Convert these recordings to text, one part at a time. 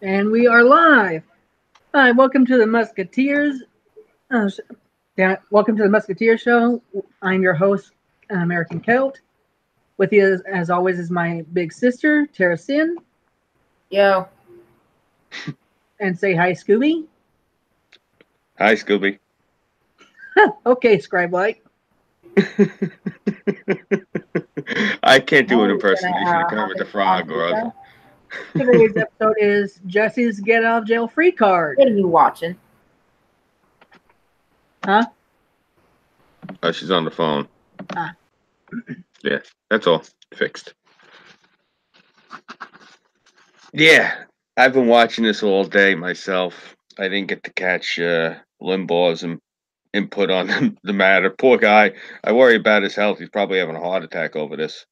And we are live. Hi, welcome to the Musketeers. Uh, welcome to the Musketeers show. I'm your host, American Celt. With you, as always, is my big sister, Tara Sin. Yo, And say hi, Scooby. Hi, Scooby. Okay, Scribe Light. I can't do how an are we gonna impersonation of hop Kermit the onto Frog, the or show? Today's episode is Jussie's Get Out of Jail Free Card. What are you watching? Huh? she's on the phone. Ah. Yeah, that's all fixed. Yeah, I've been watching this all day myself. I didn't get to catch Limbaugh's input on the matter. Poor guy. I worry about his health. He's probably having a heart attack over this.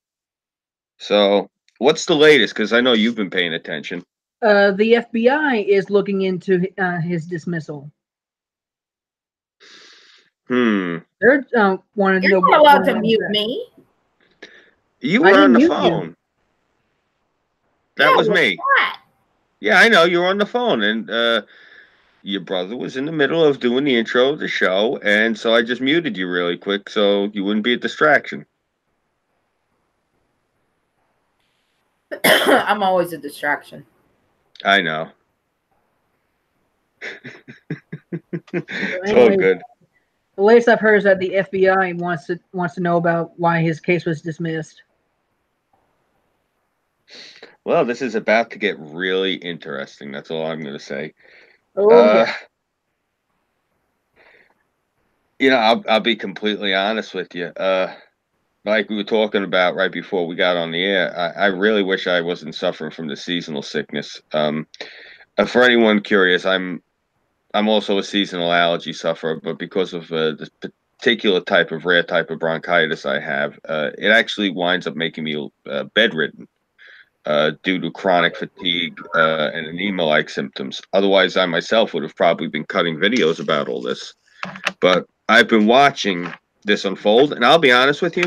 So, what's the latest? Because I know you've been paying attention. The FBI is looking into his dismissal. Hmm. They're wanting to You're know not what's allowed going to on with mute that. me. You I were on didn't the mute you. phone. That Yeah, was what's me. that? Yeah, I know you were on the phone, and your brother was in the middle of doing the intro of the show, and so I just muted you really quick so you wouldn't be a distraction. I'm always a distraction. I know. So It's all anyway, good. the latest I've heard is that the FBI wants to know about why his case was dismissed. Well, this is about to get really interesting. That's all I'm going to say. Oh yeah. Uh, I'll be completely honest with you. Like we were talking about right before we got on the air, I really wish I wasn't suffering from the seasonal sickness. For anyone curious, I'm also a seasonal allergy sufferer, but because of this particular rare type of bronchitis I have, it actually winds up making me bedridden due to chronic fatigue and anemia-like symptoms. Otherwise, I myself would have probably been cutting videos about all this. But I've been watching this unfold, and I'll be honest with you,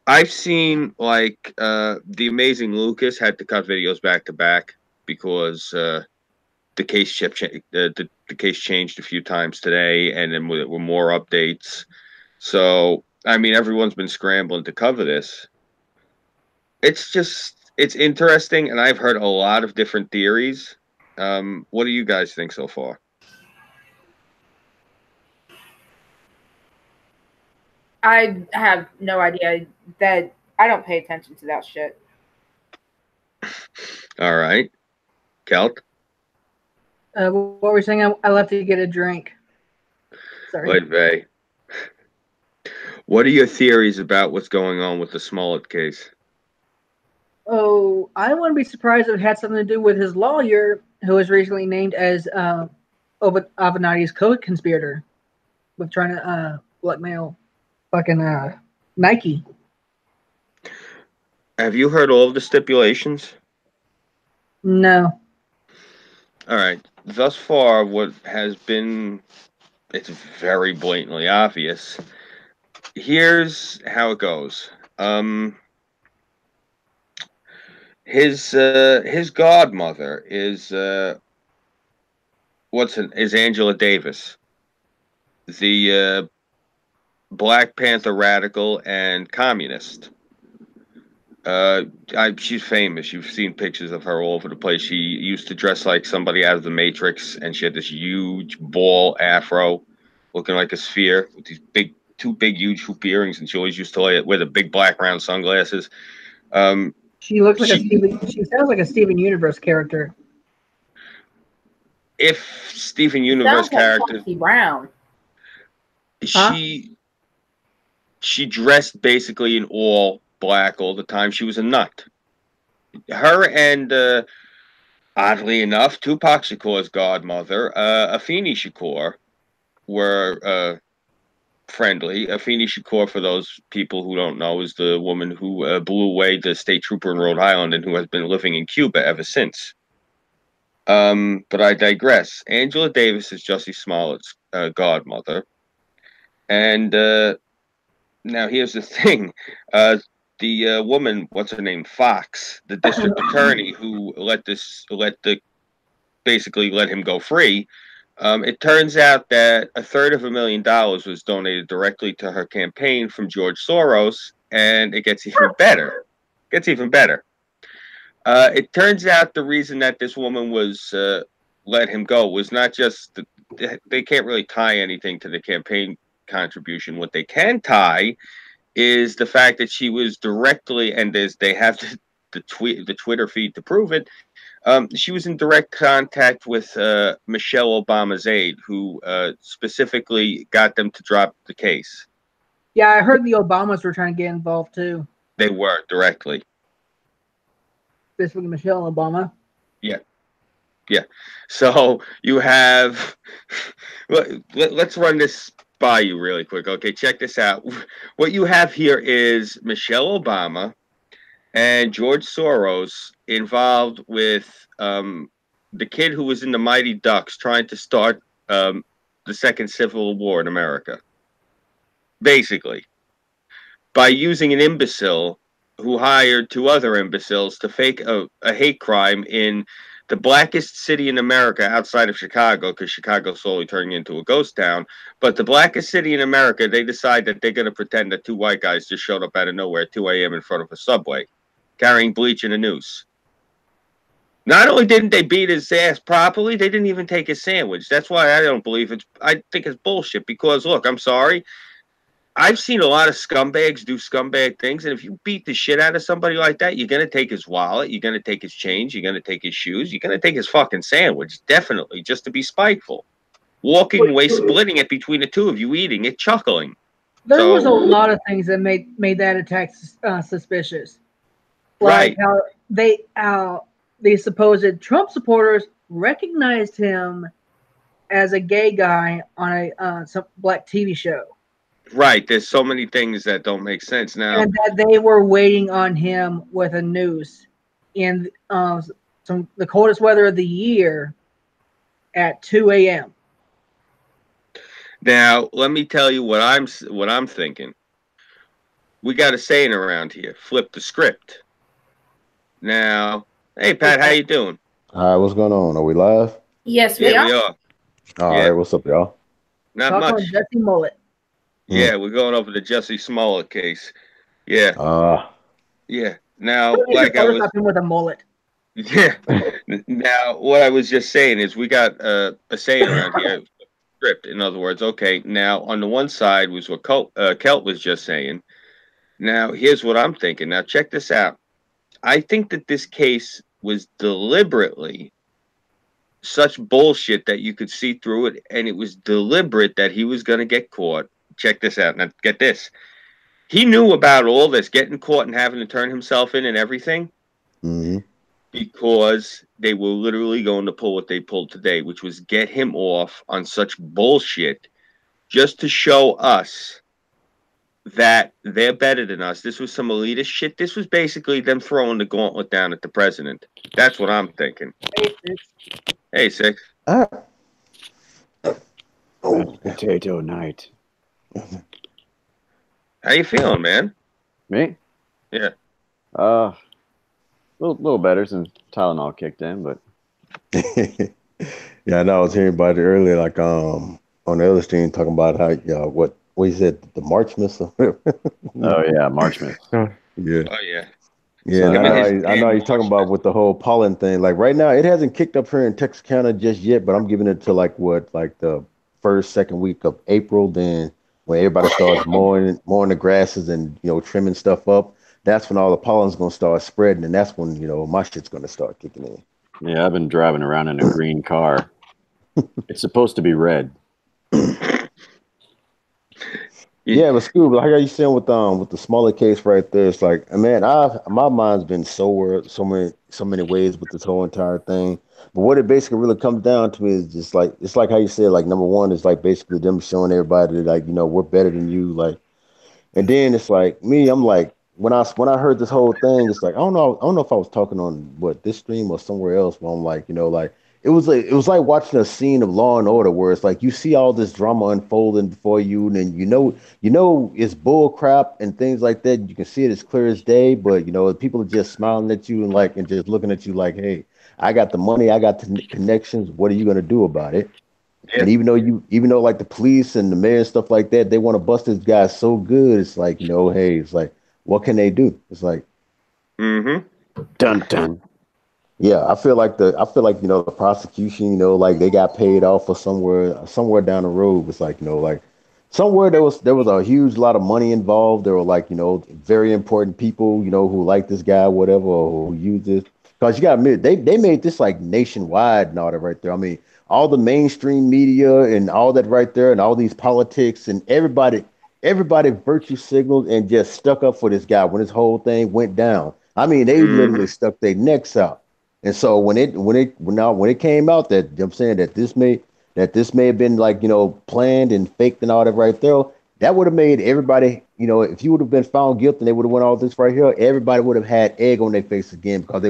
I've seen the Amazing Lucas had to cut videos back to back because the case changed a few times today, and then there were more updates. So I mean, everyone's been scrambling to cover this. It's interesting, and I've heard a lot of different theories. What do you guys think so far? I have no idea that I don't pay attention to that shit. All right, Kelt, What were we saying? I left to get a drink. Sorry. Vay. What are your theories about what's going on with the Smollett case? Oh, I wouldn't be surprised if it had something to do with his lawyer, who was recently named as Avenatti's co-conspirator with trying to blackmail fucking Nike. Have you heard all of the stipulations? No. All right. Thus far, what has been, it's very blatantly obvious. Here's how it goes. His godmother is Angela Davis, the Black Panther radical and communist. She's famous. You've seen pictures of her all over the place. She used to dress like somebody out of the Matrix, and she had this huge ball afro, looking like a sphere with these two big, huge hoop earrings, and she always used to wear the big black round sunglasses. Um, She looks like a she, Steven. She sounds like a Steven Universe character. if Steven It Universe sounds like character, Kelsey Brown. Huh? she she dressed basically in all black all the time. She was a nut. Her and oddly enough, Tupac Shakur's godmother, Afeni Shakur, were friendly. Afeni Shakur, for those people who don't know, is the woman who blew away the state trooper in Rhode Island and who has been living in Cuba ever since. But I digress. Angela Davis is Jussie Smollett's godmother. And now here's the thing. The woman, what's her name, Fox, the district attorney who let the basically let him go free. It turns out that $350,000 was donated directly to her campaign from George Soros, and it gets even better. It turns out the reason that this woman was let him go was not just they can't really tie anything to the campaign contribution. What they can tie is the fact that she was directly, and they have the Twitter feed to prove it. She was in direct contact with Michelle Obama's aide, who specifically got them to drop the case. Yeah, I heard the Obamas were trying to get involved too. They were directly. Specifically, Michelle Obama. Yeah. So you have. Let's run this by you really quick. Okay, check this out. What you have here is Michelle Obama and George Soros involved with the kid who was in the Mighty Ducks trying to start the second Civil War in America. Basically, by using an imbecile who hired two other imbeciles to fake a hate crime in the blackest city in America outside of Chicago, because Chicago's slowly turning into a ghost town. But the blackest city in America, they decide that they're going to pretend that two white guys just showed up out of nowhere at 2 a.m. in front of a subway, carrying bleach and a noose. Not only didn't they beat his ass properly, they didn't even take his sandwich. That's why I don't believe it. I think it's bullshit because, look, I'm sorry. I've seen a lot of scumbags do scumbag things, and if you beat the shit out of somebody like that, you're going to take his wallet, you're going to take his change, you're going to take his shoes, you're going to take his fucking sandwich, definitely, just to be spiteful. Walking away, splitting it between the two of you, eating it, chuckling. There was a lot of things that made that attack suspicious. Like right. How the supposed Trump supporters recognized him as a gay guy on a some black TV show. Right. There's so many things that don't make sense now. And that they were waiting on him with a noose in the coldest weather of the year at 2 a.m. Now, let me tell you what I'm thinking. We got a saying around here: flip the script. Now, hey Pat, how you doing? Hi, what's going on? Are we live? Yes, we are. All right, what's up, y'all? Not Talk much. on Jussie Mullet. Yeah, we're going over the Jussie Smollett case. Yeah. Yeah. Now, like I was him with a mullet. Yeah. Now, what I was just saying is we got a saying around here. Script, in other words. Okay. Now, on the one side was what Kelt was just saying. Now, here's what I'm thinking. Now, check this out. I think that this case was deliberately such bullshit that you could see through it, and it was deliberate that he was going to get caught. Check this out. Now, get this. He knew about all this, getting caught and having to turn himself in and everything, because they were literally going to pull what they pulled today, which was get him off on such bullshit just to show us that they're better than us. This was some elitist shit. This was basically them throwing the gauntlet down at the president. That's what I'm thinking. Hey, Six. Potato night. How you feeling, man? Me? Yeah. Little better since Tylenol kicked in, but yeah, I know. I was hearing about it earlier, like on the other stream, talking about how what he said, the March missile. Oh yeah, March missile. Yeah. Oh yeah. Yeah, I know he's talking about with the whole pollen thing. Like right now, it hasn't kicked up here in Texarkana just yet, but I'm giving it to like the first, second week of April. Then when everybody starts mowing the grasses and trimming stuff up, that's when all the pollen's gonna start spreading, and that's when my shit's gonna start kicking in. Yeah, I've been driving around in a green car. It's supposed to be red. Yeah, but Scoob, like how you saying with the Smollett case right there, it's like, man, my mind's been so many ways with this whole entire thing. But what it basically really comes down to is just like, it's like how you said, like, number one is like basically them showing everybody that, like, we're better than you, like, and then it's like me, I'm like, when I heard this whole thing, it's like I don't know if I was talking on this stream or somewhere else, but I'm like, like it was like watching a scene of Law and Order where it's like you see all this drama unfolding before you, and then it's bull crap and things like that. You can see it as clear as day, but people are just smiling at you and just looking at you like, hey, I got the money, I got the connections. What are you gonna do about it? Yeah. And even though like the police and the mayor and stuff like that, they want to bust this guy so good, it's like, hey, it's like, what can they do? It's like, Mm-hmm. Dun dun. yeah, I feel like the prosecution, like they got paid off for somewhere down the road. It's like, like somewhere there was a huge lot of money involved. There were like, very important people, who like this guy, whatever, or who use this. Because you gotta admit, they made this like nationwide and all that right there. I mean, all the mainstream media and all that right there, and all these politics and everybody virtue signaled and just stuck up for this guy when this whole thing went down. I mean, they Mm-hmm. literally stuck their necks out. And so when it came out that I'm saying that this may have been like planned and faked and all that right there, that would have made everybody, if you would have been found guilty and they would have won all this right here, everybody would have had egg on their face again because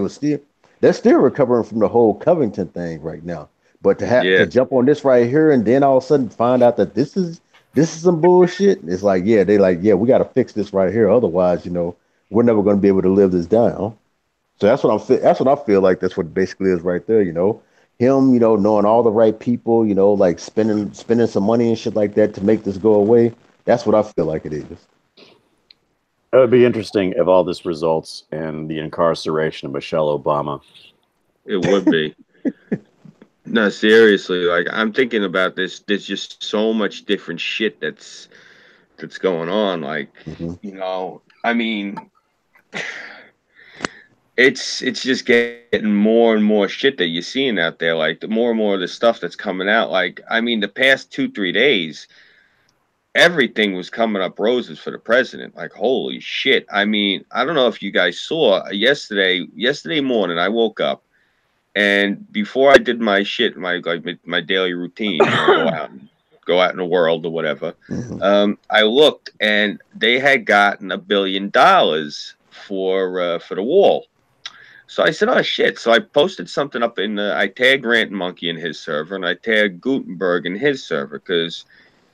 they're still recovering from the whole Covington thing right now. But to Yeah. jump on this right here and then all of a sudden find out that this is some bullshit, it's like, yeah, they like, yeah, we got to fix this right here, otherwise, we're never going to be able to live this down. So that's what I feel like. That's what it basically is right there. Him, knowing all the right people, like spending some money and shit like that to make this go away. That's what I feel like it is. It would be interesting if all this results in the incarceration of Michelle Obama. It would be. No, seriously, like I'm thinking about this. There's just so much different shit that's going on. Like, Hmm. I mean, it's just getting more and more shit that you're seeing out there. Like the more and more of the stuff that's coming out. Like, I mean, the past 2, 3 days, everything was coming up roses for the president. Like, holy shit. I mean, I don't know if you guys saw yesterday morning, I woke up. And before I did my shit, my daily routine, go out in the world or whatever, Hmm. I looked and they had gotten $1 billion for the wall. So I said, "Oh shit!" So I posted something up I tagged Rant Monkey in his server, and I tagged Gutenberg in his server because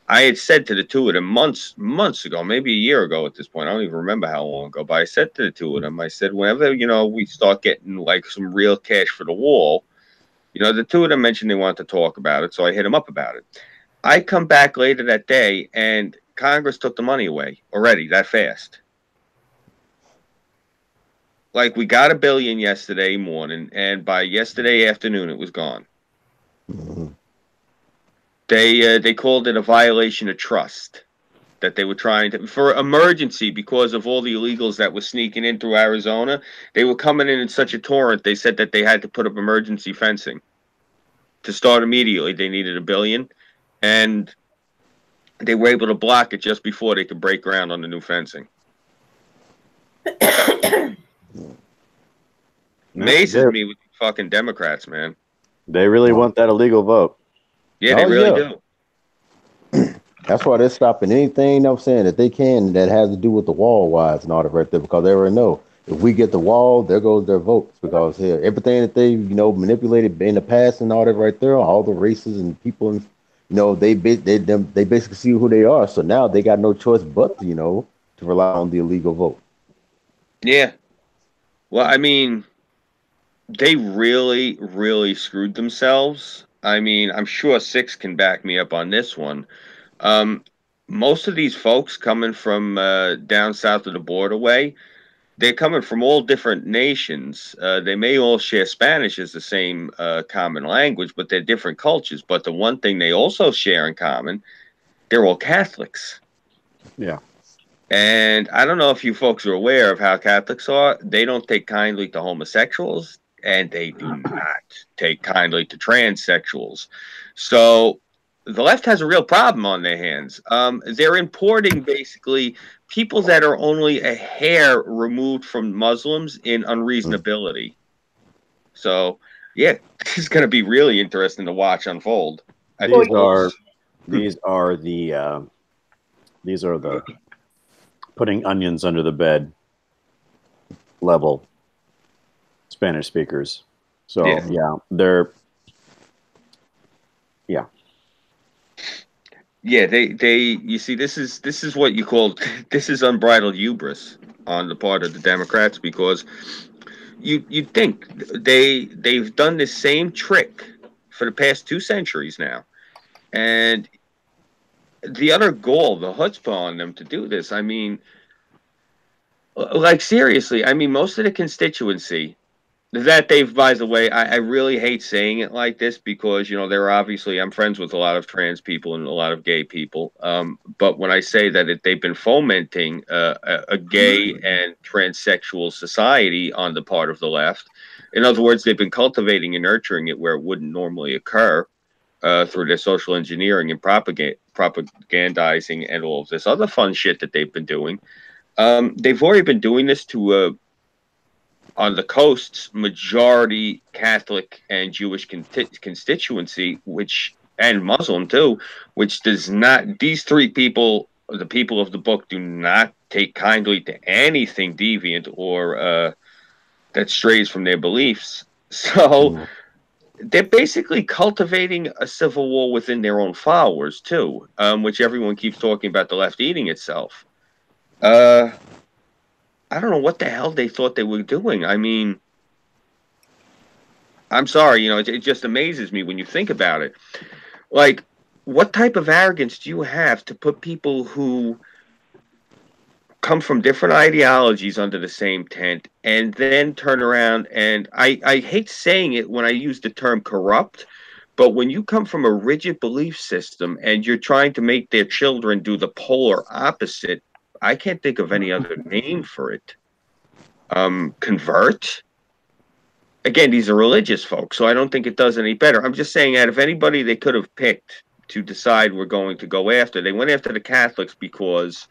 I had said to the two of them months ago, maybe a year ago at this point. I don't even remember how long ago, but I said to the two of them, I said, whenever we start getting like some real cash for the wall, the two of them mentioned they wanted to talk about it, so I hit them up about it. I come back later that day, and Congress took the money away already that fast. Like we got $1 billion yesterday morning, and by yesterday afternoon, it was gone. Hmm. They called it a violation of trust. That they were trying to for emergency because of all the illegals that were sneaking in through Arizona. They were coming in such a torrent. They said that they had to put up emergency fencing to start immediately. They needed $1 billion, and they were able to block it just before they could break ground on the new fencing. Amazes me with fucking Democrats, man. They really want that illegal vote. Yeah, they Oh really yeah, do. that's why they're stopping anything I'm saying that they can that has to do with the wall wise and all that right there because they already know if we get the wall, there goes their votes because here everything that they manipulated in the past and all that right there, all the races and people and they basically see who they are. So now they got no choice but to rely on the illegal vote. Yeah. Well, I mean, they really, really screwed themselves. I mean, I'm sure Six can back me up on this one. Um, Most of these folks coming from down south of the border way, they're coming from all different nations. They may all share Spanish as the same common language, but they're different cultures. But the one thing they also share in common, they're all Catholics. Yeah. And I don't know if you folks are aware of how Catholics are. They don't take kindly to homosexuals, and they do not take kindly to transsexuals. So the left has a real problem on their hands. They're importing basically people that are only a hair removed from Muslims in Mm. unreasonability. So, yeah, this is going to be really interesting to watch unfold. I These think are these are the putting onions under the bed level Spanish speakers. So Yeah. yeah, they're Yeah. Yeah, you see, this is what you call this is unbridled hubris on the part of the Democrats, because you think they've done this same trick for the past 2 centuries now, and the utter gall, the chutzpah on them to do this. I mean, like seriously, I mean, most of the constituency that they've, by the way, I really hate saying it like this, because they're obviously, I'm friends with a lot of trans people and a lot of gay people, but when I say that they've been fomenting a gay and transsexual society on the part of the left, in other words, they've been cultivating and nurturing it where it wouldn't normally occur, through their social engineering and propagandizing and all of this other fun shit that they've been doing. They've already been doing this to on the coasts, majority Catholic and Jewish constituency, which, and Muslim too, which does not, these three people, the people of the book, do not take kindly to anything deviant or that strays from their beliefs. So they're basically cultivating a civil war within their own followers too, which everyone keeps talking about the left eating itself. I don't know what the hell they thought they were doing. I mean, I'm sorry, it just amazes me when you think about it. Like, what type of arrogance do you have to put people who come from different ideologies under the same tent and then turn around and I hate saying it when I use the term corrupt, but when you come from a rigid belief system and you're trying to make their children do the polar opposite, I can't think of any other name for it. Convert. Again, these are religious folks, so I don't think it does any better. I'm just saying, out of anybody they could have picked to decide we're going to go after, they went after the Catholics because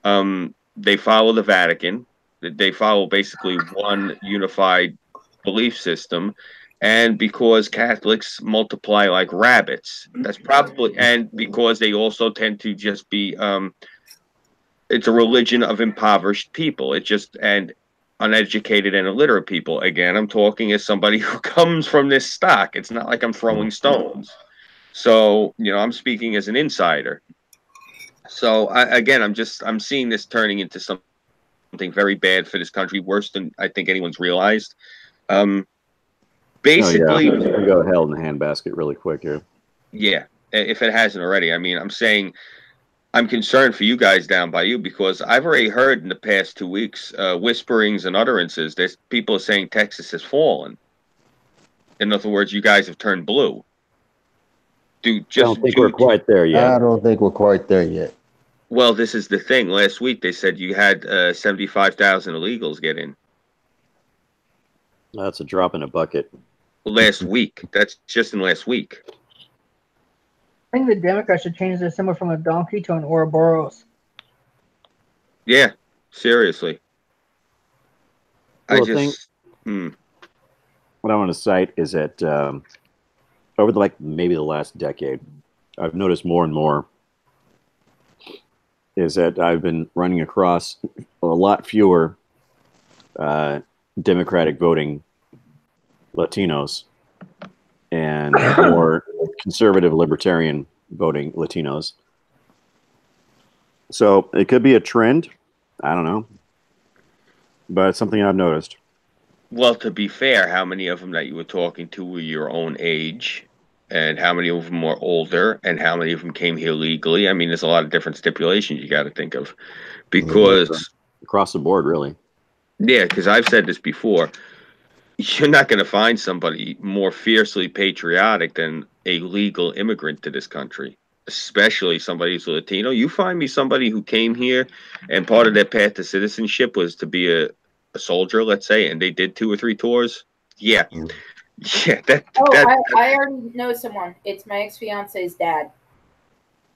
they follow the Vatican. They follow basically one unified belief system, and because Catholics multiply like rabbits. That's probably, and because they also tend to just be it's a religion of impoverished people. It just, and uneducated and illiterate people. Again, I'm talking as somebody who comes from this stock. It's not like I'm throwing stones. So, I'm speaking as an insider. So again, I'm seeing this turning into something very bad for this country, worse than I think anyone's realized. Basically, we can go hell in the handbasket really quick here. Yeah, if it hasn't already. I mean, I'm saying I'm concerned for you guys down by you, because I've already heard in the past 2 weeks whisperings and utterances that people are saying Texas has fallen. In other words, you guys have turned blue. I don't think we're quite there yet. I don't think we're quite there yet. Well, this is the thing. Last week they said you had 75,000 illegals get in. That's a drop in a bucket. Last week. That's just in last week. I think the Democrats should change their symbol from a donkey to an Ouroboros. Yeah, seriously. Well, what I want to cite is that over maybe the last decade, I've noticed more and more is that I've been running across a lot fewer Democratic voting Latinos and more conservative libertarian voting Latinos. So it could be a trend. I don't know. But it's something I've noticed. Well, to be fair, how many of them that you were talking to were your own age? And how many of them were older? And how many of them came here legally? I mean, there's a lot of different stipulations you got to think of. Because... across the board, really. Yeah, because I've said this before. You're not going to find somebody more fiercely patriotic than a legal immigrant to this country, especially somebody who's Latino. You find me somebody who came here and part of their path to citizenship was to be a soldier, let's say, and they did 2 or 3 tours. Yeah. Yeah. I already know someone. It's my ex-fiance's dad.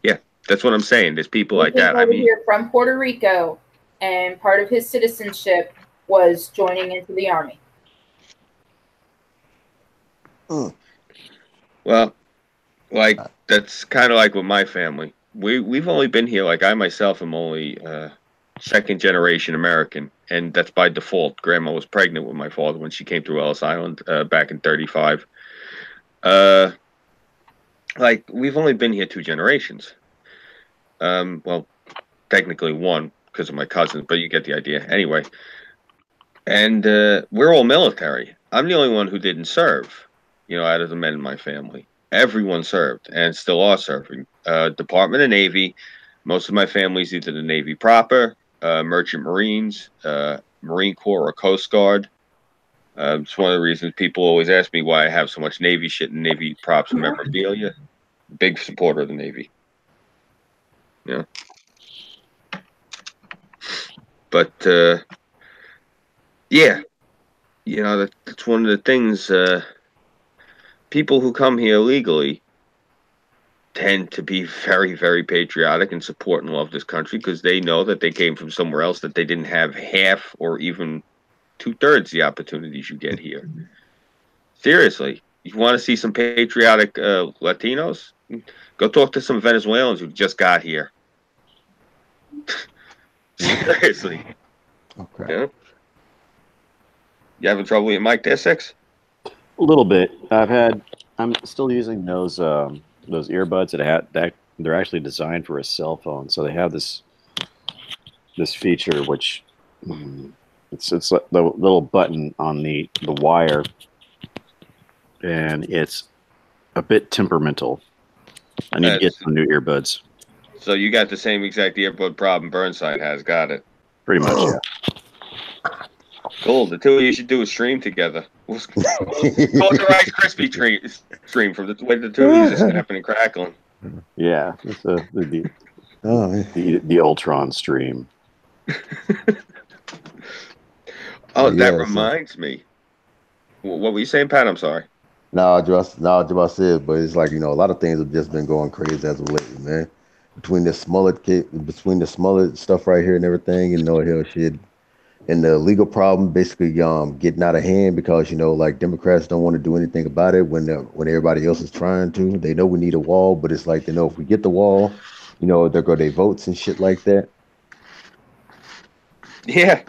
Yeah, that's what I'm saying. There's people like that. I mean, here from Puerto Rico, and part of his citizenship was joining into the army. Well, like, that's kind of like with my family. We've only been here, like, I myself am only second generation American, and that's by default. Grandma was pregnant with my father when she came through Ellis Island back in '35. like we've only been here 2 generations. Well, technically one because of my cousins, but you get the idea. Anyway, and we're all military. I'm the only one who didn't serve, out of the men in my family. Everyone served and still are serving. Department of Navy. Most of my family's either the Navy proper, Merchant Marines, Marine Corps, or Coast Guard. It's one of the reasons people always ask me why I have so much Navy shit and Navy props and memorabilia. Big supporter of the Navy. Yeah. But, yeah, that's one of the things. People who come here legally tend to be very, very patriotic and support and love this country because they know that they came from somewhere else that they didn't have half or even 2/3 the opportunities you get here. Seriously, you want to see some patriotic Latinos? Go talk to some Venezuelans who just got here. Seriously. Okay. Yeah. You having trouble with your mic there, Six? A little bit. I'm still using those earbuds that they're actually designed for a cell phone. So they have this feature which it's like the little button on the wire, and it's a bit temperamental. I need to get some new earbuds. So you got the same exact earbud problem Burnside has. Got it. Pretty much, yeah. Cool. The two of you should do a stream together. We'll the Rice Krispie stream from the way the two of you are snapping and crackling. Yeah, it's the Ultron stream. That reminds me. What were you saying, Pat? I'm sorry. No, just said, but it's like, a lot of things have just been going crazy as of lately, man. Between the Smollett stuff right here and everything, hell shit. And the legal problem basically getting out of hand because, like Democrats don't want to do anything about it when everybody else is trying to. They know we need a wall, but it's like they know if we get the wall, they're going to votes and shit like that. Yeah.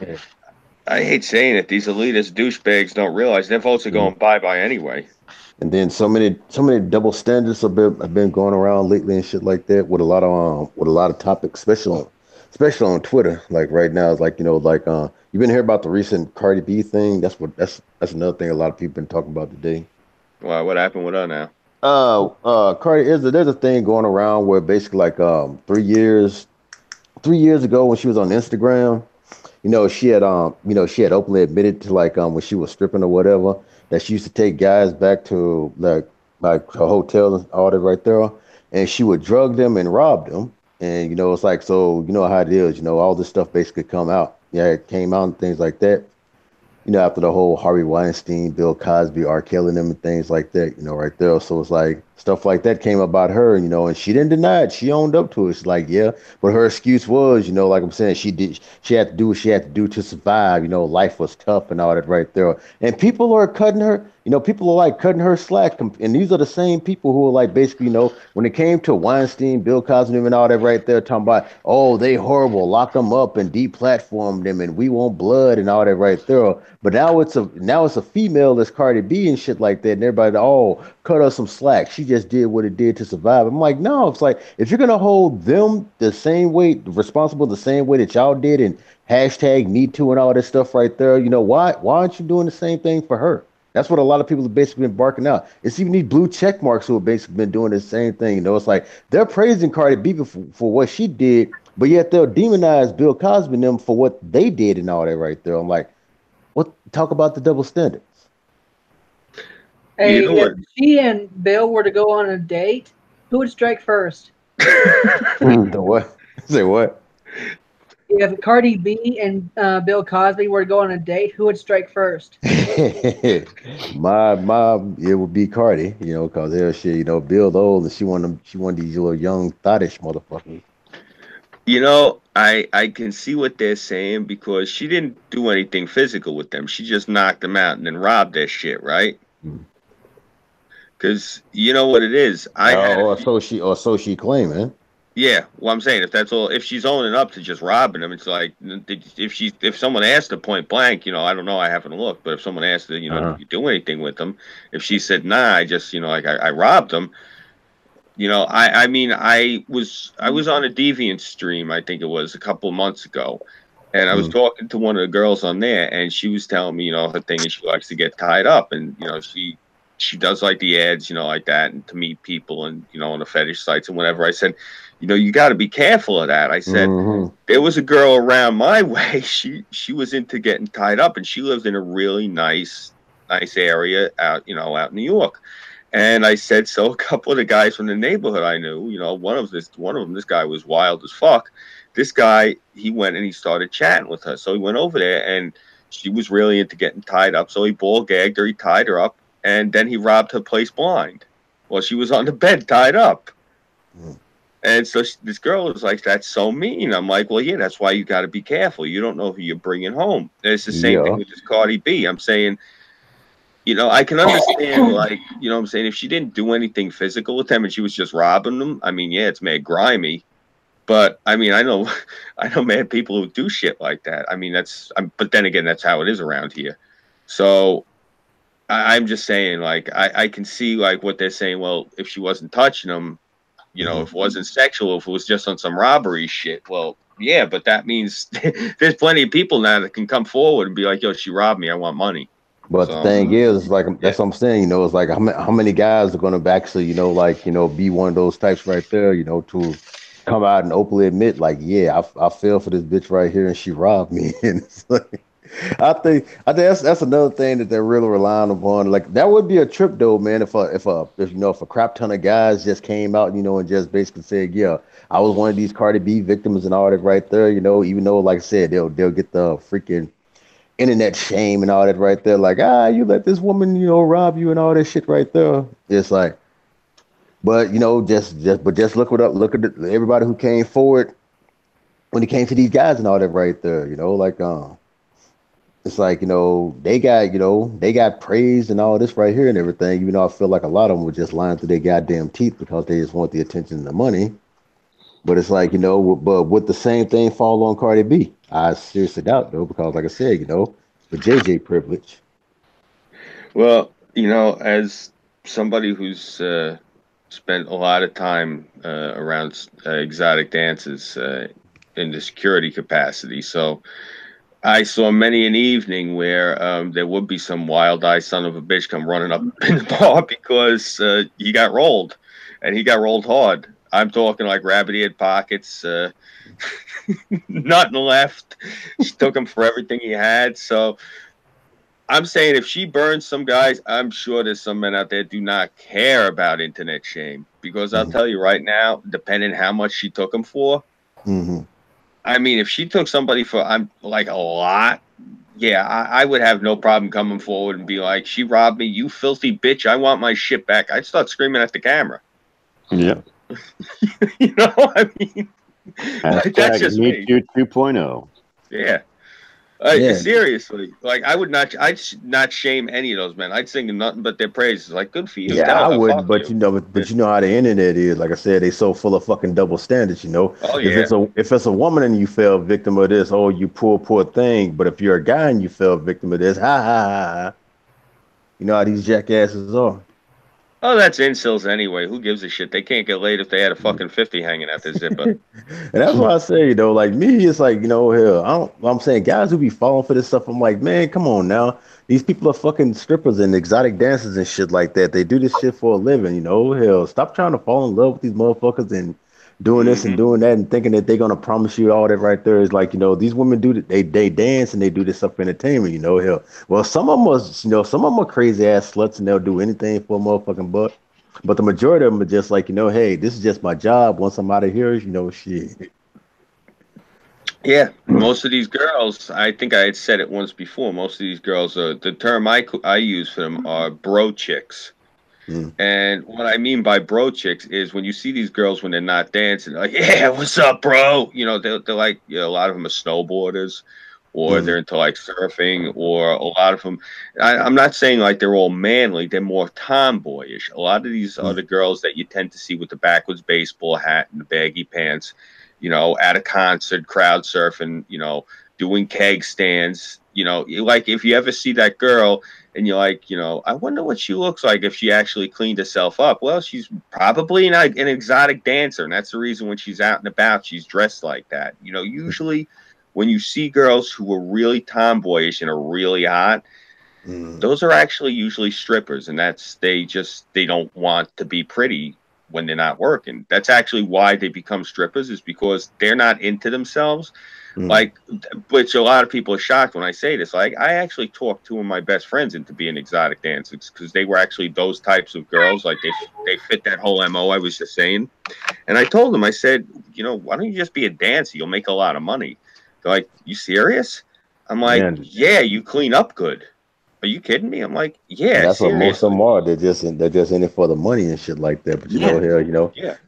I hate saying it. These elitist douchebags don't realize their votes are going bye-bye anyway. And then so many double standards have been going around lately and shit like that with a lot of topics, especially on Twitter. Like right now, it's like you've been hearing about the recent Cardi B thing. That's another thing a lot of people been talking about today. Wow, what happened with her now? Cardi there's a thing going around where basically like 3 years ago when she was on Instagram, she had openly admitted to like when she was stripping or whatever that she used to take guys back to like her hotel and all that right there, and she would drug them and rob them. And it's like, so how it is, all this stuff basically it came out and things like that. After the whole Harvey Weinstein, Bill Cosby, R. Kelly, them and things like that, right there. So it's like stuff like that came about her, and she didn't deny it. She owned up to it. It's like, yeah, but her excuse was, like I'm saying, she had to do what she had to do to survive. Life was tough and all that right there. And people are cutting her, people are like cutting her slack. And these are the same people who are like basically, when it came to Weinstein, Bill Cosby, and all that right there, talking about, oh, they horrible, lock them up and deplatform them, and we want blood and all that right there. But now it's a female that's Cardi B and shit like that, and everybody, cut her some slack. She just did what it did to survive. I'm like, no, it's like if you're gonna hold them the same way, responsible the same way that y'all did, and hashtag Me Too and all this stuff right there, why aren't you doing the same thing for her? That's what a lot of people have basically been barking out. It's even these blue check marks who have basically been doing the same thing. It's like they're praising Cardi B for what she did, but yet they'll demonize Bill Cosby and them for what they did and all that right there. I'm like, what? Talk about the double standards. Hey, if she and Bill were to go on a date, who would strike first? The what? Say what? If Cardi B and Bill Cosby were to go on a date, who would strike first? my it would be Cardi, because hell shit, Bill's old and she want these little young thottish motherfuckers. I can see what they're saying because she didn't do anything physical with them. She just knocked them out and then robbed their shit, right? Because you know what it is. So she claiming. Yeah, well, I'm saying if she's owning up to just robbing them, it's like if someone asked her point blank, I don't know, I haven't looked, but if someone asked her, did you do anything with them? If she said, nah, I just, I robbed them. You know, I mean, I was on a Deviant stream, I think it was a couple of months ago, and I was talking to one of the girls on there, and she was telling me, you know, her thing is she likes to get tied up, and you know, she does like the ads, you know, like that, and to meet people, and you know, on the fetish sites and whatever. I said, you know, you got to be careful of that. I said, there was a girl around my way. She was into getting tied up, and she lived in a really nice area out, you know, out in New York. And I said, so a couple of the guys from the neighborhood I knew, you know, one of them, this guy was wild as fuck. This guy, he went and he started chatting with her. So he went over there, and she was really into getting tied up. So he ball gagged her, he tied her up, and then he robbed her place blind while she was on the bed tied up. And so this girl was like, that's so mean. I'm like, well, yeah, that's why you got to be careful. You don't know who you're bringing home. And it's the same thing with this Cardi B. I'm saying, you know, I can understand, like, you know what I'm saying, if she didn't do anything physical with them and she was just robbing them, I mean, yeah, it's mad grimy. But, I mean, I know mad people who do shit like that. I mean, but then again, that's how it is around here. So I'm just saying, like, I can see, like, what they're saying. Well, if she wasn't touching them, you know, if it wasn't sexual, if it was just on some robbery shit, well, yeah, but that means there's plenty of people now that can come forward and be like, yo, she robbed me, I want money. But the thing is, like, that's what I'm saying, you know, it's like how many guys are going to actually, you know, like, you know, be one of those types right there, you know, to come out and openly admit, like, yeah, I fell for this bitch right here and she robbed me. And it's like, I think that's another thing that they're really relying upon. Like, that would be a trip though, man. If you know, if a crap ton of guys just came out, you know, and just basically said, yeah, I was one of these Cardi B victims and all that right there, you know, even though, like I said, they'll get the freaking internet shame and all that right there, like, you let this woman, you know, rob you and all that shit right there. It's like, but you know, just look at everybody who came forward when it came to these guys and all that right there, you know, like it's like, you know, they got praised and all this right here and everything. Even though I feel like a lot of them were just lying through their goddamn teeth because they just want the attention and the money. But it's like, you know, but would the same thing fall on Cardi B? I seriously doubt though, because like I said, you know, the JJ privilege. Well, you know, as somebody who's spent a lot of time around exotic dances in the security capacity, so I saw many an evening where there would be some wild-eyed son of a bitch come running up in the bar because he got rolled, and he got rolled hard. I'm talking like rabbit-eared pockets, nothing left. She took him for everything he had. So I'm saying if she burns some guys, I'm sure there's some men out there do not care about internet shame. Because I'll tell you right now, depending how much she took him for, I mean, if she took somebody for like a lot, yeah, I would have no problem coming forward and be like, she robbed me, you filthy bitch, I want my shit back. I'd start screaming at the camera. Yeah. You know, I mean, that's just me. 2.0. Yeah. Seriously, like I'd not shame any of those men. I'd sing nothing but their praises. Like, good for you. Yeah, I wouldn't, but you know, but you know how the internet is. Like I said, they so full of fucking double standards. You know, oh yeah. If it's a woman and you fell victim of this, oh, you poor thing. But if you're a guy and you fell victim of this, ha ha ha. You know how these jackasses are. Oh, that's incels anyway. Who gives a shit? They can't get laid if they had a fucking 50 hanging out their zipper. And that's why I say, you know, like me, it's like, you know, hell, I'm saying guys who be falling for this stuff, I'm like, man, come on now. These people are fucking strippers and exotic dancers and shit like that. They do this shit for a living, you know. Hell, stop trying to fall in love with these motherfuckers and doing this and doing that and thinking that they're gonna promise you all that right there. Is like, you know, these women do that, they dance and they do this stuff for entertainment, you know. Hell, well, some of them was, you know, some of them are crazy ass sluts and they'll do anything for a motherfucking buck. But the majority of them are just like, you know, hey, this is just my job. Once I'm out of here, you know, shit. Yeah, most of these girls, I think I had said it once before, most of these girls, the term I use for them are bro chicks. And what I mean by bro chicks is when you see these girls when they're not dancing, they're like, yeah, what's up, bro? You know, they're like, you know, a lot of them are snowboarders or they're into like surfing, or a lot of them, I'm not saying like they're all manly, they're more tomboyish. A lot of these are the girls that you tend to see with the backwards baseball hat and the baggy pants, you know, at a concert, crowd surfing, you know, doing keg stands. You know, like if you ever see that girl and you're like, I wonder what she looks like if she actually cleaned herself up. Well, she's probably an exotic dancer, and that's the reason when she's out and about, she's dressed like that. Usually when you see girls who are really tomboyish and are really hot, those are actually usually strippers, and they don't want to be pretty when they're not working. That's actually why they become strippers, is because they're not into themselves. Like, which a lot of people are shocked when I say this. Like, I actually talked two of my best friends into being exotic dancers because they were actually those types of girls. Like, they fit that whole MO I was just saying. And I told them, I said, why don't you just be a dancer? You'll make a lot of money. They're like, you serious? I'm like, yeah, you clean up good. Are you kidding me? I'm like, yeah, That's what most of seriously. them are. They're just in it for the money and shit like that. But hell,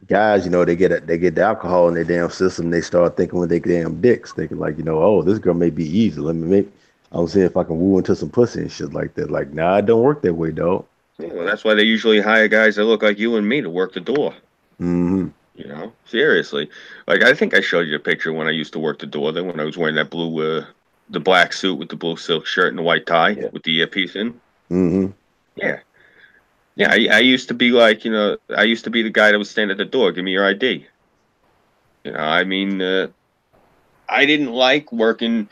guys, they get the alcohol in their damn system. They start thinking with their damn dicks, thinking like, oh, this girl may be easy. I'm saying if I can woo into some pussy and shit like that. Like, nah, it don't work that way, dog. Yeah, well, that's why they usually hire guys that look like you and me to work the door. Mm-hmm. Seriously. Like, I think I showed you a picture when I used to work the door then when I was wearing that the black suit with the blue silk shirt and the white tie with the earpiece in. Mm-hmm. Yeah. Yeah, I used to be like, I used to be the guy that would stand at the door, give me your ID. I mean, I didn't like working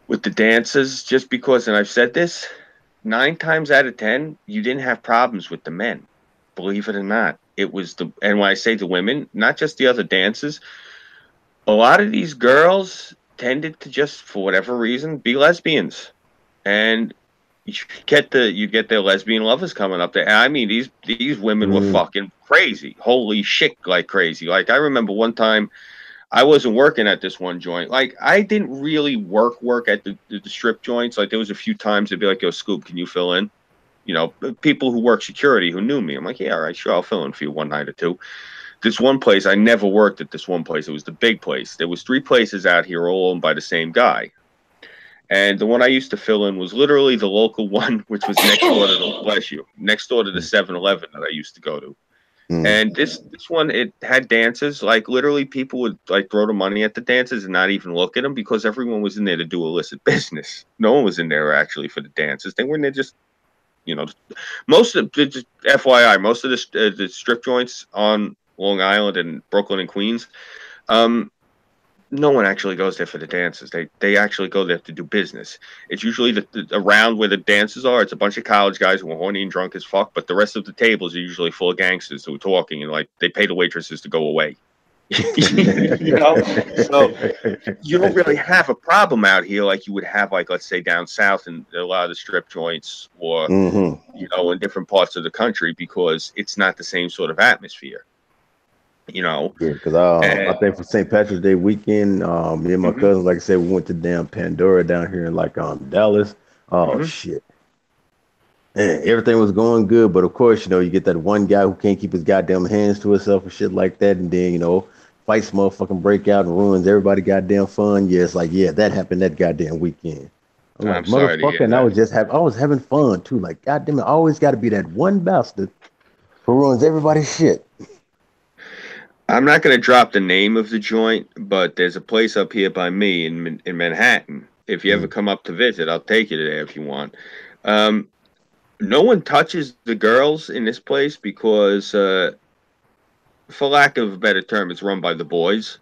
with the dancers just because, and I've said this, 9 times out of 10, you didn't have problems with the men. Believe it or not. It was and when I say the women, not just the other dancers, a lot of these girls tended to just, for whatever reason, be lesbians. And you get their lesbian lovers coming up there. I mean, these women were fucking crazy. Holy shit, like crazy. Like, I remember one time I wasn't working at this one joint. Like, I didn't really work at the strip joints. Like, there was a few times they'd be like, yo, Scoop, can you fill in? People who work security who knew me. I'm like, yeah, all right, sure, I'll fill in for you one night or two. This one place, I never worked at this one place. It was the big place. There was 3 places out here all owned by the same guy. And the one I used to fill in was literally the local one, which was next door to next door to the 7-Eleven that I used to go to. And this one, it had dances. Like, literally, people would like throw the money at the dances and not even look at them because everyone was in there to do illicit business. No one was in there actually for the dances. They were in there just, most of just FYI, most of the strip joints on Long Island and Brooklyn and Queens, no one actually goes there for the dances. They actually go there to do business. It's usually around where the dances are. It's a bunch of college guys who are horny and drunk as fuck, but the rest of the tables are usually full of gangsters who are talking and like they pay the waitresses to go away. So you don't really have a problem out here like you would have, like, let's say down south in a lot of the strip joints or in different parts of the country, because it's not the same sort of atmosphere. Yeah, because I think for St. Patrick's Day weekend, me and my cousins, like I said, we went to damn Pandora down here in like Dallas. Oh shit. And everything was going good, but of course, you get that one guy who can't keep his goddamn hands to himself and shit like that, and then fights motherfucking break out and ruins everybody goddamn fun. Yeah, it's like, yeah, that happened that goddamn weekend. I'm like, motherfucker, and I was having fun too. Like, goddamn it, always got to be that one bastard who ruins everybody's shit. I'm not going to drop the name of the joint, but there's a place up here by me in Manhattan. If you ever come up to visit, I'll take you there if you want. No one touches the girls in this place because, for lack of a better term, it's run by the boys.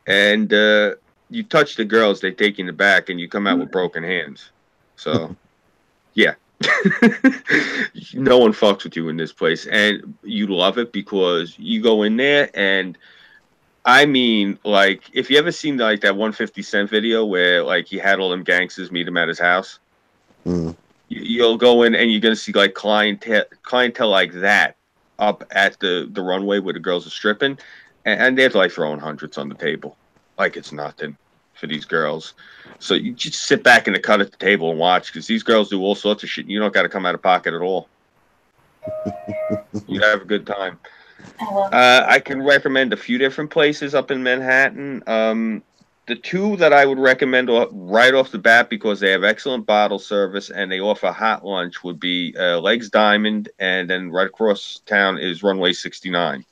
And you touch the girls, they take you in the back, and you come out with broken hands. So, yeah. No one fucks with you in this place, and you love it because you go in there, and I mean, like, if you ever seen like that 150 Cent video where like he had all them gangsters meet him at his house, you'll go in and you're gonna see like clientele like that up at the runway where the girls are stripping, and they're like throwing hundreds on the table like it's nothing for these girls. So you just sit back in the cut at the table and watch, because these girls do all sorts of shit. You don't got to come out of pocket at all. You have a good time. I can recommend a few different places up in Manhattan. The 2 that I would recommend right off the bat, because they have excellent bottle service and they offer hot lunch, would be Legs Diamond, and then right across town is Runway 69.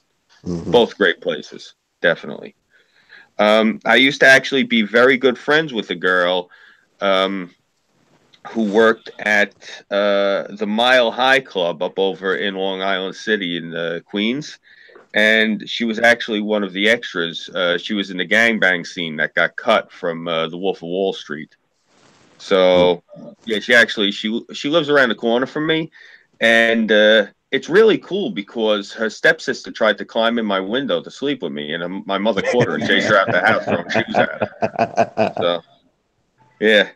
Both great places, definitely. I used to actually be very good friends with a girl who worked at the Mile High Club up over in Long Island City in Queens. And she was actually one of the extras. She was in the gangbang scene that got cut from The Wolf of Wall Street. So yeah, she lives around the corner from me, and it's really cool because her stepsister tried to climb in my window to sleep with me, and my mother caught her and chased her out the house throwing shoes at her. So yeah,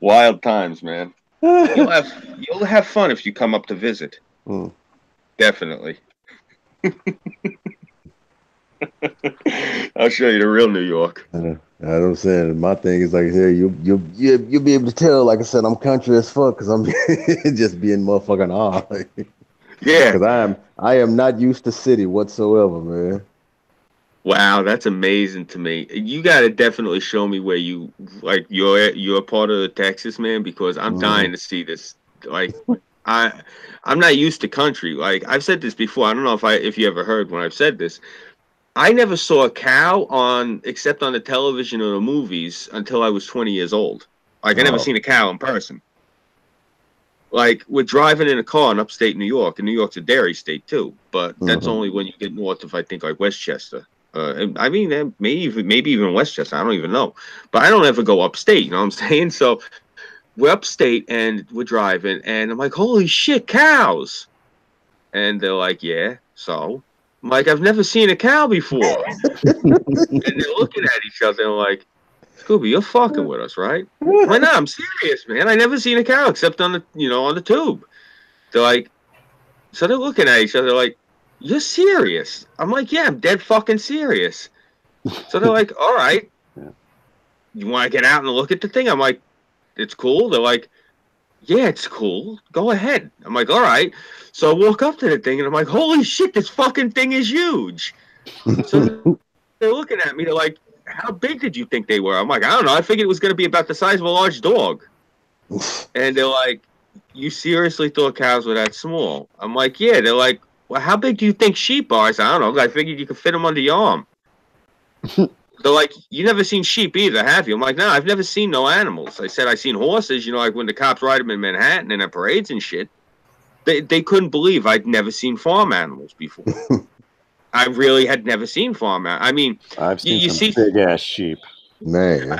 wild times, man. You'll have fun if you come up to visit. Definitely. I'll show you the real New York. I know what I'm saying. My thing is like, here you'll be able to tell. Like I said, I'm country as fuck because I'm just being motherfucking odd. Yeah, because I am not used to city whatsoever, man. wow, that's amazing to me. You got to definitely show me where you like you're part of Texas, man, because I'm dying to see this. Like I'm not used to country. Like I've said this before. I don't know if you ever heard when I've said this. I never saw a cow except on the television or the movies until I was 20 years old. Like I never seen a cow in person. Like we're driving in a car in upstate New York, and New York's a dairy state too, but that's only when you get north of I think like Westchester. I mean, maybe even Westchester. I don't even know, but I don't ever go upstate. You know what I'm saying? So we're upstate and we're driving, and I'm like, holy shit, cows! And they're like, yeah, so. I'm like, I've never seen a cow before. And they're looking at each other and like, Scooby, you're fucking with us, right? I'm like, no, I'm serious, man. I never seen a cow except on the tube. They're like, so they're looking at each other like, you're serious? I'm like, yeah, I'm dead fucking serious. So they're like, all right. You want to get out and look at the thing? I'm like, it's cool. They're like, yeah, it's cool. Go ahead. I'm like, all right. So I walk up to the thing and I'm like, holy shit, this fucking thing is huge. So they're looking at me. They're like, how big did you think they were? I'm like, I don't know. I figured it was going to be about the size of a large dog. And they're like, you seriously thought cows were that small? I'm like, yeah. They're like, well, how big do you think sheep are? I said, I don't know. I figured you could fit them under your arm. They're like, you never seen sheep either, have you? I'm like, no, I've never seen no animals. I said, I seen horses, like when the cops ride them in Manhattan and at parades and shit. They couldn't believe I'd never seen farm animals before. I really had never seen farm animals. I mean, I've seen some big-ass sheep. Man.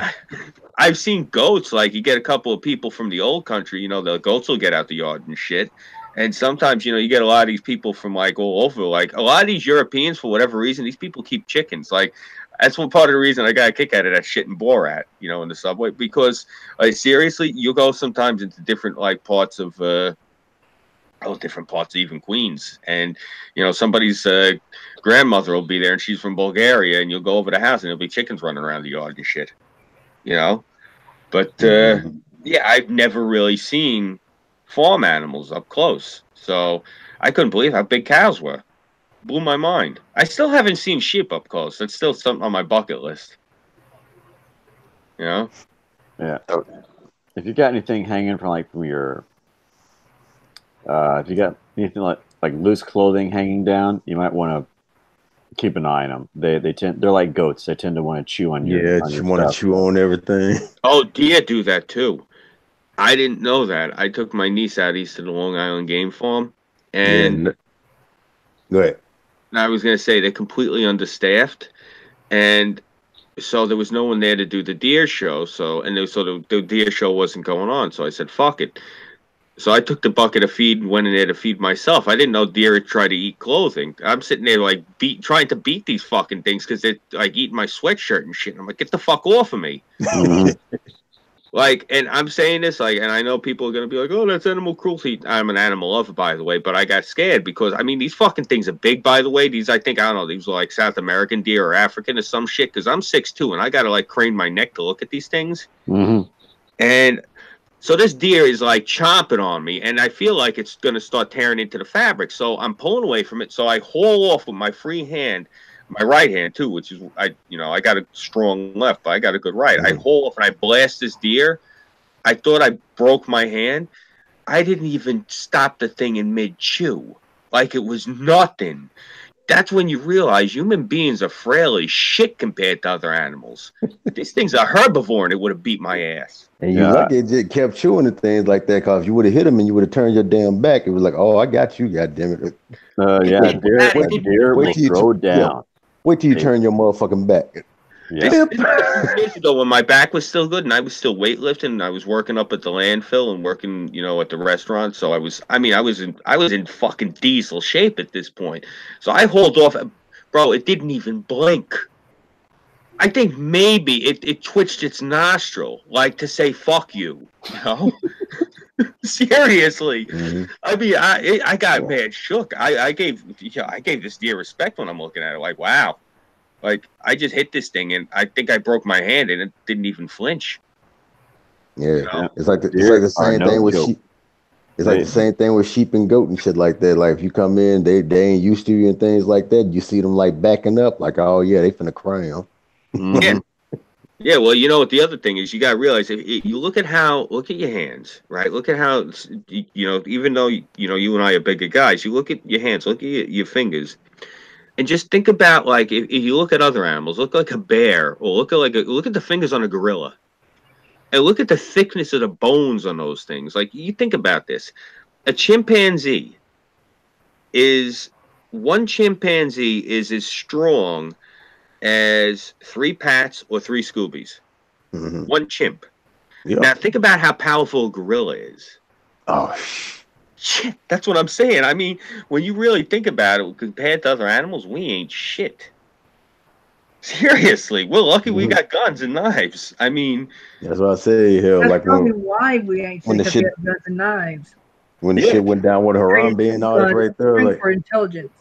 I've seen goats. Like, you get a couple of people from the old country, the goats will get out the yard and shit. And sometimes, you get a lot of these people from, like, all over. Like, a lot of these Europeans, for whatever reason, these people keep chickens. Like, that's one part of the reason I got a kick out of that shit in Borat, in the subway. Because, like, seriously, you go sometimes into different, like, parts of, different parts of even Queens. And, somebody's grandmother will be there and she's from Bulgaria. And you'll go over the house and there'll be chickens running around the yard and shit. But, yeah, I've never really seen farm animals up close. So I couldn't believe how big cows were. Blew my mind. I still haven't seen sheep up close. That's still something on my bucket list. Yeah. If you got anything hanging from your, if you got anything like loose clothing hanging down, you might want to keep an eye on them. They're like goats. They tend to want to chew on your. Yeah, you want to chew on everything. Oh, deer do that too. I didn't know that. I took my niece out east to the Long Island Game Farm, and go ahead. I was going to say they're completely understaffed, and so there was no one there to do the deer show. So the deer show wasn't going on. So I said, "Fuck it." So I took the bucket of feed and went in there to feed myself. I didn't know deer try to eat clothing. I'm sitting there like trying to beat these fucking things because they're like eating my sweatshirt and shit. I'm like, get the fuck off of me. Like, and I'm saying this, like, and I know people are going to be like, oh, that's animal cruelty. I'm an animal lover, by the way, but I got scared because, I mean, these fucking things are big, by the way. These, I don't know, these are like South American deer or African or some shit, because I'm 6'2", and I got to, like, crane my neck to look at these things. And so this deer is, like, chomping on me, and I feel like it's going to start tearing into the fabric. So I'm pulling away from it, so I haul off with my free hand. My right hand too, which is I got a strong left, but I got a good right. I haul off and I blast this deer. I thought I broke my hand. I didn't even stop the thing in mid chew, like it was nothing. that's when you realize human beings are frail as shit compared to other animals. These things are herbivore, and it would have beat my ass. And you lucky it just kept chewing and things like that, because if you would have hit him and you would have turned your damn back, it was like, oh, I got you, goddammit. Yeah, deer will throw down. Wait till you turn your motherfucking back. Yeah. Years ago, when my back was still good and I was still weightlifting and I was working up at the landfill and working, you know, at the restaurant. So I was in fucking diesel shape at this point. So I hauled off, bro. It didn't even blink. I think maybe it twitched its nostril, like to say "fuck you," you know. Seriously, I mean, I got mad shook. I gave this deer respect when I'm looking at it. Like, wow, like I just hit this thing and I think I broke my hand and it didn't even flinch. Yeah, you know? it's like the same thing with sheep. It's like the same thing with sheep and goat and shit like that. Like if you come in, they ain't used to you and things like that. You see them like backing up, like, oh yeah, they finna crown. Yeah. Yeah, well, you know what the other thing is, you got to realize, you look at your hands, right? Look at how, you know, even though, you know, you and I are bigger guys, you look at your hands, look at your fingers, and just think about, like, if you look at other animals, look like a bear, or look at the fingers on a gorilla, and look at the thickness of the bones on those things. Like, you think about this. One chimpanzee is as strong as 3 Pats or 3 Scoobies. One chimp. Yep. Now think about how powerful a gorilla is. Oh shit, that's what I'm saying. I mean, when you really think about it, compared to other animals, we ain't shit. Seriously, we're lucky we got guns and knives. I mean, that's what I say. Hell, that's like probably why we ain't shit, because we have guns and knives. When the shit went down with Harambe and all that right there, like for intelligence.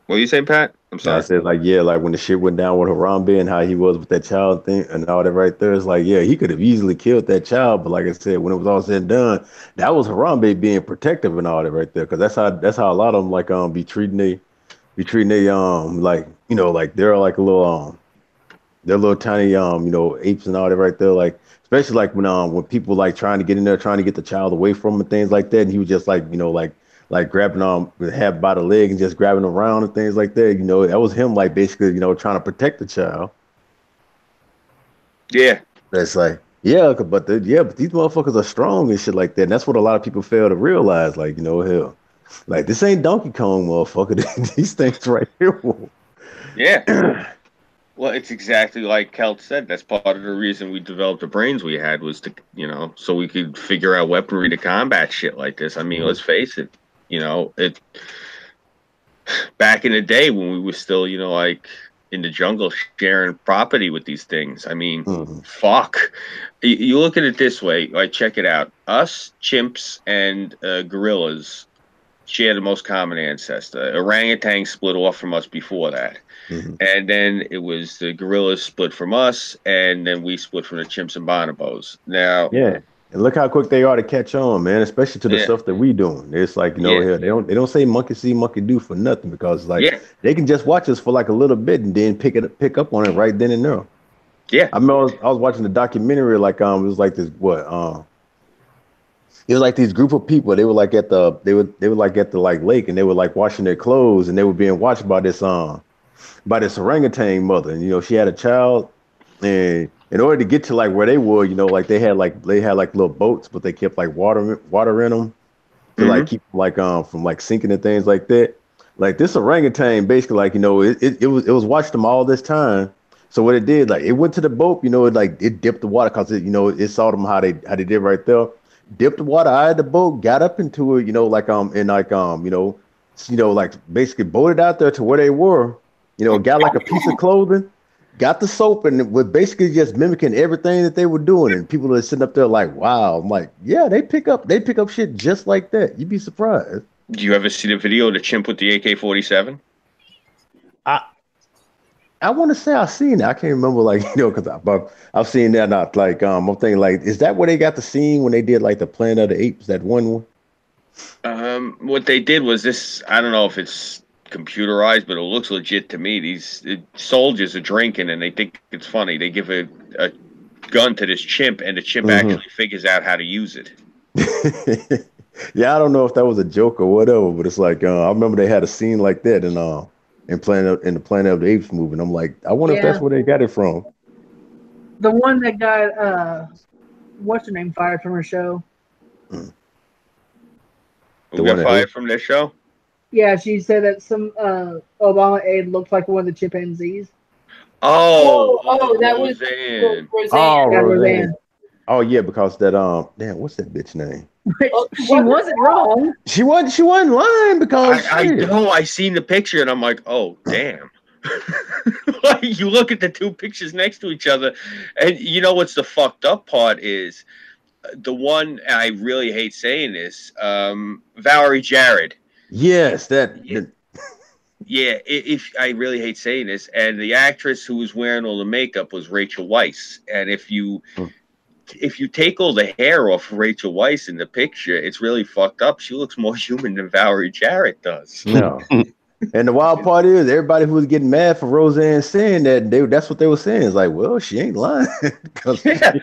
What are you saying, Pat? I'm sorry. I said, like, yeah, like when the shit went down with Harambe and how he was with that child thing and all that right there, it's like, yeah, he could have easily killed that child, but like I said, when it was all said and done, that was Harambe being protective and all that right there, because that's how a lot of them like be treating they like, you know, like they're like a little they're little tiny you know, apes and all that right there, like especially like when people like trying to get in there trying to get the child away from him and things like that, and he was just like, you know, like grabbing half by the leg and just grabbing around and things like that. You know, that was him like basically, you know, trying to protect the child. Yeah. That's like, yeah, but these motherfuckers are strong and shit like that. And that's what a lot of people fail to realize. Like, you know, hell, like this ain't Donkey Kong, motherfucker. These things right here. Yeah. Well, it's exactly like Kelt said. That's part of the reason we developed the brains we had, was to, you know, so we could figure out weaponry to combat shit like this. I mean, let's face it. You know, back in the day when we were still, you know, like in the jungle sharing property with these things. I mean, fuck. You look at it this way, like, check it out. Us, chimps, and gorillas share the most common ancestor. Orangutans split off from us before that. And then it was the gorillas split from us, and then we split from the chimps and bonobos. Now, yeah. And look how quick they are to catch on, man, especially to the stuff that we doing. It's like, you know, here they don't say monkey see, monkey do for nothing, because like they can just watch us for like a little bit and then pick up on it right then and there. Yeah. I remember I was watching the documentary, like it was like this it was like these group of people. They were like at the like lake, and they were like washing their clothes, and they were being watched by this orangutan mother, and you know, she had a child, and in order to get to like where they were, you know, like they had like little boats, but they kept like water in them to like keep like from like sinking and things like that. Like this orangutan basically, like, you know, it was watching them all this time. So what it did, like it went to the boat, you know, it dipped the water, because you know, it saw them how they did right there, dipped the water out of the boat, got up into it, you know, like and like you know, like basically boated out there to where they were, you know, got like a piece of clothing, got the soap, and was basically just mimicking everything that they were doing. And people are sitting up there like, wow. I'm like, yeah, they pick up shit just like that. You'd be surprised. Do you ever see the video of the chimp with the AK-47? I want to say I've seen it. I can't remember, like, you know, because I've seen that. Not like I'm thinking like, is that where they got the scene when they did like the Planet of the Apes, that one? What they did was this. I don't know if it's computerized, but it looks legit to me. These soldiers are drinking and they think it's funny. They give a gun to this chimp, and the chimp actually figures out how to use it. Yeah, I don't know if that was a joke or whatever, but it's like I remember they had a scene like that in the Planet of the Apes movie. And I'm like, I wonder if Yeah, that's where they got it from. the one that got what's her name fired from her show. Mm. The Who one got that fired from this show? Yeah, she said that some Obama aide looked like one of the chimpanzees. That was Roseanne. Roseanne. oh, Yeah, Roseanne. Roseanne. Oh yeah, because that damn, what's that bitch name? Which Oh, she wasn't wrong. She wasn't lying because I shit. know. I seen the picture and I'm like, oh damn. Like you look at the two pictures next to each other, and you know what's the fucked up part is the one I really hate saying this. Valerie Jarrett. Yes, Yeah, yeah. If I really hate saying this, and the actress who was wearing all the makeup was Rachel Weisz, and if you take all the hair off Rachel Weisz in the picture, it's really fucked up. She looks more human than Valerie Jarrett does. no. And the wild part is everybody who was getting mad for Roseanne saying that's what they were saying. It's like, well, she ain't lying because Yeah.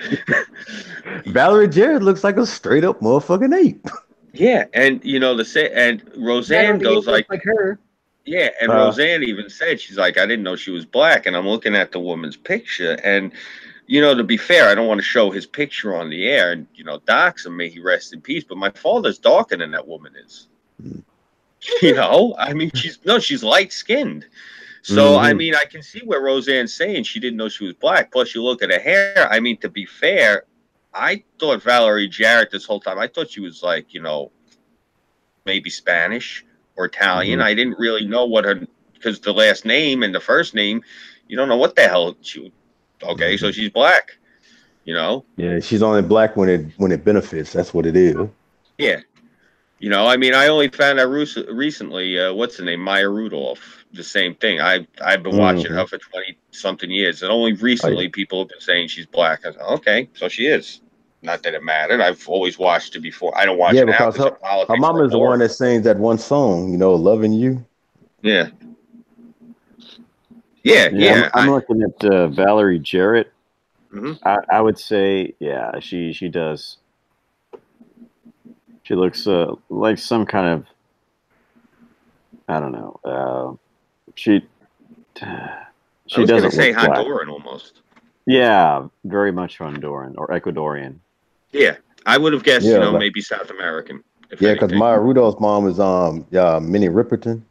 Valerie Jarrett looks like a straight up motherfucking ape. Yeah, and and Roseanne Natalie goes looked like, like her. yeah, and Uh, Roseanne even said she's like, I didn't know she was black, and I'm looking at the woman's picture, and to be fair, I don't want to show his picture on the air, and dox him, may he rest in peace. But my father's darker than that woman is. I mean, she's light skinned. So I mhm. mean, I can see where Roseanne's saying she didn't know she was black. Plus, you look at her hair. I mean, to be fair, I thought Valerie Jarrett this whole time. I thought she was like, maybe Spanish or Italian. Mhm. I didn't really know what her because the last name and the first name, you don't know what the hell she. Okay, so Mhm. she's black. You know, Yeah, she's only black when it benefits. That's what it is. yeah. I mean, I only found out recently. What's the name? Maya Rudolph. The same thing. I've been watching Hmm. her for 20 something years, and only Oh yeah, recently people have been saying she's black. I said, okay, so she is. Not that it mattered. I've always watched it before. I don't watch yeah, it now because because her her politics mom are is the one boring. that sings that one song, "Loving You." Yeah, yeah, Yeah, yeah. I'm looking at Valerie Jarrett. Mhm. I would say, yeah, she does. She looks like some kind of, I don't know. She I she was gonna doesn't say look black. Honduran almost. Yeah, very much Honduran or Ecuadorian. Yeah, I would have guessed. Yeah, like Maybe South American, if yeah, because anything. Maya Rudolph's mom is Minnie Riperton.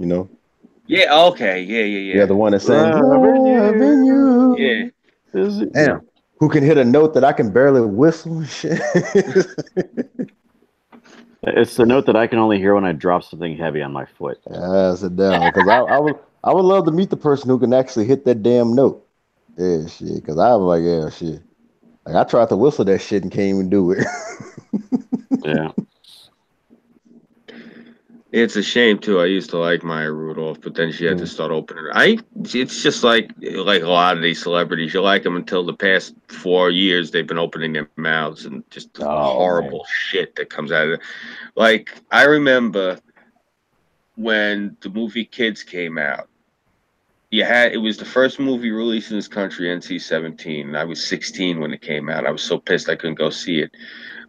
Yeah. Okay. Yeah. Yeah, Yeah. the one that sang Loving "Loving Yeah. Yeah. You." is it? Yeah. Damn, who can hit a note that I can barely whistle and shit. It's the note that I can only hear when I drop something heavy on my foot. Yeah, sit down because I would love to meet the person who can actually hit that damn note. Yeah, shit. Because I was like, yeah, shit. Like I tried to whistle that shit and can't even do it. Yeah. It's a shame too. I used to like Maya Rudolph, but then she had to Mm. start opening. It's just like a lot of these celebrities. You like them until the past 4 years they've been opening their mouths and just Oh horrible man. shit that comes out of it. Like I remember when the movie Kids came out. It was the first movie released in this country, NC-17. And I was 16 when it came out. I was so pissed I couldn't go see it.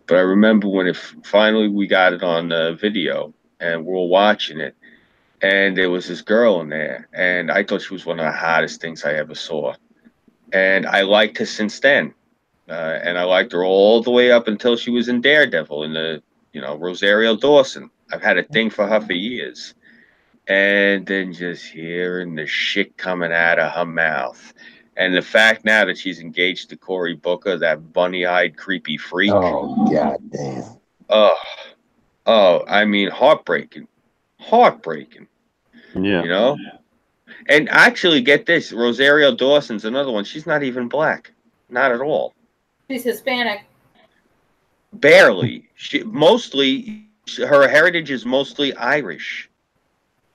But I remember when finally we got it on video and we were watching it. And there was this girl in there, and I thought she was one of the hottest things I ever saw. And I liked her since then. And I liked her all the way up until she was in Daredevil in Rosario Dawson. I've had a thing for her for years. And then just hearing the shit coming out of her mouth. And the fact now that she's engaged to Cory Booker, that bunny-eyed, creepy freak. Oh god damn. Oh, I mean, heartbreaking. Heartbreaking, Yeah. you know? And actually, get this, Rosario Dawson's another one. She's not even black. Not at all. She's Hispanic. Barely. Her heritage is mostly Irish.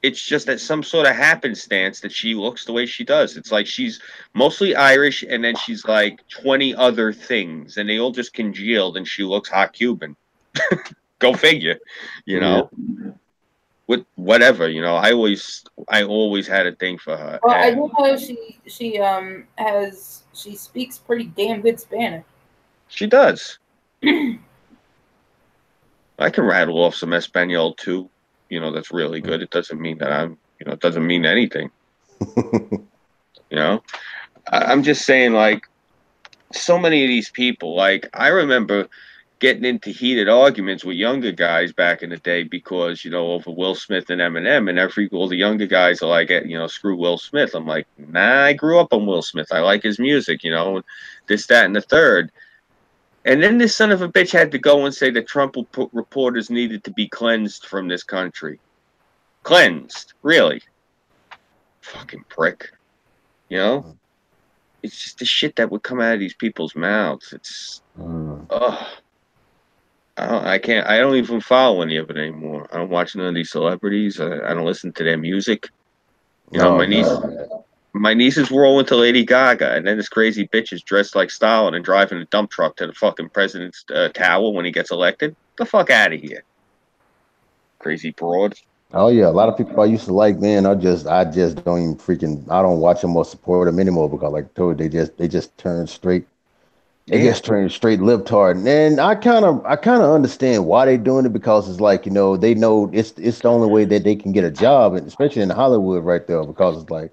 It's just that some sort of happenstance that she looks the way she does. It's like she's mostly Irish, and then she's like 20 other things, and they all just congealed, and she looks hot Cuban. Go figure, you Yeah. know. With whatever, I always had a thing for her. Well, I And do know she speaks pretty damn good Spanish. she does. I can rattle off some Espanol too. That's really good. It doesn't mean that it doesn't mean anything. I'm just saying, like, so many of these people, like, I remember getting into heated arguments with younger guys back in the day because, over Will Smith and Eminem, and all the younger guys are like, screw Will Smith. I'm like, nah, I grew up on Will Smith. I like his music, this, that, and the third. And then this son of a bitch had to go and say that Trump reporters needed to be cleansed from this country. Cleansed, really? Fucking prick. It's just the shit that would come out of these people's mouths. It's, I can't. I don't even follow any of it anymore. I don't watch none of these celebrities. I don't listen to their music. My nieces were all into Lady Gaga, and then this crazy bitch is dressed like Stalin and driving a dump truck to the fucking president's tower when he gets elected. Get the fuck out of here, crazy broad. Oh yeah, a lot of people I used to like, man. I just don't even freaking. I don't watch them or support them anymore because, like I told you, they just turn straight. They just turn straight libtard, and I kind of understand why they're doing it because it's like they know it's the only way that they can get a job, and especially in Hollywood right there because it's like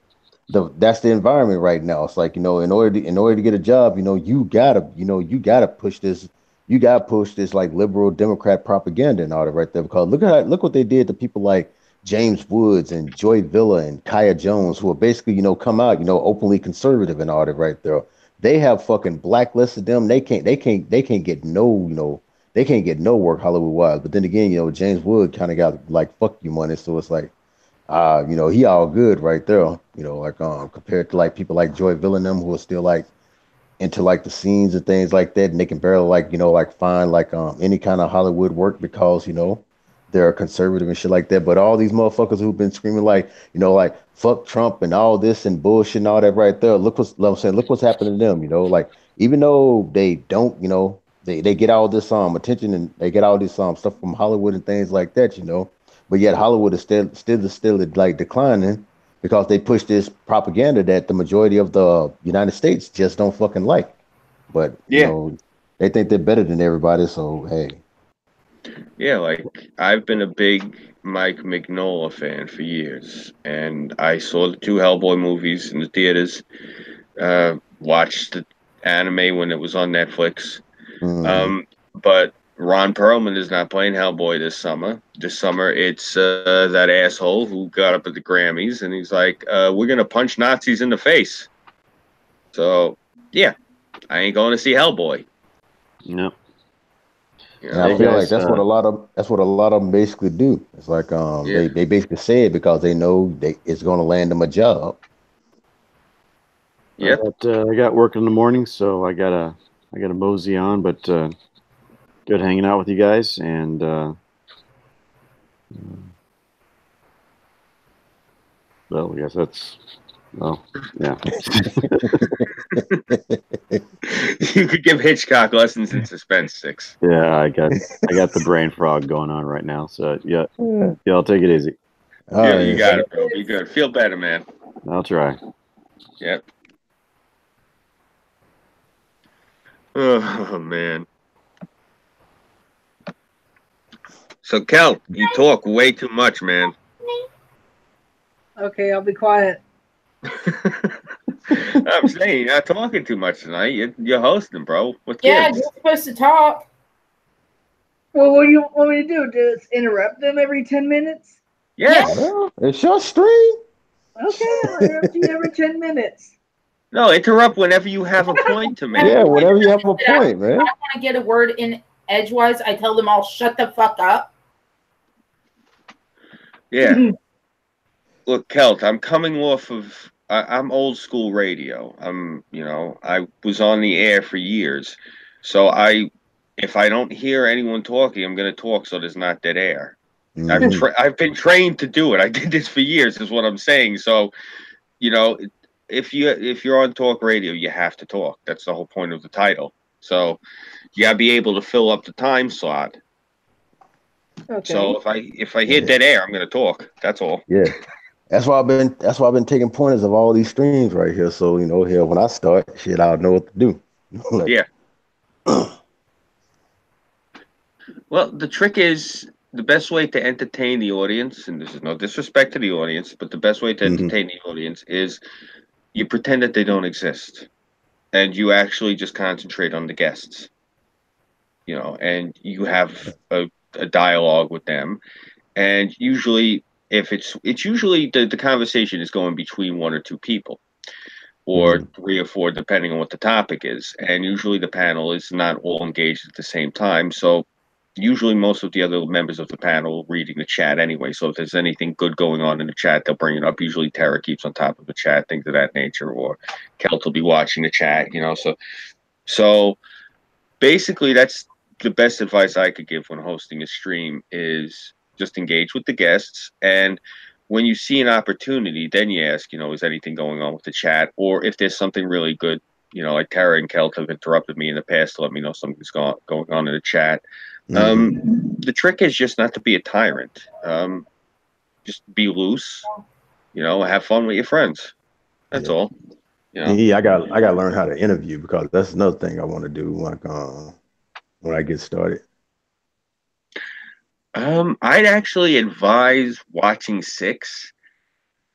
that's the environment right now. It's like in order to get a job, you gotta push this. You gotta push this like liberal Democrat propaganda and all that right there because look what they did to people like James Woods and Joy Villa and Kaya Jones who are basically come out openly conservative and all that right there. They have fucking blacklisted them. They can't get no they can't get no work Hollywood wise. But then again, James Wood kind of got like fuck you money, so it's like he all good right there. Like compared to like people like Joy Villa and them who are still like into like the scenes and things like that, and they can barely like like find like any kind of Hollywood work because they're conservative and shit like that. But all these motherfuckers who've been screaming like like fuck Trump and all this and bullshit and all that right there. Look what's happening to them. Like even though they don't they get all this attention and they get all this stuff from Hollywood and things like that. But yet Hollywood is still like declining because they push this propaganda that the majority of the United States just don't fucking like. But they think they're better than everybody. So hey, yeah, like I've been a big Mike Mignola fan for years, and I saw the two Hellboy movies in the theaters. Watched the anime when it was on Netflix. But Ron Perlman is not playing Hellboy this summer. This summer, it's that asshole who got up at the Grammys, and he's like, we're going to punch Nazis in the face. So, yeah, I ain't going to see Hellboy. No. I feel like that's what a lot of them basically do. It's like they basically say it because they know it's going to land them a job. Yeah. I got work in the morning, so I gotta mosey on. But good hanging out with you guys, and well, I guess that's yeah. You could give Hitchcock lessons in suspense 6. Yeah, I got the brain frog going on right now. So yeah, I'll take it easy. Yeah, you got it, bro. Be good. Feel better, man. I'll try. Yep. Oh man. So Kel, you talk way too much, man. Okay, I'll be quiet. I'm saying you're not talking too much tonight. You're hosting, bro. With Yeah, kids. you're supposed to talk. Well, what do you want me to do? Just interrupt them every 10 minutes? Yes. Well, it's your stream. Okay, I'll interrupt you every 10 minutes. No, interrupt whenever you have a point to make. Yeah, whenever you have a point, man. I want to get a word in edgewise. I tell them all, shut the fuck up. Yeah. Look, Kelt, I'm coming off of. I'm old school radio. I was on the air for years, so if I don't hear anyone talking, I'm going to talk so there's not dead air. I've been trained to do it. I did this for years, is what I'm saying. So, if you're on talk radio, you have to talk. That's the whole point of the title. So, you got to be able to fill up the time slot. Okay. So if I hear dead air, I'm going to talk. That's all. Yeah. That's why I've been taking pointers of all these streams right here. So, here when I start shit, I'll know what to do. Yeah. Well, the trick is the best way to entertain the audience, and this is no disrespect to the audience, but the best way to Hmm. entertain the audience is you pretend that they don't exist, and you actually just concentrate on the guests, and you have a dialogue with them, and usually if it's usually the conversation is going between one or two people or Hmm. three or four depending on what the topic is, and usually the panel is not all engaged at the same time, so usually most of the other members of the panel are reading the chat anyway, so if there's anything good going on in the chat they'll bring it up. Usually Tara keeps on top of the chat, things of that nature, or Kelt will be watching the chat, so basically that's the best advice I could give when hosting a stream is just engage with the guests, and when you see an opportunity then you ask, is anything going on with the chat, or if there's something really good, like Tara and Kelt have interrupted me in the past to let me know something's going on in the chat. Hmm. The trick is just not to be a tyrant. Just be loose, have fun with your friends, that's Yeah. all. Yeah, I got to learn how to interview because that's another thing I want to do like when I get started. I'd actually advise watching Six.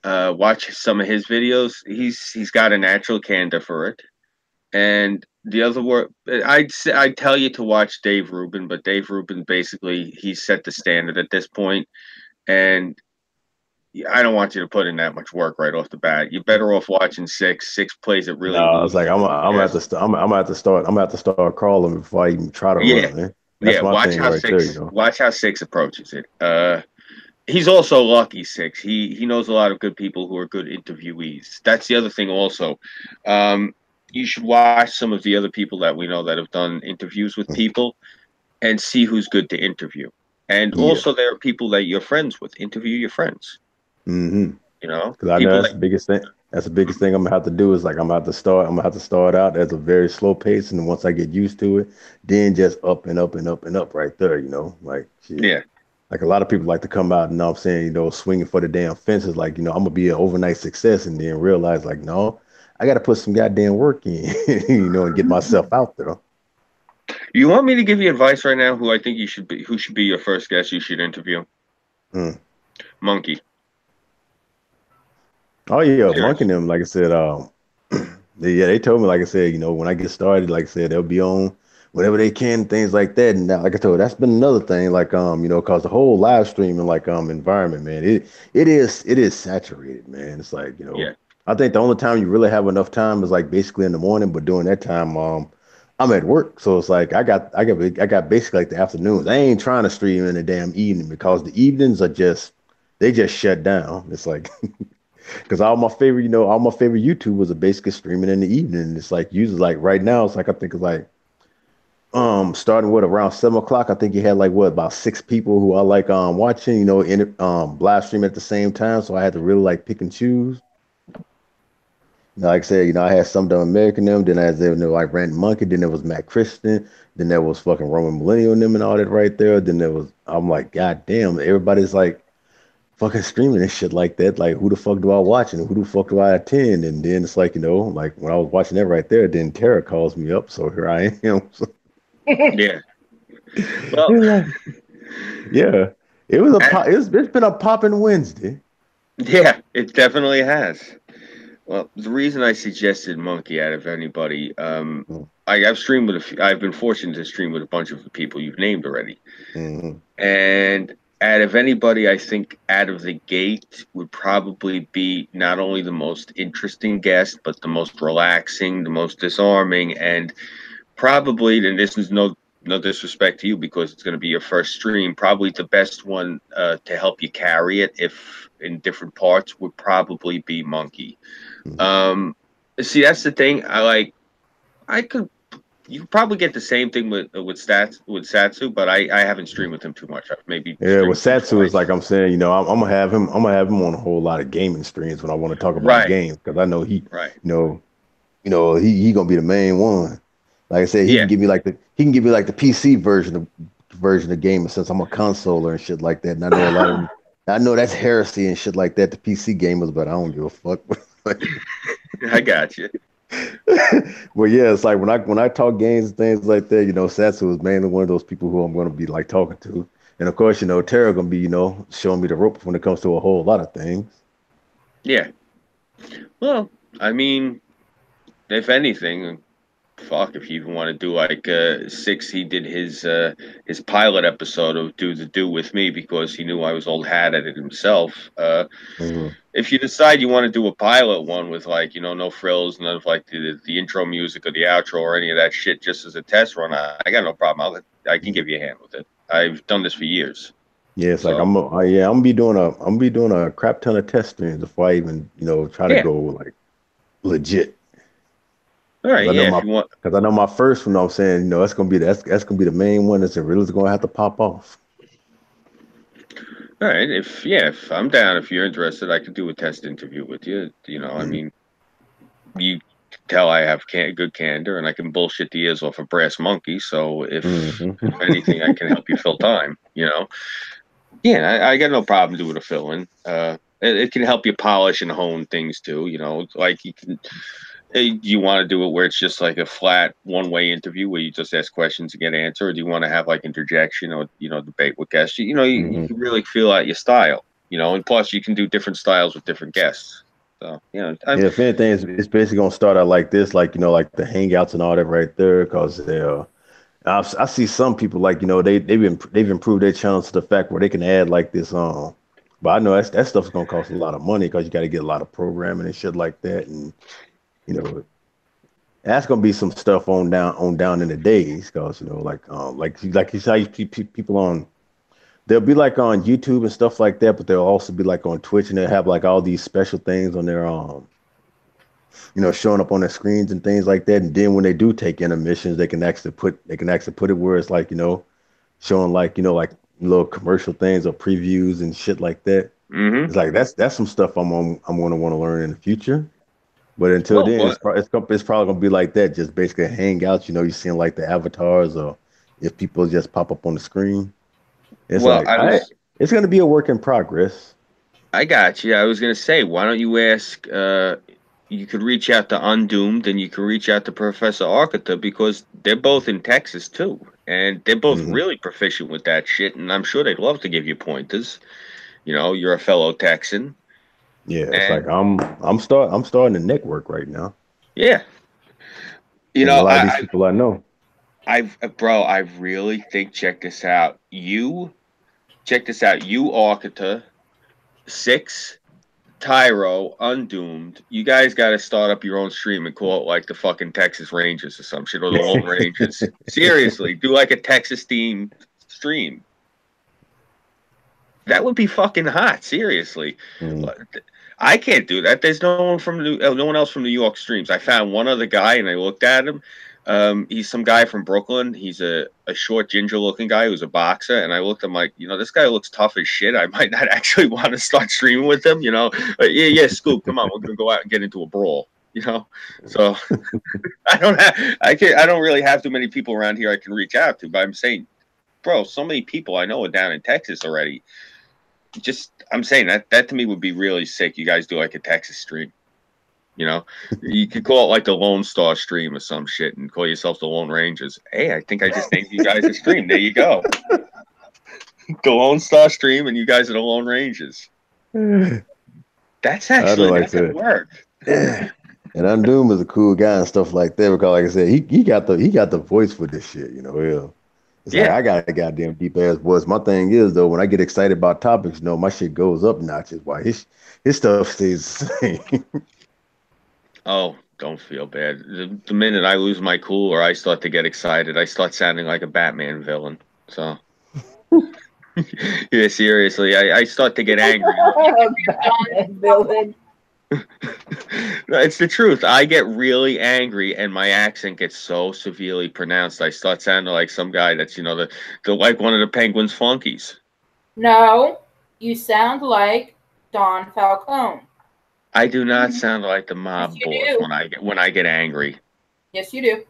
Watch some of his videos. He's got a natural candor for it. And the other word, I'd tell you to watch Dave Rubin, but Dave Rubin basically he's set the standard at this point, and I don't want you to put in that much work right off the bat. You're better off watching Six. Six plays it really No, it's loose. like I'm gonna have to Yes. start crawling before I even try to Yeah. run, man. That's Yeah. my thing right there, you know. Watch how Six approaches it. He's also lucky, Six. He knows a lot of good people who are good interviewees. That's the other thing also. Um, you should watch some of the other people that we know that have done interviews with people and see who's good to interview. And Yeah. also there are people that you're friends with. Interview your friends. Mm-hmm. Because I know People that's that the biggest thing. That's the biggest thing I'm gonna have to do is like I'm gonna have to start out at a very slow pace, and then once I get used to it, then just up and up and up and up right there, you know. Like shit. yeah. Like a lot of people like to come out and know what I'm saying, swinging for the damn fences, like, I'm gonna be an overnight success and then realize like, no, I gotta put some goddamn work in, and get myself out there. You want me to give you advice right now who I think you should be who should be your first guest you should interview? Mm. Monkey. Oh yeah, Monk Serious. and them, like I said, they told me, like I said, when I get started, like I said, they'll be on whenever they can, things like that. And like I told you, that's been another thing, like cause the whole live streaming like environment, man, it is saturated, man. It's like, Yeah. I think the only time you really have enough time is like basically in the morning, but during that time, I'm at work. So it's like I got basically like the afternoons. I ain't trying to stream in the damn evening because the evenings are they just shut down. It's like because all my favorite YouTubers are basically streaming in the evening. It's like usually like right now, it's like I think it's like starting with around 7 o'clock. I think you had like what about 6 people who I like watching, in live stream at the same time. So I had to really like pick and choose. Like I said, I had some dumb American them, then I had them like Random Monkey, then there was Matt Christian, then there was fucking Roman Millennial and them and all that right there. Then there was I'm like, God damn, everybody's like fucking streaming and shit like that. Like, who the fuck do I watch and who the fuck do I attend? And then it's like, like when I was watching that right there, then Tara calls me up. So here I am. So, Yeah. Well, it's like, yeah, it's been a popping Wednesday. yeah, it definitely has. Well, the reason I suggested Monkey out of anybody, I've streamed with I've been fortunate to stream with a bunch of the people you've named already, Mm-hmm. and out of anybody, I think out of the gate would probably be not only the most interesting guest, but the most relaxing, the most disarming, and probably, and this is no disrespect to you because it's going to be your first stream, probably the best one to help you carry it if in different parts would probably be Monkey. Mm-hmm. um, See, that's the thing. I could. You could probably get the same thing with Satsu, but I haven't streamed with him too much. I've maybe Yeah, streamed with with him Satsu, it's twice. like I'm saying, I'm gonna have him on a whole lot of gaming streams when I want to talk about Right, games because I know right. he gonna be the main one. Like I said, he can Yeah, give me like the PC version of gaming since I'm a consoler and shit like that. And I know a lot of I know that's heresy and shit like that to PC gamers, but I don't give a fuck. I got you. Well, yeah, it's like when I talk games and things like that, Satsu is mainly one of those people who I'm going to be like talking to, and of course, Tara gonna be showing me the ropes when it comes to a whole lot of things. Yeah. Well, I mean, if anything, fuck, if you even want to do like six, he did his pilot episode of Do with me because he knew I was old hat at it himself. Hmm. If you decide you want to do a pilot one with like no frills, none of like the intro music or the outro or any of that shit, just as a test run, I got no problem. I can give you a hand with it. I've done this for years. Yeah, it's like So I'm gonna be doing a crap ton of test streams before I even try to yeah, go like legit. all Because right, yeah. If you want, I know my first one. I'm saying that's gonna be the main one that's really gonna have to pop off. all right. If I'm down, if you're interested, I could do a test interview with you. I Mm-hmm. mean, you can tell I have good candor, and I can bullshit the ears off a brass monkey. So if anything, I can help you fill time. Yeah, I got no problem doing a fill in. It can help you polish and hone things too. Like you can. You want to do it where it's just like a flat one-way interview where you just ask questions and get answered? Or do you want to have like interjection or debate with guests? You Hmm. can really feel out your style. And plus you can do different styles with different guests. So I'm Yeah, if anything, it's basically gonna start out like this, like like the hangouts and all that right there, because I see some people like they've improved their channels to the fact where they can add like this but I know that stuff's gonna cost a lot of money because you got to get a lot of programming and shit like that, and you know that's gonna be some stuff on down in the days because you saw you see people on. They'll be like on YouTube and stuff like that, but they'll also be like on Twitch and they'll have like all these special things on their showing up on their screens and things like that. And then when they do take intermissions, they can actually put it where it's like, showing like, like little commercial things or previews and shit like that. mm-hmm. It's like that's some stuff I'm gonna want to learn in the future. But until Well, then, it's probably gonna be like that, just basically hangouts. You're seeing like the avatars or if people just pop up on the screen. It's well, like it's gonna be a work in progress. I got you. I was gonna say, why don't you ask? You could reach out to Undoomed and you could reach out to Professor Arcata because they're both in Texas too, and they're both Hmm. really proficient with that shit. And I'm sure they'd love to give you pointers. You're a fellow Texan, Yeah, it's like and I'm starting to network right now, yeah, and a lot of these people I know. I really think check this out. Check this out. You Arcata, Six, Tyro, Undoomed. You guys got to start up your own stream and call it like the fucking Texas Rangers or some shit or the Lone Rangers. Seriously, do like a Texas themed stream. That would be fucking hot. Seriously, Mm. I can't do that. There's no one else from New York streams. I found one other guy and I looked at him. He's some guy from Brooklyn. He's a short, ginger-looking guy who's a boxer. And I looked at him like, this guy looks tough as shit. I might not actually want to start streaming with him. Yeah, Scoop, come on, we're gonna go out and get into a brawl. So I don't really have too many people around here I can reach out to. But I'm saying, bro, so many people I know are down in Texas already. I'm saying that to me would be really sick. You guys do like a Texas stream. You could call it like the Lone Star stream or some shit and call yourself the Lone Rangers. Hey, I think I just named you guys a stream. There you go. The Lone Star stream and you guys are the Lone Rangers. That's I don't like that could that. work. And Undoom is a cool guy and stuff like that because, like I said, he got the voice for this shit. Yeah. It's like Yeah. I got a goddamn deep ass voice. My thing is though, when I get excited about topics, my shit goes up notches. Why his stuff stays the same. Oh, don't feel bad. The minute I lose my cool or I start to get excited, I start sounding like a Batman villain. So, yeah, seriously, I start to get angry. Villain. It's the truth. I get really angry, and my accent gets so severely pronounced. I start sounding like some guy that's the like one of the Penguins flunkies. No, you sound like Don Falcone. I do not sound like the mob Yes, you boss do. when I get angry. Yes, you do.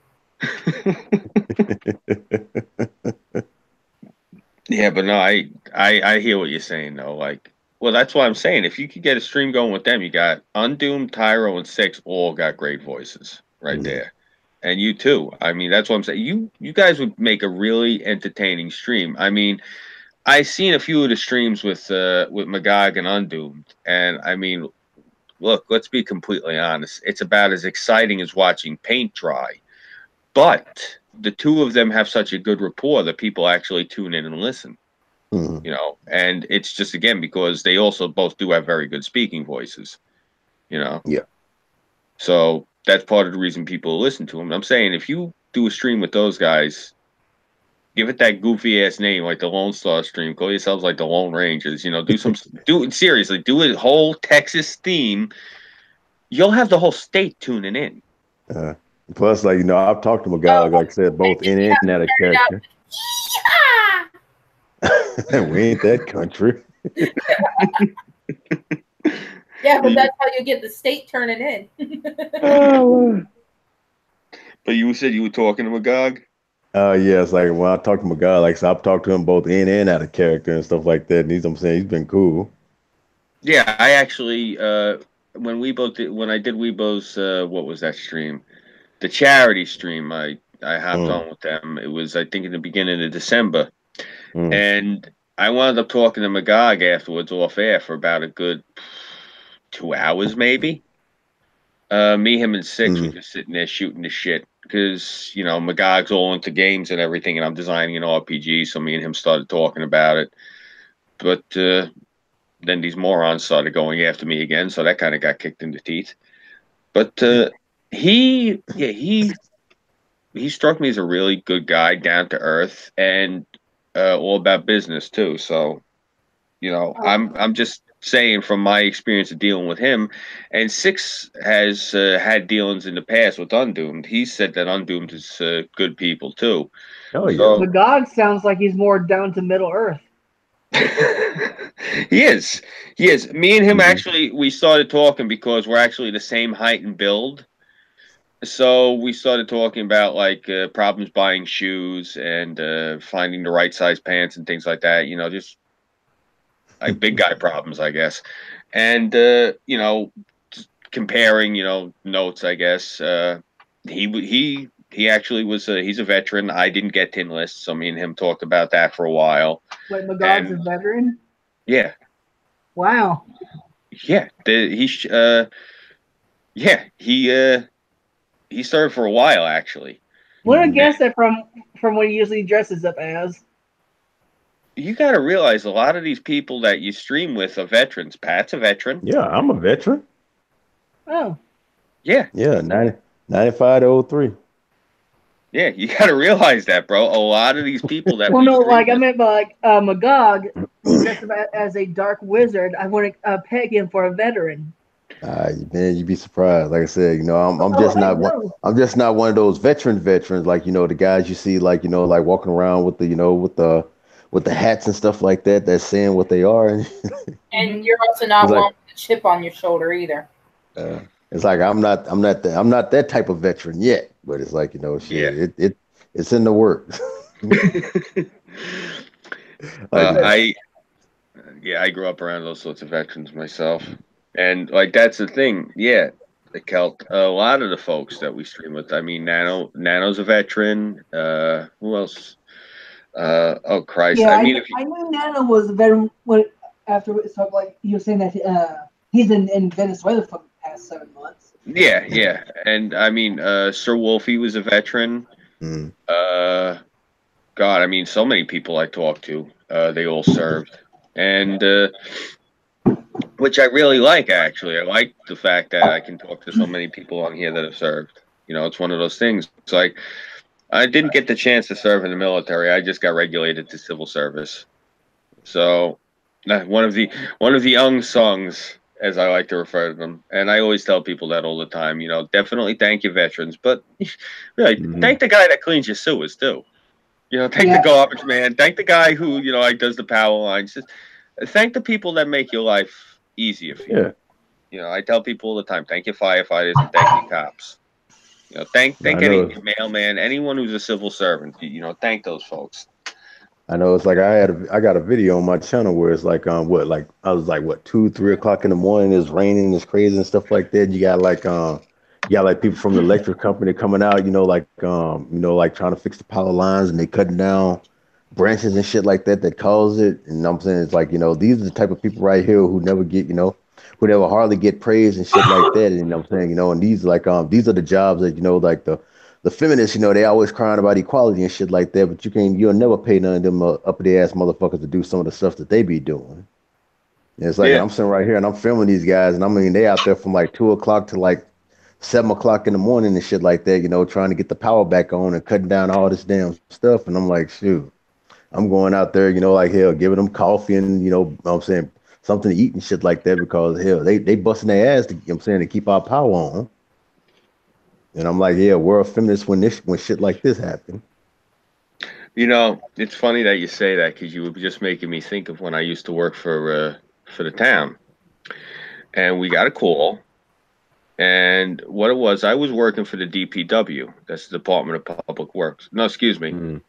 Yeah, but no, I hear what you're saying though. Like, well, that's what I'm saying. If you could get a stream going with them, you got Undoomed, Tyro, and Six all got great voices. right there. And you too. I mean, that's what I'm saying. You guys would make a really entertaining stream. I mean, I seen a few of the streams with Magog and Undoomed, and I mean, look, let's be completely honest. It's about as exciting as watching paint dry. But the two of them have such a good rapport that people actually tune in and listen. You know, and it's just again because they also both do have very good speaking voices. You know. Yeah. So that's part of the reason people listen to them. I'm saying if you do a stream with those guys, give it that goofy ass name like the Lone Star stream. Call yourselves like the Lone Rangers. You know, seriously, do a whole Texas theme. You'll have the whole state tuning in. Plus, like, you know, I've talked to Magog, like I said, both in and out of character. We ain't that country. Yeah, but that's how you get the state turning in. But you said you were talking to Magog? Yeah, it's like when I talk to Magog, like so I've talked to him both in and out of character and stuff like that. And I'm saying he's been cool. Yeah, I actually when I did Weibo's what was that stream? The charity stream I hopped on with them. It was I think in the beginning of December. And I wound up talking to Magog afterwards off air for about a good 2 hours maybe. Me, him, and Six were just sitting there shooting the shit because, you know, Magog's all into games and everything, and I'm designing an RPG, so me and him started talking about it. But then these morons started going after me again, so that kind of got kicked in the teeth. But he struck me as a really good guy, down to earth, and all about business too. So, you know, I'm just saying from my experience of dealing with him, and Six has had dealings in the past with Undoomed. He said that Undoomed is good people too. Oh yeah. So, Magog sounds like he's more down to Middle Earth. he is. Me and him actually we started talking because we're actually the same height and build. So we started talking about like problems buying shoes and finding the right size pants and things like that. You know, just like big guy problems, I guess. And you know, comparing, you know, notes, I guess. He actually was he's a veteran. I didn't get tin lists, so me and him talked about that for a while. Wait, Magog's a veteran? Yeah. Wow. Yeah. He served for a while actually. Wouldn't guess that from what he usually dresses up as. You got to realize a lot of these people that you stream with are veterans. Pat's a veteran. Yeah, I'm a veteran. Oh. Yeah. Yeah, 95 to 03. Yeah, you got to realize that, bro. A lot of these people that well, no, like I meant by like Magog, he dressed up as a dark wizard. I want to peg him for a veteran. Man, you'd be surprised. Like I said, you know, I'm just not one of those veterans. Like, you know, the guys you see, like, you know, like walking around with the, you know, with the hats and stuff like that. That's saying what they are. And you're also not one with a chip on your shoulder either. It's like I'm not that type of veteran yet. But it's like, you know, shit, it's in the works. I grew up around those sorts of veterans myself. And like that's the thing, the Celt. A lot of the folks that we stream with. I mean, Nano's a veteran. Who else? Oh Christ! Yeah, I mean, I knew Nano was a veteran. After so like you were saying that he's been in Venezuela for the past 7 months. Yeah, and I mean, Sir Wolfie was a veteran. God, I mean, so many people I talked to, they all served, and. Which I really like, actually. I like the fact that I can talk to so many people on here that have served. You know, it's one of those things. It's like I didn't get the chance to serve in the military. I just got regulated to civil service. So one of the unsung, as I like to refer to them, and I always tell people that all the time. You know, definitely thank your veterans, but really thank the guy that cleans your sewers too. You know, thank the garbage man. Thank the guy who like does the power lines. Just thank the people that make your life easier for you. Yeah. You know, I tell people all the time, thank your firefighters and thank your cops. You know, thank any mailman, anyone who's a civil servant. You know, thank those folks. I know it's like I got a video on my channel where it's like I was like 2-3 o'clock in the morning, it's raining, it's crazy and stuff like that. You got like You got like people from the electric company coming out, like trying to fix the power lines, and they cutting down branches and shit like that cause it. And I'm saying it's like, these are the type of people right here who never get, who never hardly get praise and shit like that. And I'm saying, and these are the jobs that, like the feminists, they always crying about equality and shit like that, but you'll never pay none of them uppity ass motherfuckers to do some of the stuff that they be doing. And it's like, and Yeah. I'm sitting right here and I'm filming these guys, and I mean, they out there from like 2 o'clock to like 7 o'clock in the morning and shit like that, trying to get the power back on and cutting down all this damn stuff. And I'm like, shoot, I'm going out there, like hell, giving them coffee and, I'm saying something to eat and shit like that, because hell, they busting their ass to keep our power on. And I'm like, yeah, we're a feminist when shit like this happen. It's funny that you say that, because you were just making me think of when I used to work for the town, and we got a call, and what it was, I was working for the DPW. That's the Department of Public Works. No, excuse me,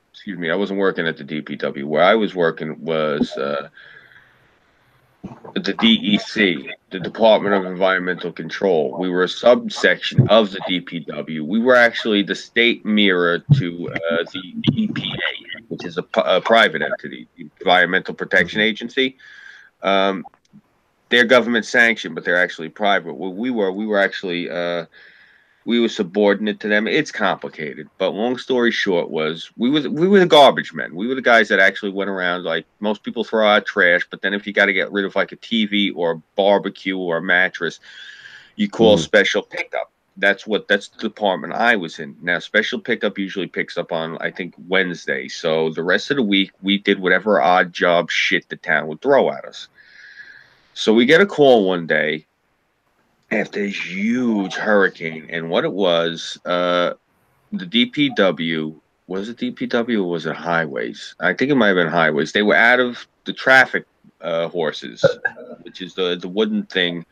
I wasn't working at the DPW. Where I was working was the DEC, the Department of Environmental Control. We were a subsection of the DPW. We were actually the state mirror to the EPA, which is a private entity, the Environmental Protection Agency. They're government sanctioned, but they're actually private. What we were actually we were subordinate to them. It's complicated, but long story short was we were the garbage men. We were the guys that actually went around, like most people throw out trash, but then if you got to get rid of like a TV or a barbecue or a mattress, you call special pickup. That's the department I was in. Now special pickup usually picks up on, I think, Wednesday. So the rest of the week we did whatever odd job shit the town would throw at us. So we get a call one day after this huge hurricane, and what it was, the DPW, was it DPW or was it highways? I think it might have been highways. They were out of the traffic horses, which is the wooden thing.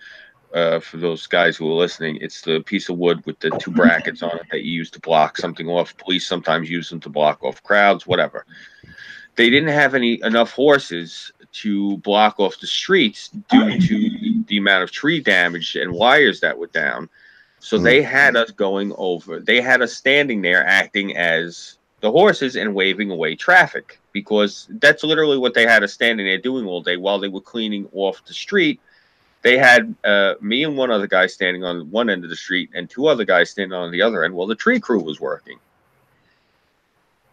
For those guys who are listening, it's the piece of wood with the two brackets on it that you use to block something off. Police sometimes use them to block off crowds, whatever. They didn't have enough horses to block off the streets due to the amount of tree damage and wires that were down. So they had us going over. They had us standing there acting as the horses and waving away traffic, because that's literally what they had us standing there doing all day while they were cleaning off the street. They had me and one other guy standing on one end of the street and two other guys standing on the other end while the tree crew was working.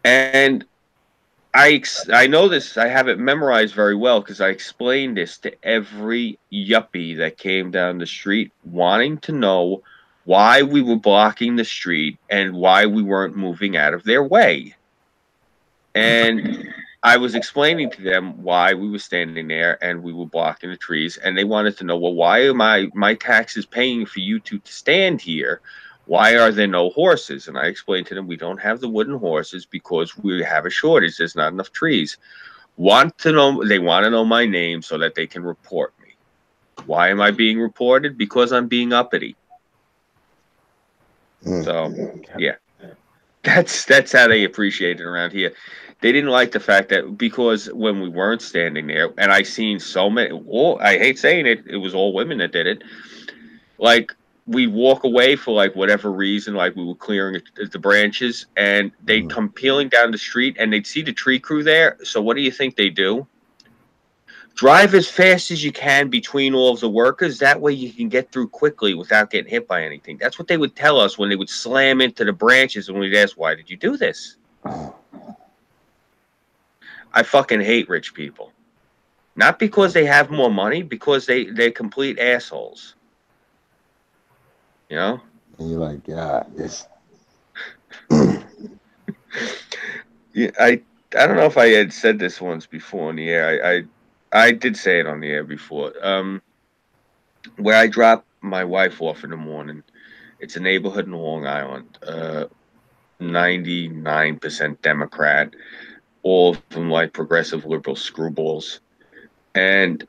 And I know this. I have it memorized very well because I explained this to every yuppie that came down the street, wanting to know why we were blocking the street and why we weren't moving out of their way. And I was explaining to them why we were standing there and we were blocking the trees, and they wanted to know, well, why am my taxes paying for you to stand here? Why are there no horses? And I explained to them, we don't have the wooden horses because we have a shortage. There's not enough trees. They want to know my name so that they can report me. Why am I being reported? Because I'm being uppity. So, yeah. That's how they appreciate it around here. They didn't like the fact that, because when we weren't standing there, and I seen so many, I hate saying it, it was all women that did it. Like, we'd walk away for like whatever reason, like we were clearing the branches, and they'd come peeling down the street and they'd see the tree crew there. So what do you think they do? Drive as fast as you can between all of the workers. That way you can get through quickly without getting hit by anything. That's what they would tell us when they would slam into the branches, and we'd ask, why did you do this? I fucking hate rich people. Not because they have more money, because they're complete assholes. You know? And you're like, God, this. Yeah, I don't know if I had said this once before on the air. I did say it on the air before. Where I drop my wife off in the morning, it's a neighborhood in Long Island. 99% Democrat, all of them like progressive liberal screwballs. And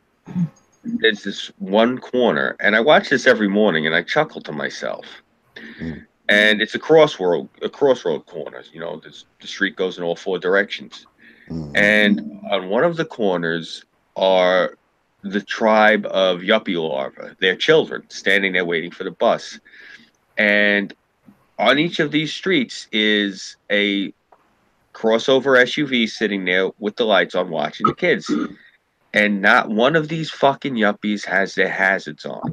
there's this one corner, and I watch this every morning, and I chuckle to myself. And it's a crossroad corner. You know, the street goes in all four directions. And on one of the corners are the tribe of yuppie larvae, their children, standing there waiting for the bus. And on each of these streets is a crossover SUV sitting there with the lights on watching the kids. And not one of these fucking yuppies has their hazards on.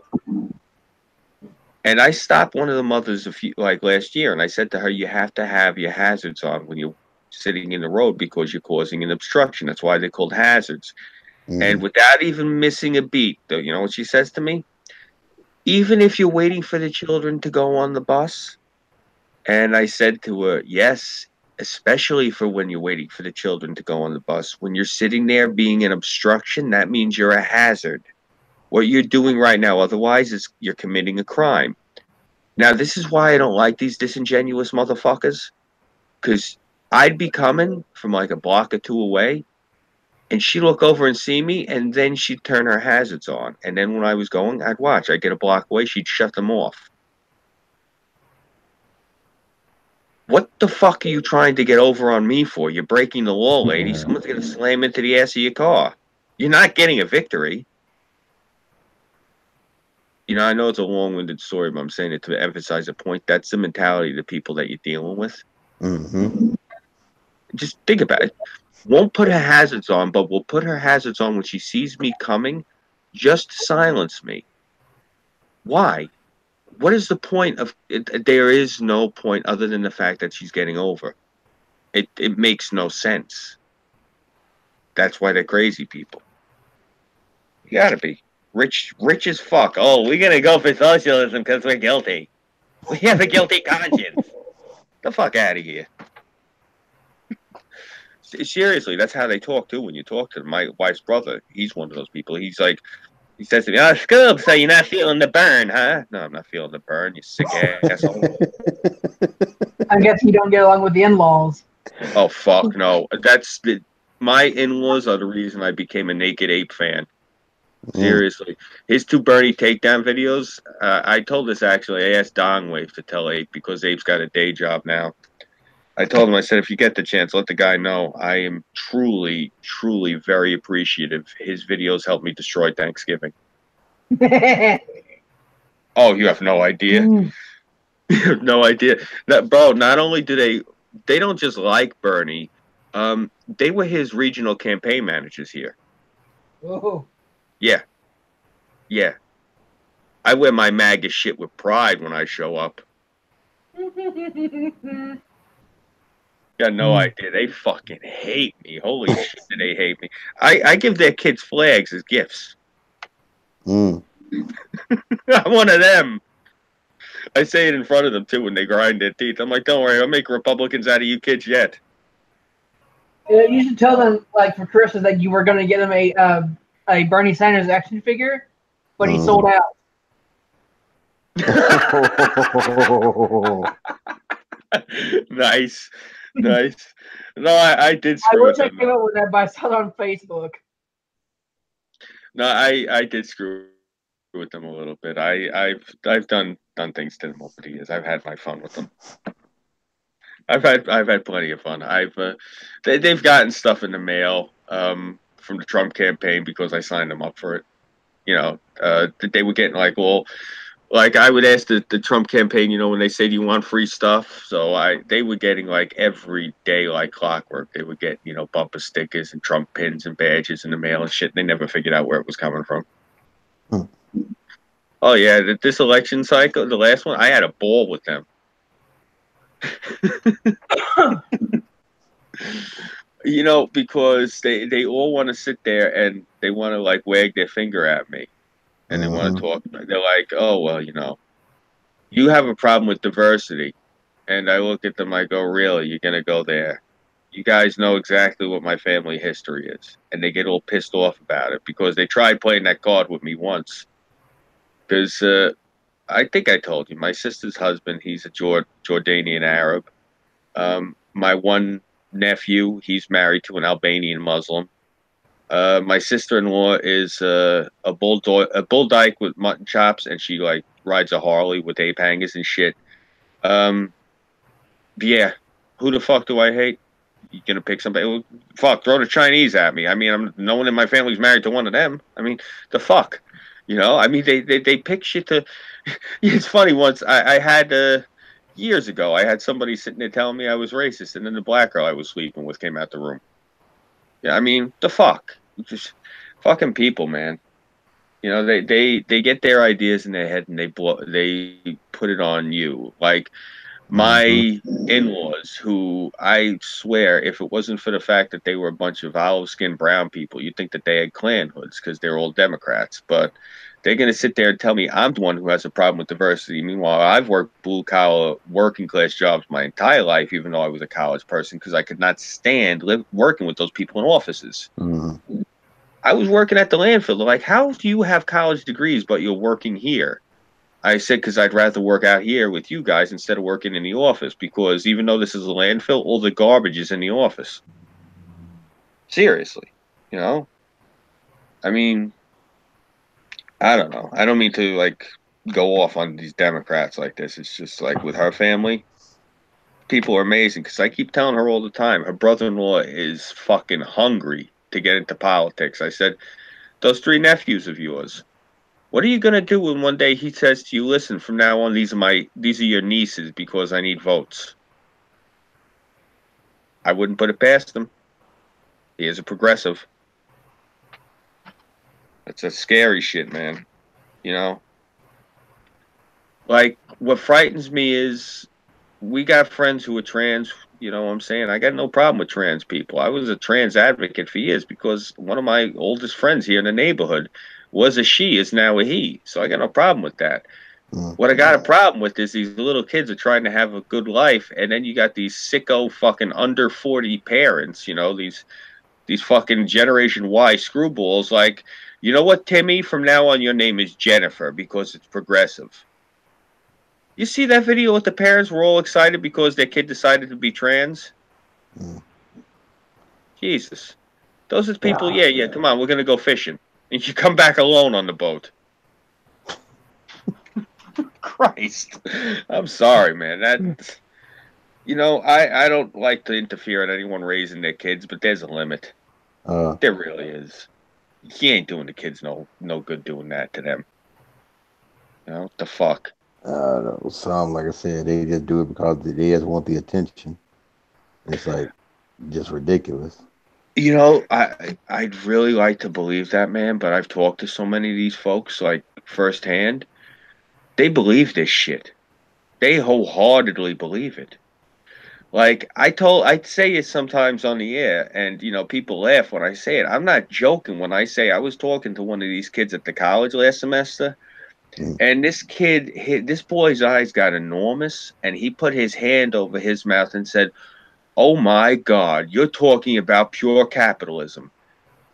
And I stopped one of the mothers last year, and I said to her, "You have to have your hazards on when you're sitting in the road because you're causing an obstruction. That's why they're called hazards." And without even missing a beat, you know what she says to me? "Even if you're waiting for the children to go on the bus," and I said to her, "Yes, especially for when you're waiting for the children to go on the bus. When you're sitting there being an obstruction, that means you're a hazard. What you're doing right now, otherwise, is you're committing a crime." Now, this is why I don't like these disingenuous motherfuckers, because I'd be coming from like a block or two away, and she'd look over and see me, and then she'd turn her hazards on. And then when I was going, I'd watch. I'd get a block away, she'd shut them off. What the fuck are you trying to get over on me for? You're breaking the law, lady. Someone's going to slam into the ass of your car. You're not getting a victory. You know, I know it's a long-winded story, but I'm saying it to emphasize a point. That's the mentality of the people that you're dealing with. Just think about it. Won't put her hazards on, but will put her hazards on when she sees me coming just to silence me. Why? What is the point of it? There is no point other than the fact that she's getting over. It makes no sense. That's why they're crazy people. You gotta be. Rich as fuck. Oh, we're gonna go for socialism because we're guilty. We have a guilty conscience. The fuck out of here. Seriously, that's how they talk too. When you talk to my wife's brother, he's one of those people. He's like, he says to me, "Oh, Scoob, so you're not feeling the burn, huh?" No, I'm not feeling the burn. You sick asshole. I guess you don't get along with the in-laws. Oh fuck no. My in-laws are the reason I became a Naked Ape fan. Seriously, his two Bernie takedown videos. I told this actually. I asked Dongwave to tell Ape because Ape's got a day job now. I told him, I said, if you get the chance, let the guy know. I am truly, truly very appreciative. His videos helped me destroy Thanksgiving. Oh, you have no idea. You have no idea. Bro, not only do they don't just like Bernie, they were his regional campaign managers here. Oh. Yeah. Yeah. I wear my MAGA shit with pride when I show up. Got no idea. They fucking hate me. Holy shit, they hate me. I give their kids flags as gifts. I'm one of them. I say it in front of them too when they grind their teeth. I'm like, don't worry, I'll make Republicans out of you kids yet. You should tell them, like, for Christmas that you were going to get them a Bernie Sanders action figure, but he sold out. Nice. No, I did screw I wish with I them. came up with that, but I saw it on Facebook. No, I did screw with them a little bit. I've done things to them over the years. I've had my fun with them. I've had plenty of fun. They've gotten stuff in the mail from the Trump campaign because I signed them up for it. You know, they were getting like, well, like I would ask the Trump campaign, you know, when they say, "Do you want free stuff?" So they were getting like every day like clockwork. They would get, you know, bumper stickers and Trump pins and badges in the mail and shit. And they never figured out where it was coming from. Oh yeah, this election cycle, the last one, I had a ball with them. You know, because they all want to sit there and they want to like wag their finger at me, and they want to talk. They're like, "Oh well, you know, you have a problem with diversity," and I look at them, I go, "Really? You're gonna go there? You guys know exactly what my family history is," and they get all pissed off about it because they tried playing that card with me once. Because I think I told you, my sister's husband, he's a Jordanian Arab. My one nephew, he's married to an Albanian Muslim. My sister-in-law is a bull dyke with mutton chops, and she like rides a Harley with ape hangers and shit. Yeah, who the fuck do I hate? You gonna pick somebody? Well, fuck, throw the Chinese at me. I mean, no one in my family's married to one of them. I mean, the fuck. You know, I mean, they pick shit to. It's funny. Once I had years ago, I had somebody sitting there telling me I was racist, and then the black girl I was sleeping with came out the room. Yeah, I mean, the fuck, just fucking people, man. You know, they get their ideas in their head and they put it on you. Like my Mm-hmm. in-laws, who I swear, if it wasn't for the fact that they were a bunch of olive-skinned brown people, you'd think that they had Klan hoods because they're all Democrats. But they're going to sit there and tell me I'm the one who has a problem with diversity. Meanwhile, I've worked blue-collar, working-class jobs my entire life, even though I was a college person, because I could not stand working with those people in offices. Mm-hmm. I was working at the landfill. They're like, how do you have college degrees, but you're working here? I said, because I'd rather work out here with you guys instead of working in the office, because even though this is a landfill, all the garbage is in the office. Seriously. You know? I mean, I don't know. I don't mean to, like, go off on these Democrats like this. It's just like with her family, people are amazing, because I keep telling her all the time, her brother-in-law is fucking hungry to get into politics. I said, those 3 nephews of yours, what are you gonna do when one day he says to you, "Listen, from now on, these are your nieces because I need votes"? I wouldn't put it past him. He is a progressive. That's a scary shit, man. You know, like what frightens me is we got friends who are trans. You know what I'm saying? I got no problem with trans people. I was a trans advocate for years because one of my oldest friends here in the neighborhood was a she, is now a he. So I got no problem with that. What I got a problem with is these little kids are trying to have a good life, and then you got these sicko fucking under 40 parents, you know, these fucking Generation Y screwballs. Like, you know what, Timmy? From now on, your name is Jennifer because it's progressive. You see that video with the parents were all excited because their kid decided to be trans? Mm. Jesus. Those are people, yeah, come on, we're going to go fishing. And you come back alone on the boat. Christ. I'm sorry, man. That, you know, I don't like to interfere in anyone raising their kids, but there's a limit. There really is. He ain't doing the kids no good doing that to them. You know, what the fuck? Some, like I said, they just do it because they just want the attention. It's like just ridiculous. You know, I'd really like to believe that, man, but I've talked to so many of these folks, like, firsthand. They believe this shit. They wholeheartedly believe it. Like I'd say it sometimes on the air, and you know, people laugh when I say it. I'm not joking when I say I was talking to one of these kids at the college last semester, Mm. and this boy's eyes got enormous, and he put his hand over his mouth and said, "Oh my God, you're talking about pure capitalism."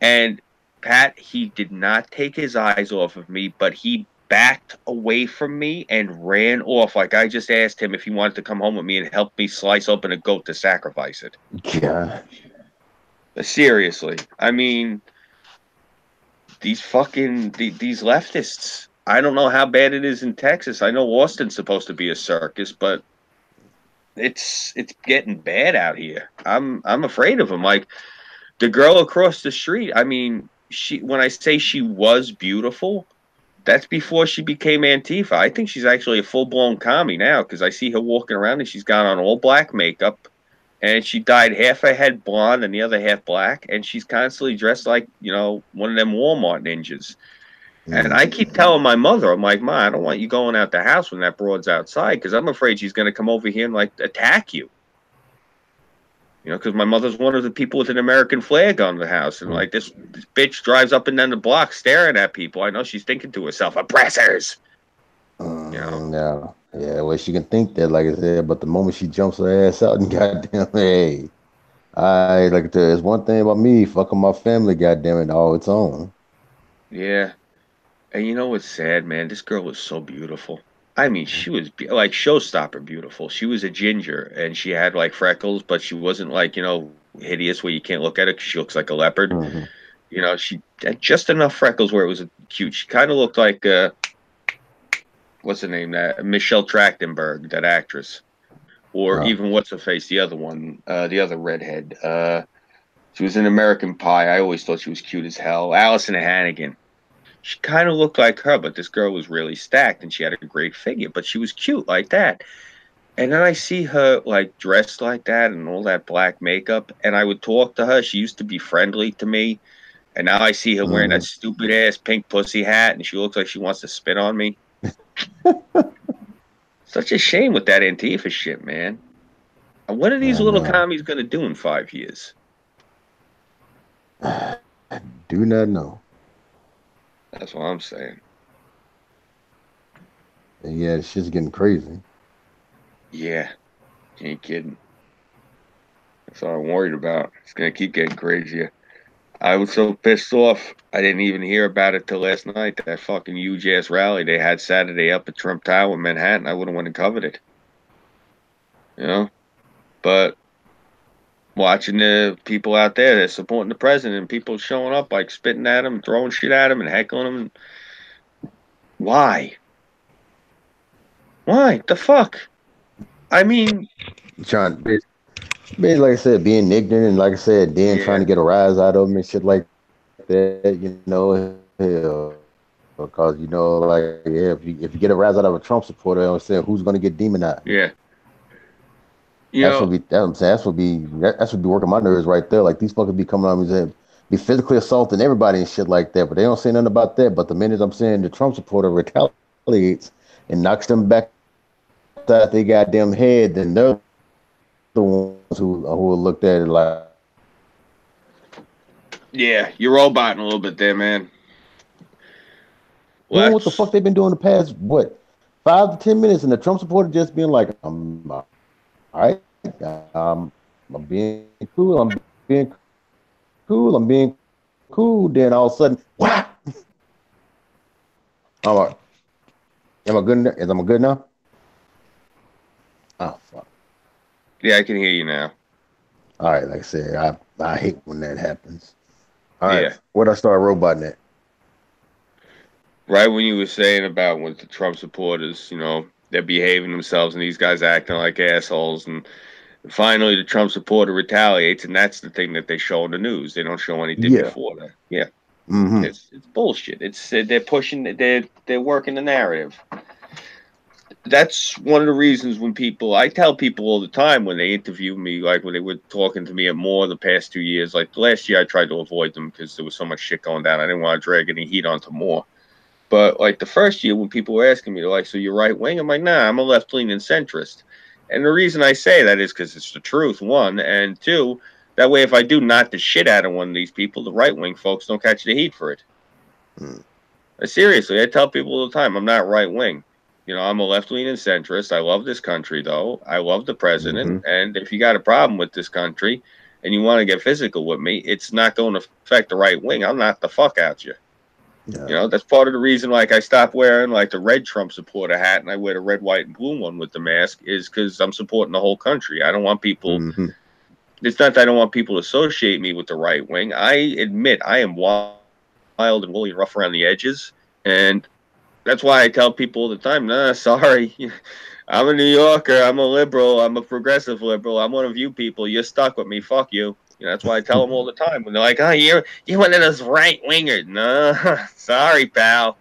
And Pat, he did not take his eyes off of me, but he backed away from me and ran off. Like I just asked him if he wanted to come home with me and help me slice open a goat to sacrifice it. Yeah. Seriously. I mean, these leftists. I don't know how bad it is in Texas. I know Austin's supposed to be a circus, but it's getting bad out here. I'm afraid of them. Like the girl across the street. I mean, when I say she was beautiful, that's before she became Antifa. I think she's actually a full-blown commie now because I see her walking around and she's got on all black makeup and she dyed half her head blonde and the other half black, and she's constantly dressed like, you know, one of them Walmart ninjas. And I keep telling my mother, I'm like, Ma, I don't want you going out the house when that broad's outside because I'm afraid she's going to come over here and, like, attack you. You know, because my mother's one of the people with an American flag on the house. And, like, this bitch drives up and down the block staring at people. I know she's thinking to herself, oppressors. You know? Yeah, well, she can think that, like I said, but the moment she jumps her ass out and goddamn, hey, I like there's one thing about me, fucking my family, goddamn it, all its own. Yeah. And you know what's sad, man? This girl was so beautiful. I mean, she was like showstopper beautiful. She was a ginger and she had like freckles, but she wasn't like, you know, hideous where you can't look at her because she looks like a leopard. Mm-hmm. You know, she had just enough freckles where it was cute. She kind of looked like, what's her name? That Michelle Trachtenberg, that actress. Or even what's her face, the other one, the other redhead. She was in American Pie. I always thought she was cute as hell. Allison Hannigan. She kind of looked like her, but this girl was really stacked and she had a great figure, but she was cute like that. And then I see her like dressed like that and all that black makeup, and I would talk to her. She used to be friendly to me, and now I see her wearing that stupid ass pink pussy hat, and she looks like she wants to spit on me. Such a shame with that Antifa shit, man. What are these little commies gonna do in 5 years? Do not know. That's what I'm saying. And yeah, it's just getting crazy. Yeah, you ain't kidding. That's all I'm worried about. It's gonna keep getting crazier. I was so pissed off. I didn't even hear about it till last night. That fucking huge ass rally they had Saturday up at Trump Tower in Manhattan. I would have went and covered it. You know? But watching the people out there that supporting the president, people showing up like spitting at him, throwing shit at him, and heckling him. Why? Why? The fuck? I mean, Trying, like I said, being ignorant, and like I said, then trying to get a rise out of them and shit like that. You know, hell, because you know, like yeah, if you get a rise out of a Trump supporter, I'm saying who's going to get demonized? Yeah. That's what be working my nerves right there. Like these fuckers be coming on me and be physically assaulting everybody and shit like that, but they don't say nothing about that. But the minute I'm saying the Trump supporter retaliates and knocks them back that they goddamn head, then they're the ones who looked at it like, yeah, you're roboting a little bit there, man. doing what the fuck they've been doing the past 5 to 10 minutes, and the Trump supporter just being like, all right, I'm being cool, I'm being cool. Then all of a sudden, what? All right, am I good? Am I good now? Oh fuck. Yeah, I can hear you now. All right, like I said, I hate when that happens. All right, where'd I start roboting at? Right when you were saying about with the Trump supporters, you know, they're behaving themselves and these guys acting like assholes, and finally the Trump supporter retaliates, and that's the thing that they show in the news. They don't show anything before that. Yeah. Mm-hmm. It's bullshit. It's they're pushing, they're working the narrative. That's one of the reasons when I tell people all the time when they interview me, like when they were talking to me at more the past 2 years, like last year I tried to avoid them because there was so much shit going down. I didn't want to drag any heat onto more. But like the first year when people were asking me, they're like, so you're right wing? I'm like, nah, I'm a left leaning centrist. And the reason I say that is because it's the truth, one. And two, that way if I do knock the shit out of one of these people, the right wing folks don't catch the heat for it. Seriously, I tell people all the time, I'm not right wing. You know, I'm a left-leaning centrist. I love this country, though. I love the president. And if you got a problem with this country and you want to get physical with me, it's not going to affect the right wing. I'll knock the fuck out you. Yeah. You know, that's part of the reason, like, I stopped wearing, like, the red Trump supporter hat and I wear the red, white, and blue one with the mask is because I'm supporting the whole country. I don't want people... It's not that I don't want people to associate me with the right wing. I admit I am wild and woolly and rough around the edges, and that's why I tell people all the time, nah, sorry. I'm a New Yorker. I'm a liberal. I'm a progressive liberal. I'm one of you people. You're stuck with me. Fuck you. You know, that's why I tell them all the time. When they're like, oh, you're one of those right-wingers. No, sorry, pal.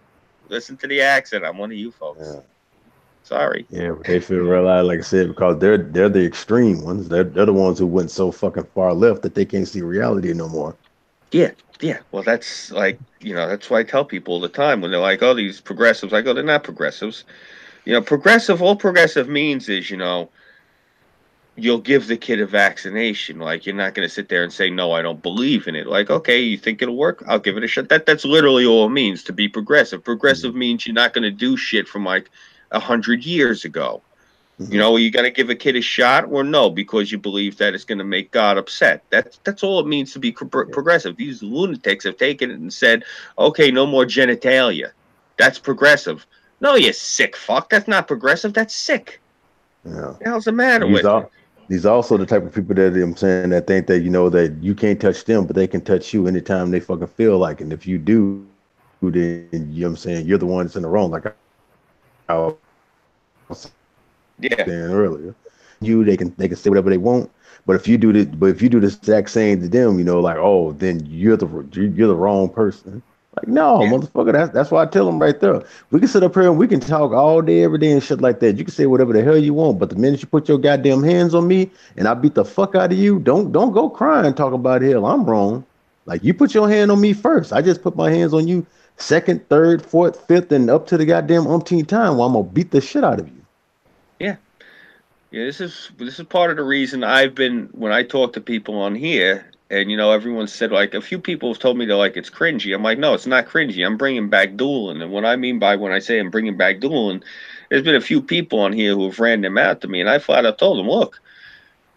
Listen to the accent. I'm one of you folks. Yeah. Sorry. Yeah, but they feel realized, like I said, because they're the extreme ones. They're the ones who went so fucking far left that they can't see reality no more. Yeah. Well, that's like, you know, that's why I tell people all the time when they're like, oh, these progressives. I go, they're not progressives. You know, all progressive means is, you know, you'll give the kid a vaccination. Like, you're not going to sit there and say, no, I don't believe in it. Like, okay, you think it'll work? I'll give it a shot. That's literally all it means to be progressive. Progressive means you're not going to do shit from like 100 years ago. You know, are you going to give a kid a shot or no because you believe that it's going to make God upset? That's all it means to be progressive. These lunatics have taken it and said, okay, no more genitalia. That's progressive. No, you sick fuck. That's not progressive. That's sick. Yeah. What the hell's the matter with you? These are also the type of people that I'm saying that think that, you know, that you can't touch them, but they can touch you anytime they fucking feel like it. And if you do, then, you know what I'm saying, you're the one that's in the wrong. Like I was saying earlier. They can say whatever they want. But if you do the exact same to them, you know, like, oh, then you're the wrong person. Like, no, motherfucker, that's why I tell them right there. We can sit up here and we can talk all day, every day and shit like that. You can say whatever the hell you want, but the minute you put your goddamn hands on me and I beat the fuck out of you, don't go crying talking about hell. I'm wrong. Like you put your hand on me first. I just put my hands on you second, third, fourth, fifth, and up to the goddamn umpteenth time while I'm gonna beat the shit out of you. Yeah. Yeah, this is part of the reason I've been when I talk to people on here, and everyone said like a few people have told me they're like it's cringy. I'm like, no, it's not cringy. I'm bringing back dueling, and what I mean by when I say I'm bringing back dueling, there's been a few people on here who have ran them out to me, and I flat out told them, look,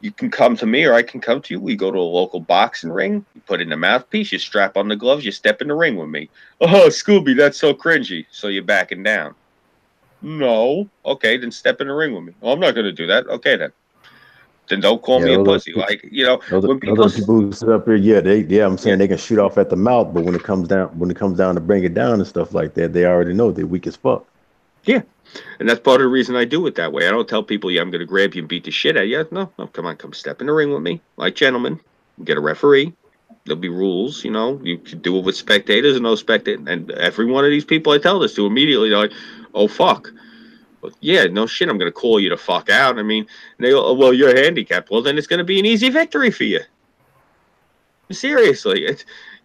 you can come to me or I can come to you. We go to a local boxing ring. You put in the mouthpiece. You strap on the gloves. You step in the ring with me. Oh, Scooby, that's so cringy. So you're backing down. No. Okay, then step in the ring with me. Well, I'm not going to do that. Okay, then don't call Yeah, me a those pussy. are, Like, those are, when those are people, the people who sit up here. Yeah, I'm yeah, saying they can shoot off at the mouth, but when it comes down to bring it down and stuff like that, they already know they're weak as fuck. yeah. And that's part of the reason I do it that way. I don't tell people, yeah, I'm going to grab you and beat the shit out of you. No, no, come on, come step in the ring with me. Like gentlemen, get a referee. There'll be rules, you can do it with spectators and no spectators. And every one of these people I tell this to immediately, they're like, oh, fuck. But yeah, no shit, I'm going to call you the fuck out. I mean, they go, oh, well, you're handicapped. Well, then it's going to be an easy victory for you. Seriously,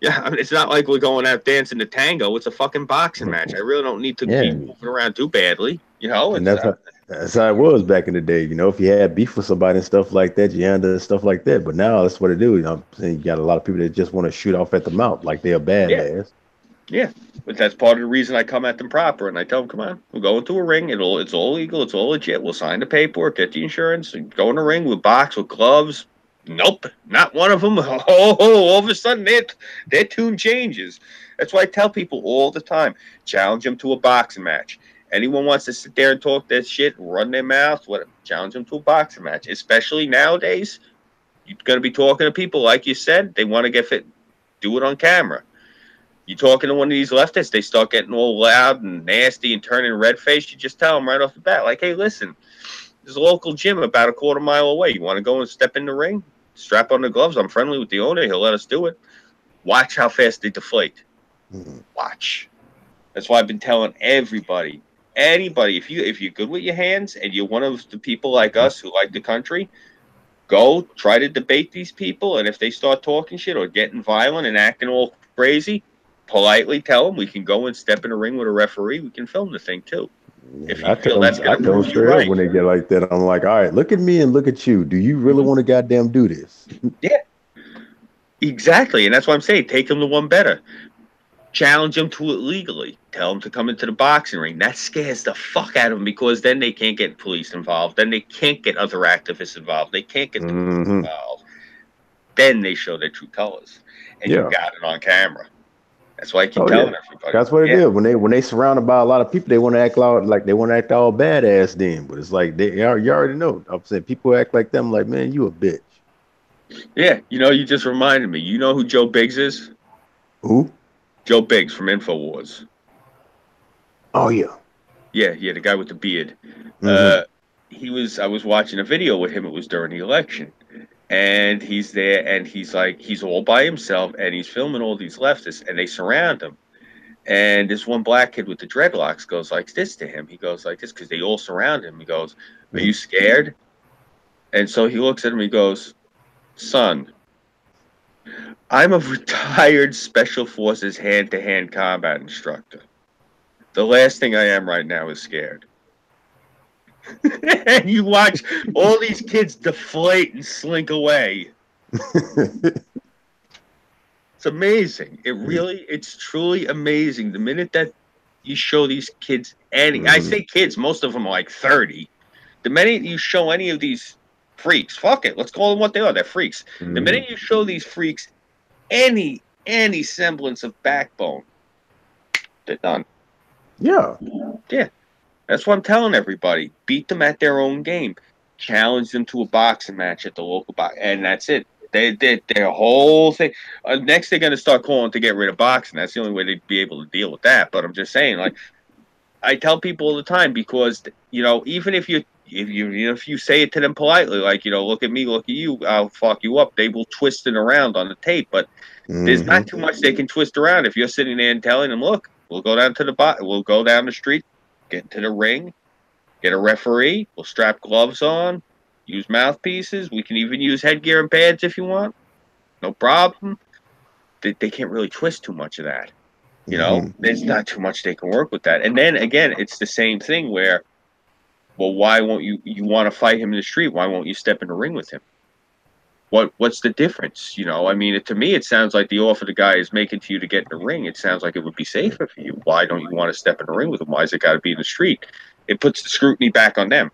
it's not like we're going out dancing the tango. It's a fucking boxing match. I really don't need to Yeah, be moving around too badly. and It's that's how it was back in the day. If you had beef with somebody and stuff like that, you handle stuff like that. But now that's what it do. I'm saying you got a lot of people that just want to shoot off at the mouth like they're yeah, badass. yeah. But that's part of the reason I come at them proper and I tell them, come on, we'll go into a ring. It's all legal. It's all legit. We'll sign the paperwork, get the insurance, and go in the ring with box with gloves. Nope, not one of them. Oh, all of a sudden their tune changes. That's why I tell people all the time: challenge them to a boxing match. Anyone wants to sit there and talk that shit, run their mouth, whatever, challenge them to a boxing match. Especially nowadays, you're gonna be talking to people like you said. They want to get fit. Do it on camera. You talking to one of these leftists, they start getting all loud and nasty and turning red faced. You just tell them right off the bat, like, hey, listen, there's a local gym about a quarter mile away. You want to go and step in the ring? Strap on the gloves. I'm friendly with the owner. He'll let us do it. Watch how fast they deflate. Mhm. Watch. That's why I've been telling everybody, anybody, if you're good with your hands and you're one of the people like us who like the country, go try to debate these people. And if they start talking shit or getting violent and acting all crazy, politely tell them we can go and step in a ring with a referee. We can film the thing too. If And you feel that's I going to tell them prove you straight up right. when they get like that. I'm like, all right, look at me and look at you. Do you really want to goddamn do this? Yeah, exactly. And that's why I'm saying take them to one better. Challenge them to it legally. Tell them to come into the boxing ring. That scares the fuck out of them because then they can't get police involved. Then they can't get other activists involved. They can't get the police Hmm. involved. Then they show their true colors. And you Yeah. got it on camera. That's why I keep Oh yeah. telling everybody. That's what it Yeah. is. When they surrounded by a lot of people, they want to act like they want to act all badass then. But it's like you already know. I'm saying people act like them, like, man, you a bitch. Yeah. You just reminded me. You know who Joe Biggs is? Who? Joe Biggs from InfoWars. Oh yeah. Yeah, the guy with the beard. Hmm. I was watching a video with him. It was during the election. And he's there and he's all by himself and he's filming all these leftists and they surround him. And this one black kid with the dreadlocks goes like this to him. He goes like this because they all surround him. He goes, are you scared? And so he looks at him. He goes, son, I'm a retired Special Forces hand-to-hand combat instructor. The last thing I am right now is scared. And you watch all these kids deflate and slink away. It's amazing. It's truly amazing. The minute that you show these kids I say kids, most of them are like 30. The minute you show any of these freaks, fuck it, let's call them what they are. They're freaks. The minute you show these freaks any semblance of backbone, they're done. Yeah. Yeah. That's what I'm telling everybody. Beat them at their own game. Challenge them to a boxing match at the local box, and that's it. They did their whole thing. Next, they're going to start calling to get rid of boxing. That's the only way they'd be able to deal with that. But I'm just saying, like I tell people all the time, because even if if you say it to them politely, like, look at me, look at you, I'll fuck you up, they will twist it around on the tape. But there's not too much they can twist around. If you're sitting there and telling them, look, we'll go down the street, get to the ring, get a referee, we'll strap gloves on, use mouthpieces, we can even use headgear and pads if you want, no problem. They can't really twist too much of that. There's not too much they can work with that. And then again, it's the same thing where, well, why won't you want to fight him in the street? Why won't you step in the ring with him? What's the difference? I mean, to me, it sounds like the offer the guy is making to you to get in the ring, it sounds like it would be safer for you. Why don't you want to step in the ring with him? Why has it got to be in the street? It puts the scrutiny back on them.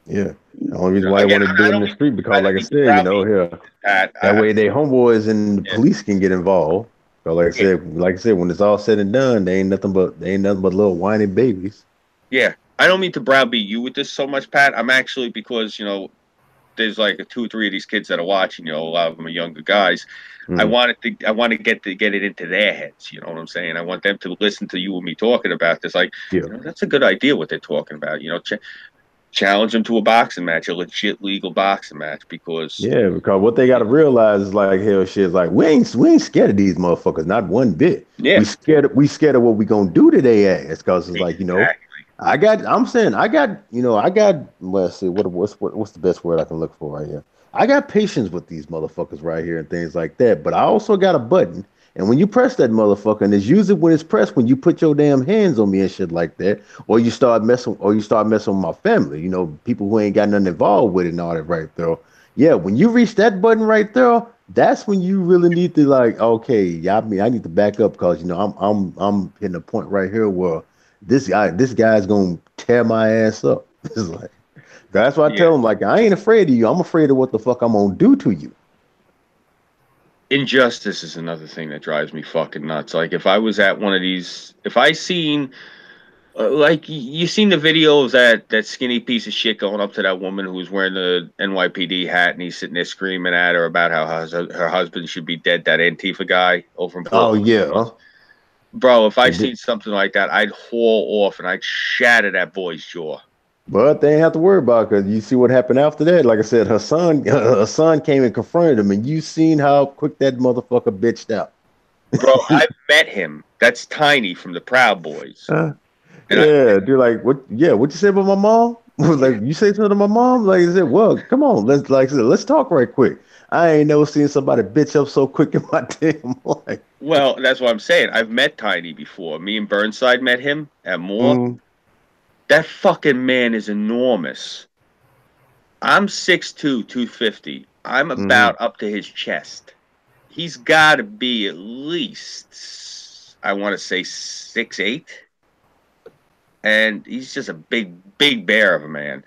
Yeah. The only reason why I want to do it in the street because, like I said, that way they homeboys and the police can get involved. So like I said, when it's all said and done, they ain't nothing but little whiny babies. Yeah, I don't mean to browbeat you with this so much, Pat. I'm actually, because there's like 2 or 3 of these kids that are watching. A lot of them are younger guys. I want to get it into their heads. You know what I'm saying? I want them to listen to you and me talking about this. Like, that's a good idea what they're talking about. Challenge them to a boxing match, a legit legal boxing match, because what they got to realize is like, hell, shit, is like we ain't scared of these motherfuckers, not one bit. Yeah, we scared of what we gonna do to their ass, because it's like, I got let's see, what's the best word I can look for right here? I got patience with these motherfuckers right here and things like that, but I also got a button. And when you press that motherfucker, and it's usually when it's pressed when you put your damn hands on me and shit like that, or you start messing with my family, people who ain't got nothing involved with it and all that right there. Yeah, when you reach that button right there, that's when you really need to, like, okay, I need to back up, because I'm hitting a point right here where this guy's gonna tear my ass up. It's like, that's why I tell him, like, I ain't afraid of you. I'm afraid of what the fuck I'm gonna do to you. Injustice is another thing that drives me fucking nuts. Like, if I was at one of these, if I seen, like, you seen the video of that skinny piece of shit going up to that woman who was wearing the NYPD hat, and he's sitting there screaming at her about how her husband should be dead, that Antifa guy over in Portland. Oh, yeah. Bro, if I seen something like that, I'd haul off and I'd shatter that boy's jaw. But they ain't have to worry about it, because you see what happened after that. Like I said, her son came and confronted him, and you seen how quick that motherfucker bitched out. Bro, I've met him. That's Tiny from the Proud Boys. Dude, like, what you say about my mom? Like, you say something to my mom? Like, I said, well, come on, let's talk right quick. I ain't never seen somebody bitch up so quick in my damn life. Well, that's what I'm saying. I've met Tiny before. Me and Burnside met him at Moore. That fucking man is enormous. I'm 6'2", 250. I'm about up to his chest. He's got to be at least, I want to say, 6'8". And he's just a big bear of a man.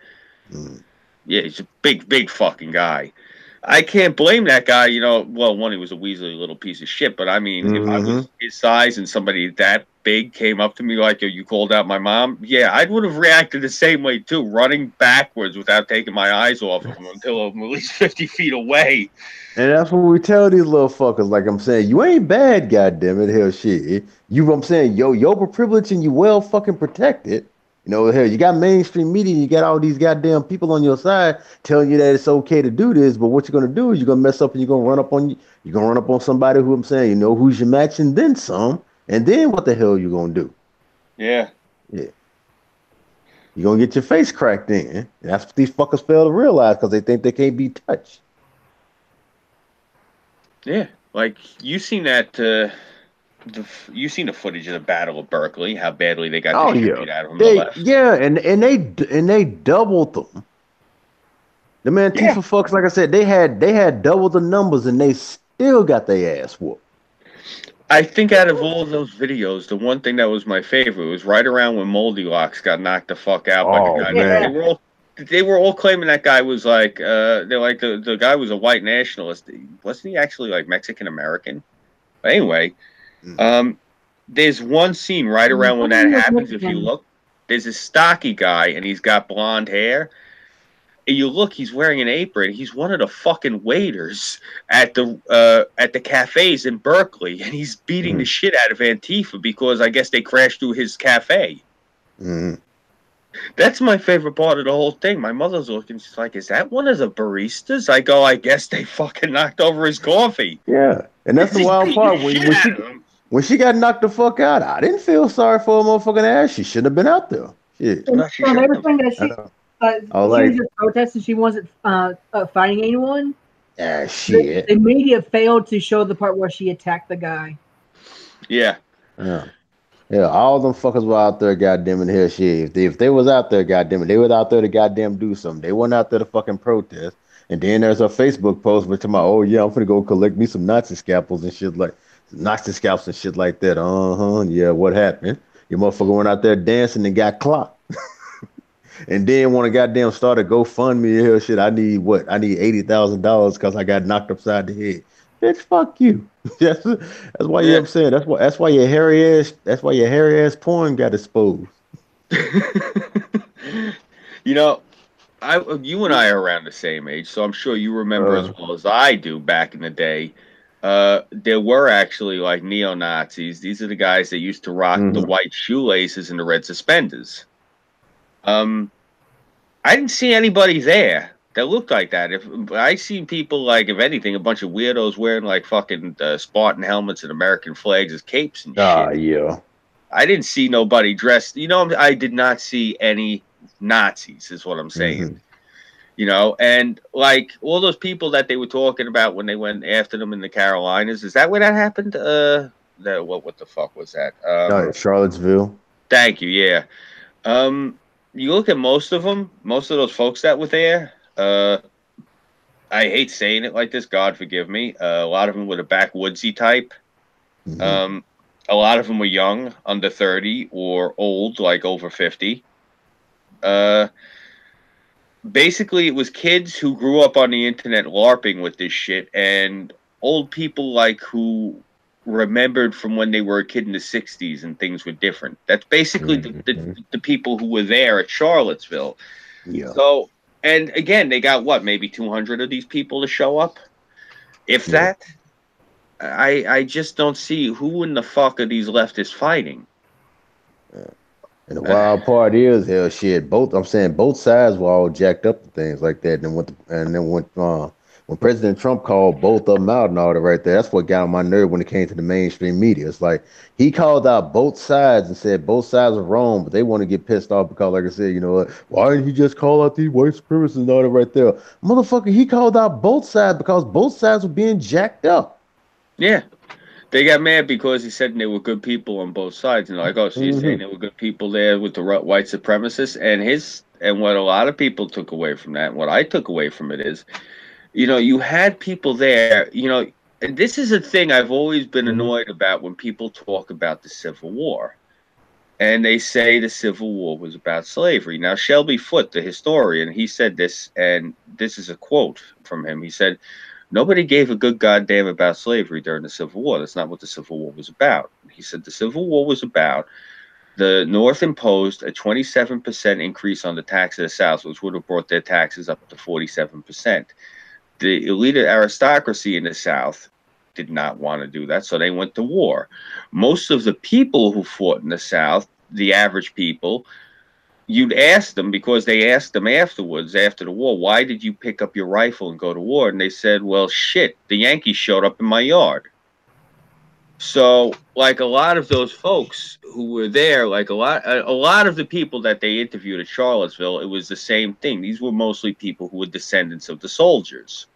Yeah, he's a big fucking guy. I can't blame that guy, well, one, he was a weaselly little piece of shit, but I mean, if I was his size and somebody that big came up to me like, you called out my mom, yeah, I would have reacted the same way too, running backwards without taking my eyes off of him until I'm at least 50 feet away. And that's what we tell these little fuckers, like I'm saying, you ain't bad, goddammit, hell shit. I'm saying, you're privileged and you well fucking protected. Hell, you got mainstream media, you got all these goddamn people on your side telling you that it's okay to do this, but what you're gonna do is you're gonna mess up and you're gonna run up on somebody who, I'm saying, who's your match, and then some, and then what the hell you gonna do? Yeah. You're gonna get your face cracked in. And that's what these fuckers fail to realize, because they think they can't be touched. Yeah, like, you seen that. You seen the footage of the Battle of Berkeley? How badly they got distributed out of them. And they doubled them. The man Antifa fucks, like I said, they had double the numbers, and they still got their ass whooped. I think out of all of those videos, the one thing that was my favorite was right around when Moldy Locks got knocked the fuck out by the guy. Man. They were all claiming that guy was like, they're like, the guy was a white nationalist. Wasn't he actually like Mexican American? But anyway. There's one scene right around when that happens. If you look, there's a stocky guy and he's got blonde hair. And you look, he's wearing an apron. He's one of the fucking waiters at the cafes in Berkeley, and he's beating the shit out of Antifa because I guess they crashed through his cafe. That's my favorite part of the whole thing. My mother's looking, she's like, is that one of the baristas? I go, I guess they fucking knocked over his coffee. Yeah, and that's the She's wild beating the part. shit out of him. When she got knocked the fuck out, I didn't feel sorry for her motherfucking ass. She shouldn't have been out there. Shit. No, she From shouldn't have. everything that I she, know. I was she was like, just protesting. She wasn't fighting anyone. ah, The shit. media failed to show the part where she attacked the guy. Yeah. Yeah. Yeah, all them fuckers were out there, goddamn it, here shit. If they was out there, goddamn it, they was out there to goddamn do something. They weren't out there to fucking protest. And then there's a Facebook post which I'm like, oh yeah, I'm gonna go collect me some Nazi scalpels and shit like Nazi scalps and shit like that. Yeah, what happened? Your motherfucker went out there dancing and got clocked. And then when I goddamn started GoFundMe here, shit, I need what? I need $80,000 because I got knocked upside the head. Bitch, fuck you. That's why you Yeah. upset. That's why your hairy ass porn got exposed. You know, you and I are around the same age, so I'm sure you remember as well as I do back in the day. There were actually like neo Nazis. These are the guys that used to rock the white shoelaces and the red suspenders. I didn't see anybody there that looked like that. If I seen people like, if anything, a bunch of weirdos wearing like fucking Spartan helmets and American flags as capes and shit. Yeah. I didn't see nobody dressed. You know, I did not see any Nazis. Is what I'm saying. You know, and like all those people that they were talking about when they went after them in the Carolinas. Is that where that happened? What the fuck was that? Charlottesville. Thank you. Yeah. You look at most of them, most of those folks that were there. I hate saying it like this. God forgive me. A lot of them were the backwoodsy type. A lot of them were young, under 30, or old, like over 50. Basically, it was kids who grew up on the internet LARPing with this shit, and old people like who remembered from when they were a kid in the 60s and things were different. That's basically the people who were there at Charlottesville. Yeah. So, and again, they got what, maybe 200 of these people to show up? If that? I just don't see who in the fuck are these leftists fighting. And the wild part is, hell, shit. I'm saying both sides were all jacked up and things like that. And then when President Trump called both of them out and all that right there, that's what got on my nerve when it came to the mainstream media. It's like he called out both sides and said both sides are wrong, but they want to get pissed off because, like I said, you know what? Why didn't he just call out these white supremacists and all that right there? Motherfucker, he called out both sides because both sides were being jacked up. Yeah. They got mad because he said they were good people on both sides, and like, oh, so you're saying there were good people there with the white supremacists, and what a lot of people took away from that, and what I took away from it is, you know, you had people there, you know, and this is a thing I've always been annoyed about when people talk about the Civil War, and they say the Civil War was about slavery. Now, Shelby Foote, the historian, he said this, and this is a quote from him. He said, nobody gave a good goddamn about slavery during the Civil War. That's not what the Civil War was about. He said the Civil War was about the North imposed a 27% increase on the tax of the South, which would have brought their taxes up to 47%. The elite aristocracy in the South did not want to do that, so they went to war. Most of the people who fought in the South, the average people, you'd ask them, because they asked them afterwards, after the war, why did you pick up your rifle and go to war? And they said, well, shit, the Yankees showed up in my yard. So, like a lot of those folks who were there, like a lot of the people that they interviewed at Charlottesville, it was the same thing. These were mostly people who were descendants of the soldiers.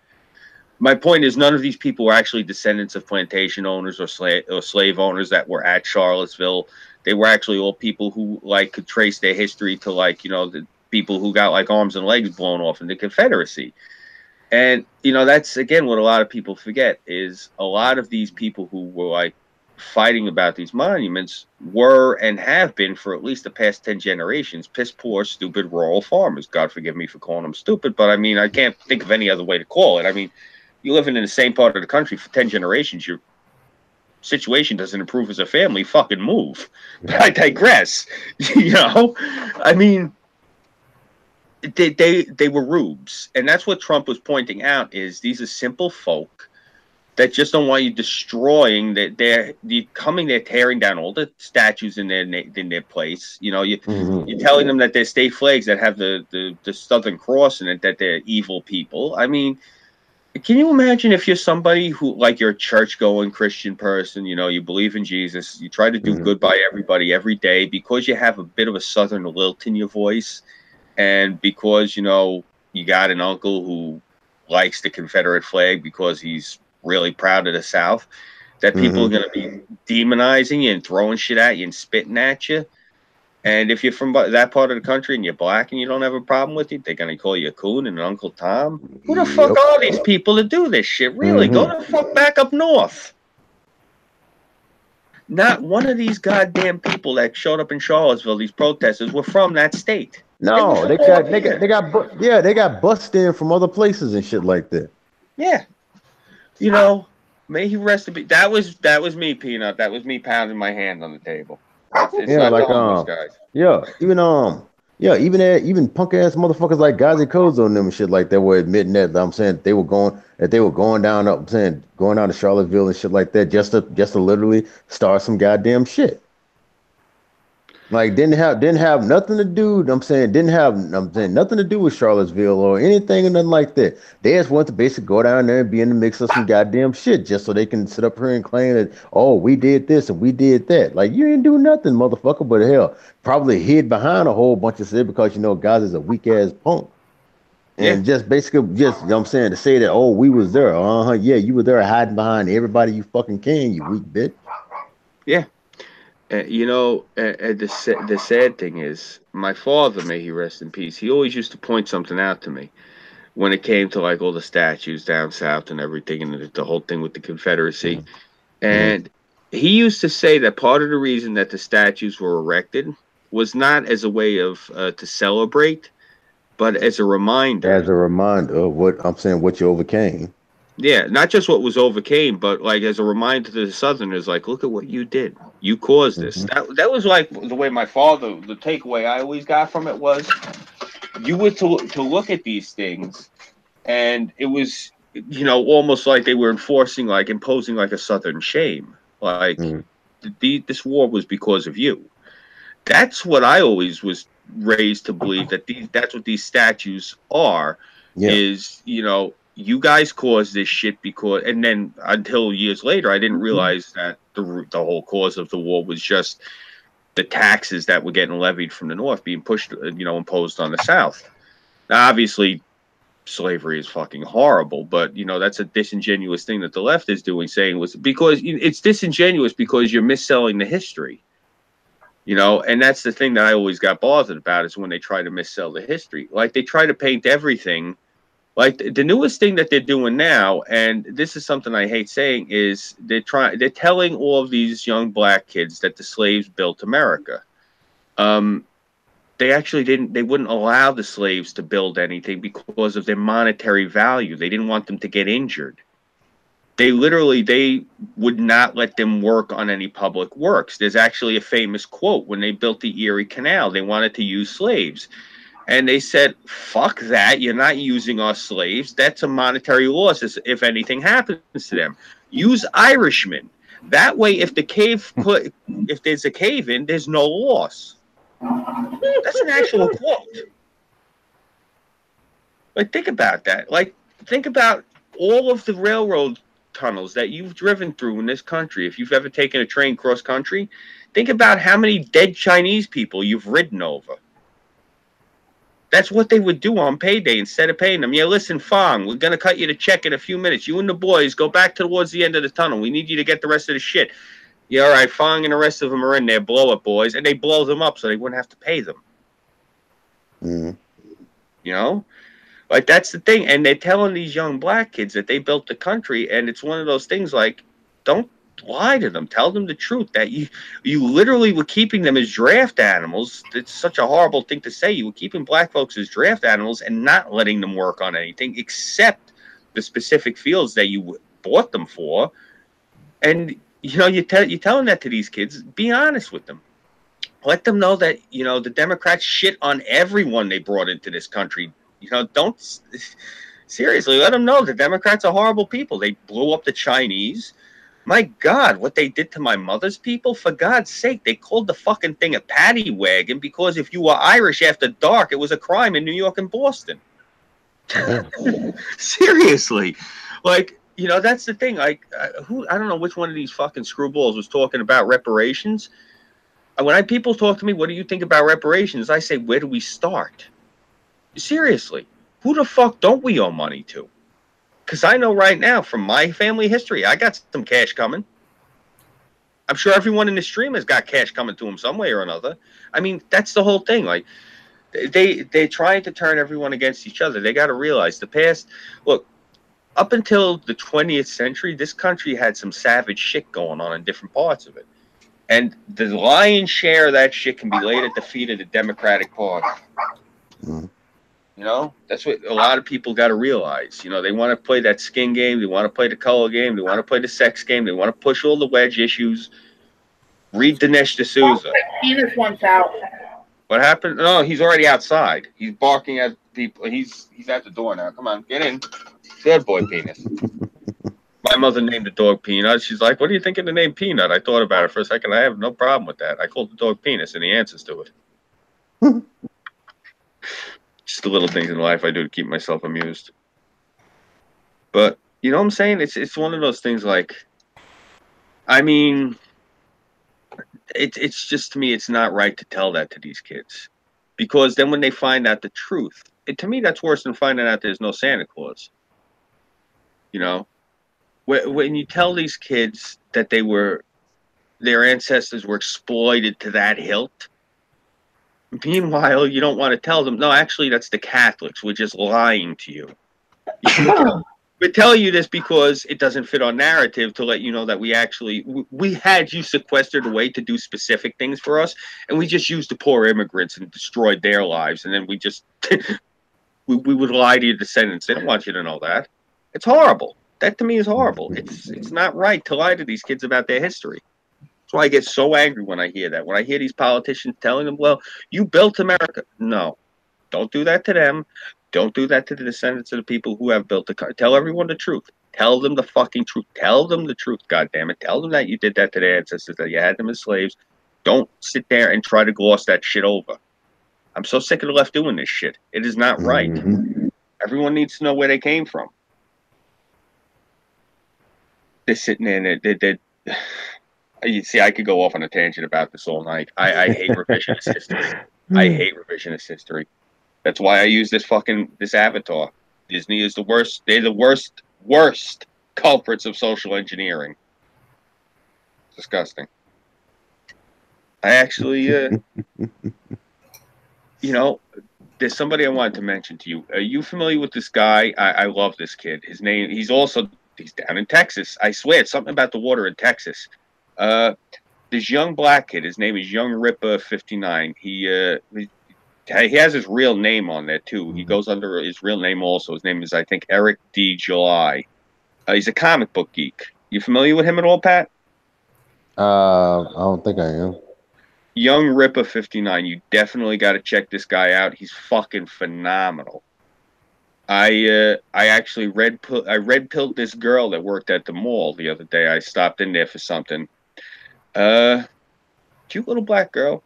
My point is, none of these people were actually descendants of plantation owners or slave owners that were at Charlottesville. They were actually all people who like could trace their history to, like, you know, the people who got like arms and legs blown off in the Confederacy. And, you know, that's again what a lot of people forget is a lot of these people who were like fighting about these monuments were and have been for at least the past 10 generations piss poor, stupid rural farmers. God forgive me for calling them stupid, but I mean, I can't think of any other way to call it. I mean, you living in the same part of the country for 10 generations, your situation doesn't improve as a family, fucking move. But I digress. You know, I mean, they were rubes, and that's what Trump was pointing out. Is these are simple folk that just don't want you destroying that. They're coming there, tearing down all the statues in their place. You know, you're telling them that they're state flags that have the Southern Cross in it, that they're evil people. I mean, can you imagine if you're somebody who, like, you're a church-going Christian person, you know, you believe in Jesus, you try to do good by everybody every day because you have a bit of a Southern lilt in your voice, and because, you know, you got an uncle who likes the Confederate flag because he's really proud of the South, that people are going to be demonizing you and throwing shit at you and spitting at you. And if you're from that part of the country and you're black and you don't have a problem with it, they're going to call you a coon and an Uncle Tom. Who the fuck are these people to do this shit? Really? Go the fuck back up north. Not one of these goddamn people that showed up in Charlottesville, these protesters, were from that state. No, they got busted in from other places and shit like that. Yeah. You know, may he rest in peace. That was me, Peanut. That was me pounding my hand on the table. It's yeah, not like the homeless guys. Even punk ass motherfuckers like Gazi Kozo and them and shit like that were admitting that I'm saying they were going down up, I'm saying going down to Charlottesville and shit like that just to literally start some goddamn shit. Like didn't have nothing to do. Didn't have nothing to do with Charlottesville or anything or nothing like that. They just want to basically go down there and be in the mix of some goddamn shit just so they can sit up here and claim that, oh, we did this and we did that. Like you didn't do nothing, motherfucker. But hell, probably hid behind a whole bunch of shit because you know guys is a weak ass punk. And just basically you know what I'm saying, to say that, oh, we was there. Yeah, you were there hiding behind everybody you fucking can, you weak bitch. Yeah. You know, the sad thing is, my father, may he rest in peace, he always used to point something out to me when it came to like all the statues down south and everything, and the whole thing with the Confederacy. And he used to say that part of the reason that the statues were erected was not as a way of to celebrate, but as a reminder. As a reminder of what I'm saying, what you overcame. Yeah, not just what was overcame, but like as a reminder to the Southerners, like, look at what you did. You caused this. That was like the way my father, the takeaway I always got from it was, you were to look at these things, and it was, you know, almost like they were imposing like a Southern shame. Like, this war was because of you. That's what I always was raised to believe, that that's what these statues are, is, you know, you guys caused this shit because, and then until years later, I didn't realize that the whole cause of the war was just the taxes that were getting levied from the North being pushed, you know, imposed on the South. Now, obviously, slavery is fucking horrible, but, you know, that's a disingenuous thing that the left is doing, saying was because it's disingenuous because you're misselling the history. You know, and that's the thing that I always got bothered about, is when they try to missell the history. Like, they try to paint everything. Like, the newest thing that they're doing now, and this is something I hate saying, is they're telling all of these young black kids that the slaves built America. They actually they wouldn't allow the slaves to build anything because of their monetary value. They didn't want them to get injured. They would not let them work on any public works. There's actually a famous quote: when they built the Erie Canal, they wanted to use slaves. And they said, fuck that, you're not using our slaves. That's a monetary loss if anything happens to them. Use Irishmen. That way, if there's a cave in, there's no loss. That's an actual quote. Like, think about that. Like, think about all of the railroad tunnels that you've driven through in this country. If you've ever taken a train cross country, think about how many dead Chinese people you've ridden over. That's what they would do on payday instead of paying them. Yeah, listen, Fong, we're going to cut you the check in a few minutes. You and the boys go back towards the end of the tunnel. We need you to get the rest of the shit. Yeah, all right, Fong and the rest of them are in there. Blow it, boys. And they blow them up so they wouldn't have to pay them. You know? Like, that's the thing. And they're telling these young black kids that they built the country, and it's one of those things like, don't lie to them. Tell them the truth, that you literally were keeping them as draft animals. It's such a horrible thing to say. You were keeping black folks as draft animals and not letting them work on anything except the specific fields that you bought them for. And, you know, you're telling that to these kids. Be honest with them. Let them know that, you know, the Democrats shit on everyone they brought into this country. You know, don't Seriously, let them know the Democrats are horrible people. They blew up the Chinese. My God, what they did to my mother's people, for God's sake, they called the fucking thing a paddy wagon because if you were Irish after dark, it was a crime in New York and Boston. Seriously. Like, you know, that's the thing. Like, I don't know which one of these fucking screwballs was talking about reparations. When people talk to me, what do you think about reparations? I say, where do we start? Seriously, who the fuck don't we owe money to? Because I know right now from my family history, I got some cash coming. I'm sure everyone in the stream has got cash coming to them some way or another. I mean, that's the whole thing. Like, they're trying to turn everyone against each other. They got to realize the past. Look, up until the 20th century, this country had some savage shit going on in different parts of it. And the lion's share of that shit can be laid at the feet of the Democratic Party. Mm-hmm. You know, that's what a lot of people got to realize. You know, they want to play that skin game. They want to play the color game. They want to play the sex game. They want to push all the wedge issues. Read Dinesh D'Souza. Penis wants out. What happened? No, he's already outside. He's barking at people. He's at the door now. Come on, get in. Good boy, Penis. My mother named the dog Peanut. She's like, what do you think of the name Peanut? I thought about it for a second. I have no problem with that. I called the dog Penis, and he answers to it. Just the little things in life I do to keep myself amused. But, you know what I'm saying? It's one of those things like, I mean, it's just, to me, it's not right to tell that to these kids. Because then when they find out the truth, to me, that's worse than finding out there's no Santa Claus. You know? When you tell these kids that their ancestors were exploited to that hilt, meanwhile, you don't want to tell them, no, actually, that's the Catholics. We're just lying to you. We tell you this because it doesn't fit our narrative to let you know that we had you sequestered away to do specific things for us, and we just used the poor immigrants and destroyed their lives, and then we just we would lie to your descendants. They don't want you to know that. It's horrible. That to me is horrible. It's not right to lie to these kids about their history. That's why I get so angry when I hear that. When I hear these politicians telling them, well, you built America. No, don't do that to them. Don't do that to the descendants of the people who have built the country. Tell everyone the truth. Tell them the fucking truth. Tell them the truth, goddammit. Tell them that you did that to their ancestors, that you had them as slaves. Don't sit there and try to gloss that shit over. I'm so sick of the left doing this shit. It is not right. Mm-hmm. Everyone needs to know where they came from. They're sitting there and you see, I could go off on a tangent about this all night. I hate revisionist history. I hate revisionist history. That's why I use this avatar. Disney is the worst. They're the worst culprits of social engineering. It's disgusting. I actually, you know, there's somebody I wanted to mention to you. Are you familiar with this guy? I love this kid. His name, he's down in Texas. I swear, it's something about the water in Texas. This young black kid, his name is Young Ripper 59. He has his real name on there too. He goes under his real name also. His name is, I think, Eric D. July. He's a comic book geek. You familiar with him at all, Pat? I don't think I am. Young Ripper 59. You definitely got to check this guy out. He's fucking phenomenal. I actually red pilled this girl that worked at the mall the other day. I stopped in there for something. Cute little black girl,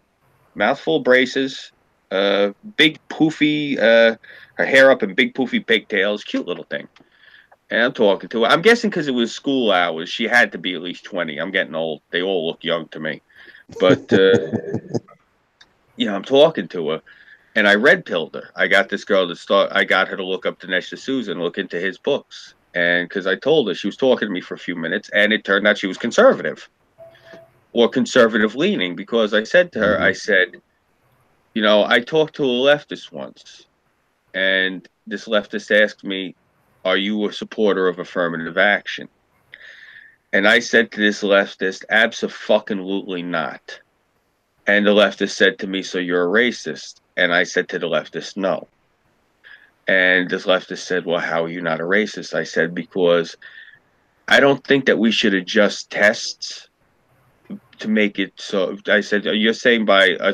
mouthful of braces, big poofy, her hair up in big poofy pigtails, cute little thing. And I'm talking to her. I'm guessing because it was school hours, she had to be at least 20. I'm getting old. They all look young to me. But, I'm talking to her. And I red pilled her. I got this girl I got her to look up Dinesh D'Souza and look into his books. And because I told her, she was talking to me for a few minutes, and it turned out she was conservative. Or conservative leaning, because I said to her, I said, I talked to a leftist once, and this leftist asked me, are you a supporter of affirmative action? And I said to this leftist, abso-fucking-lutely not. And the leftist said to me, so you're a racist? And I said to the leftist, no. And this leftist said, well, how are you not a racist? I said, because I don't think that we should adjust tests to make it so. I said, you're saying by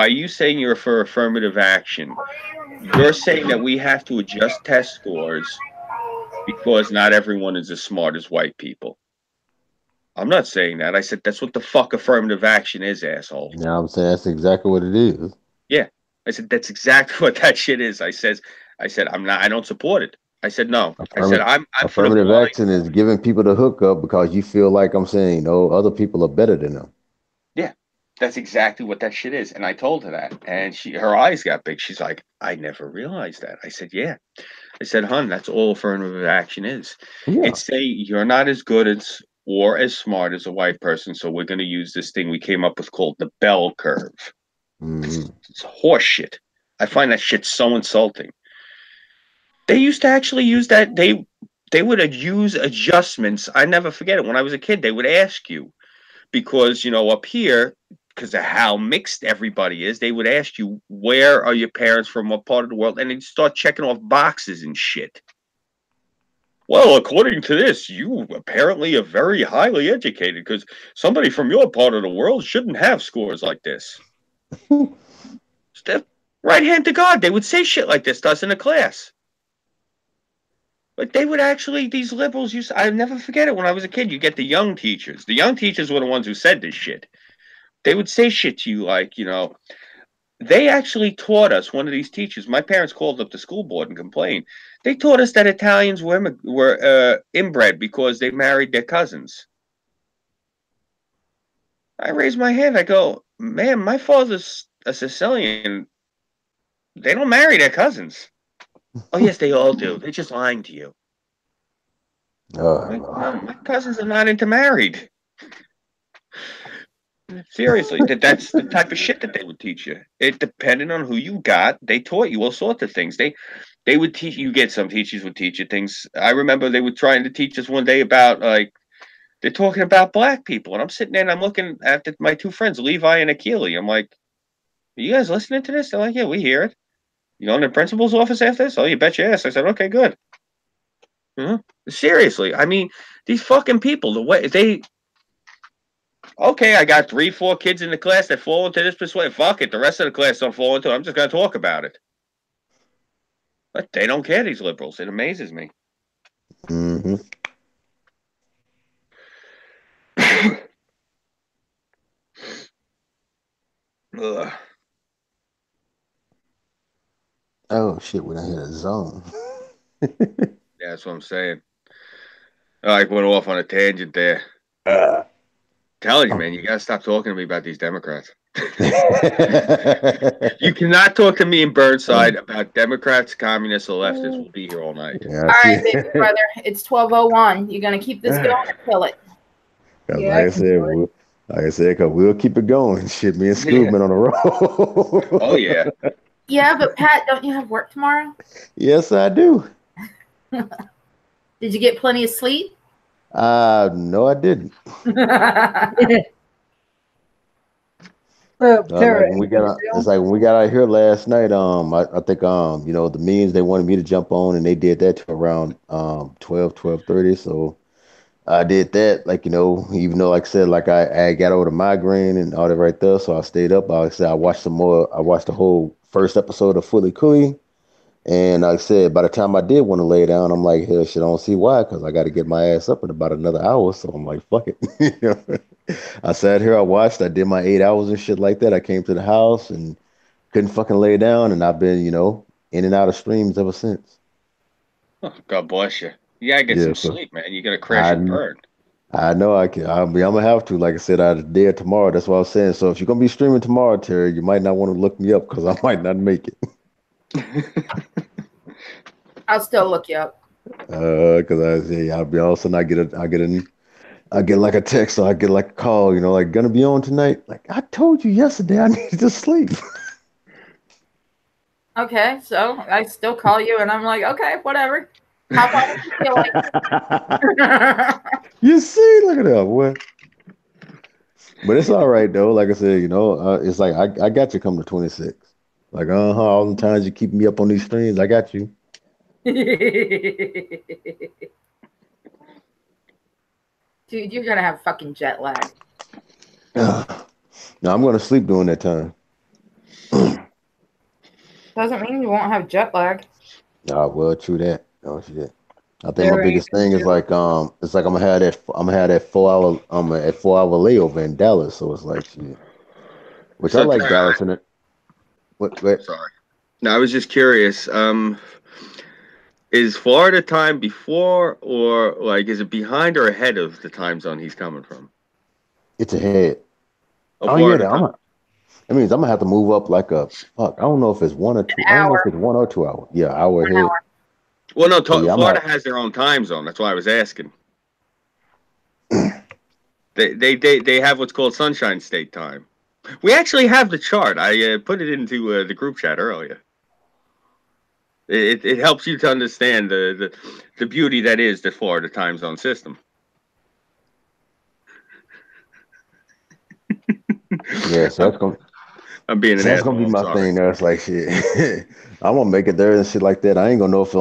you saying you're for affirmative action, You're saying that we have to adjust test scores because not everyone is as smart as white people. I'm not saying that. I said that's what the fuck affirmative action is, asshole. You know what I'm saying? That's exactly what it is. Yeah. I said that's exactly what that shit is. I said I'm not. I don't support it. I said no. I said I'm for the Affirmative blind. action is giving people the hookup because you feel like I'm saying, other people are better than them. Yeah. That's exactly what that shit is. And I told her that. And her eyes got big. She's like, I never realized that. I said, yeah. I said, hun, that's all affirmative action is. Yeah. It's saying you're not as good as or as smart as a white person, so we're going to use this thing we came up with called the bell curve. It's horse shit. I find that shit so insulting. They used to actually use that. They would use adjustments. I never forget it. When I was a kid, they would ask you because up here, because of how mixed everybody is, they would ask you where are your parents from, what part of the world, and they'd start checking off boxes and shit. Well, according to this, you apparently are very highly educated because somebody from your part of the world shouldn't have scores like this. Right hand to God, they would say shit like this to us in the class. But they would actually, these liberals used, I never forget it when I was a kid. You get the young teachers. The young teachers were the ones who said this shit. They would say shit to you like, they actually taught us, one of these teachers, my parents called up the school board and complained. They taught us that Italians were inbred because they married their cousins. I raised my hand. I go, man, my father's a Sicilian. They don't marry their cousins. Oh, yes, they all do. They're just lying to you. My cousins are not into married. Seriously, that's the type of shit that they would teach you. It depended on who you got. They taught you all sorts of things. They would teach you. Get some teachers would teach you things. I remember they were trying to teach us one day about they're talking about black people, and I'm sitting there and I'm looking at my two friends, Levi and Akili. I'm like, are you guys listening to this? They're like, yeah, we hear it. You go in the principal's office after this? Oh, you bet your ass. I said, okay, good. Seriously, I mean, these fucking people, the way they. Okay, I got 3, 4 kids in the class that fall into this persuasion. Fuck it, the rest of the class don't fall into it. I'm just going to talk about it. But they don't care, these liberals. It amazes me. Mm-hmm. Ugh. Oh shit! We done hit a zone. Yeah, that's what I'm saying. I went off on a tangent there. Telling you, man, you gotta stop talking to me about these Democrats. You cannot talk to me in Burnside about Democrats, communists, or leftists. We'll be here all night. Yeah, All right, baby brother. It's 12:01. You're gonna keep this going or kill it? Yeah, like I I can do it. said, because we'll keep it going. Shit, me and Scoob been on the road. Oh yeah. Yeah, but Pat, don't you have work tomorrow? Yes, I do. Did you get plenty of sleep? No, I didn't. Tara, Like when we got out, it's like when we got out here last night. I think the means they wanted me to jump on, and they did that till around 12:30. So I did that, like even though, like I said, like I got over the migraine and all that right there. So I stayed up. Like I said, I watched some more. I watched the whole first episode of Fully Cooey. And like I said, by the time I did want to lay down, I'm like, hell, shit, I don't see why, because I got to get my ass up in about another hour. So I'm like, fuck it. I sat here, I watched, I did my 8 hours and shit like that. I came to the house and couldn't fucking lay down, and I've been, in and out of streams ever since. Oh, God bless you. You gotta get Yeah, some so sleep, man. You gotta crash and burn. I know I can. I'm gonna have to. Like I said, I'm there tomorrow. That's what I was saying. So if you're gonna be streaming tomorrow, Terry, you might not want to look me up because I might not make it. I'll still look you up. Because I'll be all of a sudden I get like a text or I get like a call, like gonna be on tonight. Like I told you yesterday, I needed to sleep. Okay, so I still call you, and I'm like, okay, whatever. How about you feel like? You see, look at that, boy. But it's all right though. Like I said, it's like I got you come to 26. Like all the times you keep me up on these streams, I got you. Dude, you're gonna have fucking jet lag. No, I'm gonna sleep during that time. Doesn't mean you won't have jet lag. Well, true that. Oh shit. I think my There ain't biggest thing is shit. like it's like I'm gonna have that 4 hour at 4 hour layover in Dallas, so it's like shit. Which I So like Dallas in it. What sorry. No, I was just curious. Is Florida time before, or like is it behind or ahead of the time zone he's coming from? it's ahead. Oh, Oh yeah, Florida time. that means I'm gonna have to move up like a fuck. I don't know if it's 1 or 2. I don't know if Hour. it's 1 or 2 hour. Yeah, hour ahead. Well, no, So yeah, Florida has their own time zone. That's why I was asking. They have what's called Sunshine State time. We actually have the chart. I put it into the group chat earlier. It helps you to understand the beauty that is the Florida time zone system. Yeah, so I'm being an that's gonna asshole. be I'm my sorry. thing. That's like shit. I'm gonna make it there and shit like that. I ain't gonna know if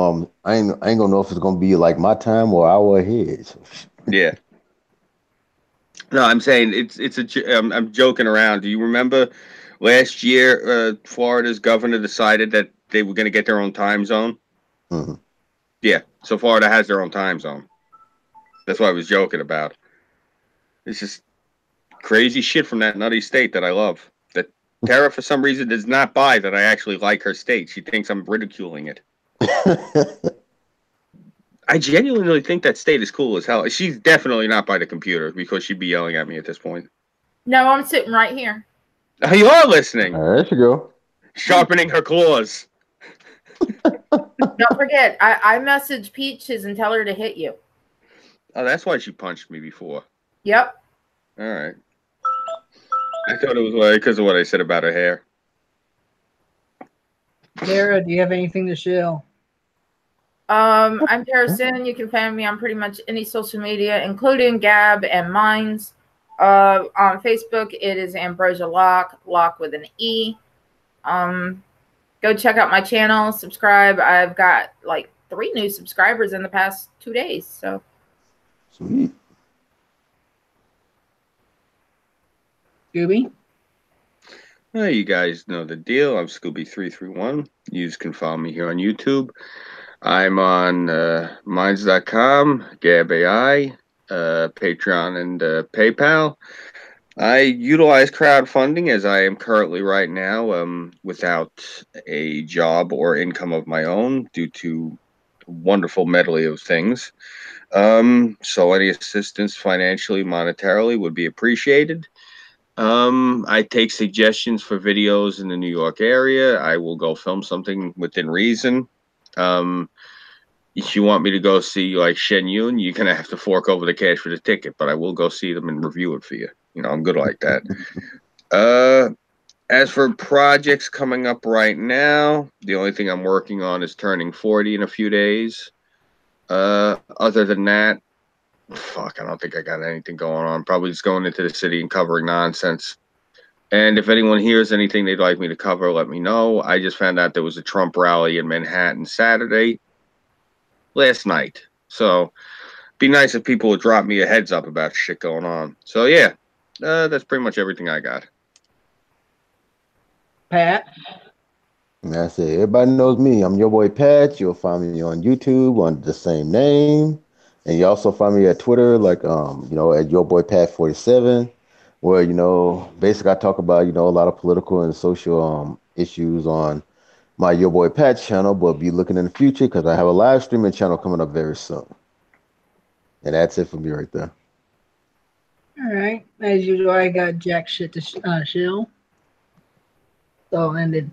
I ain't gonna know if it's gonna be like my time or hour ahead. So, Yeah. No, I'm saying I'm joking around. Do you remember last year Florida's governor decided that they were going to get their own time zone? mm-hmm. Yeah. So Florida has their own time zone. That's what I was joking about. It's just crazy shit from that nutty state that I love. That Tara, for some reason, does not buy that I actually like her state. She thinks I'm ridiculing it. I genuinely think that state is cool as hell. She's definitely not by the computer because she'd be yelling at me at this point. No, I'm sitting right here. Oh, you are listening. There you go. Sharpening her claws. Don't forget, I message Peaches and tell her to hit you. Oh, that's why she punched me before. Yep. All right. I thought it was because of what I said about her hair. Tara, do you have anything to share? I'm Tara Sin. You can find me on pretty much any social media, including Gab and Minds. On Facebook, it is Ambrosia Locke with an E. Go check out my channel, subscribe. I've got like 3 new subscribers in the past 2 days. So Sweet. Scooby? You guys know the deal. I'm Scooby331. You can follow me here on YouTube. I'm on Minds.com, Gab AI, Patreon, and PayPal. I utilize crowdfunding as I am currently right now without a job or income of my own due to a wonderful medley of things. So any assistance financially, monetarily would be appreciated. I take suggestions for videos in the New York area. I will go film something within reason. If you want me to go see like Shen Yun, you're gonna have to fork over the cash for the ticket, but I will go see them and review it for you. You know, I'm good like that. As for projects coming up right now, the only thing I'm working on is turning 40 in a few days. Other than that, fuck, I don't think I got anything going on. Probably just going into the city and covering nonsense. And if anyone hears anything they'd like me to cover, let me know. I just found out there was a Trump rally in Manhattan Saturday, last night. So it'd be nice if people would drop me a heads up about shit going on. So yeah, that's pretty much everything I got. Pat? And that's it. Everybody knows me. I'm your boy Pat. You'll find me on YouTube on the same name. And you also find me at Twitter, like at your boy Pat 47, where, basically I talk about, a lot of political and social issues on my Your Boy Pat channel, but be looking in the future because I have a live streaming channel coming up very soon. And that's it for me right there. All right. As usual, I got jack shit to shill. So ended.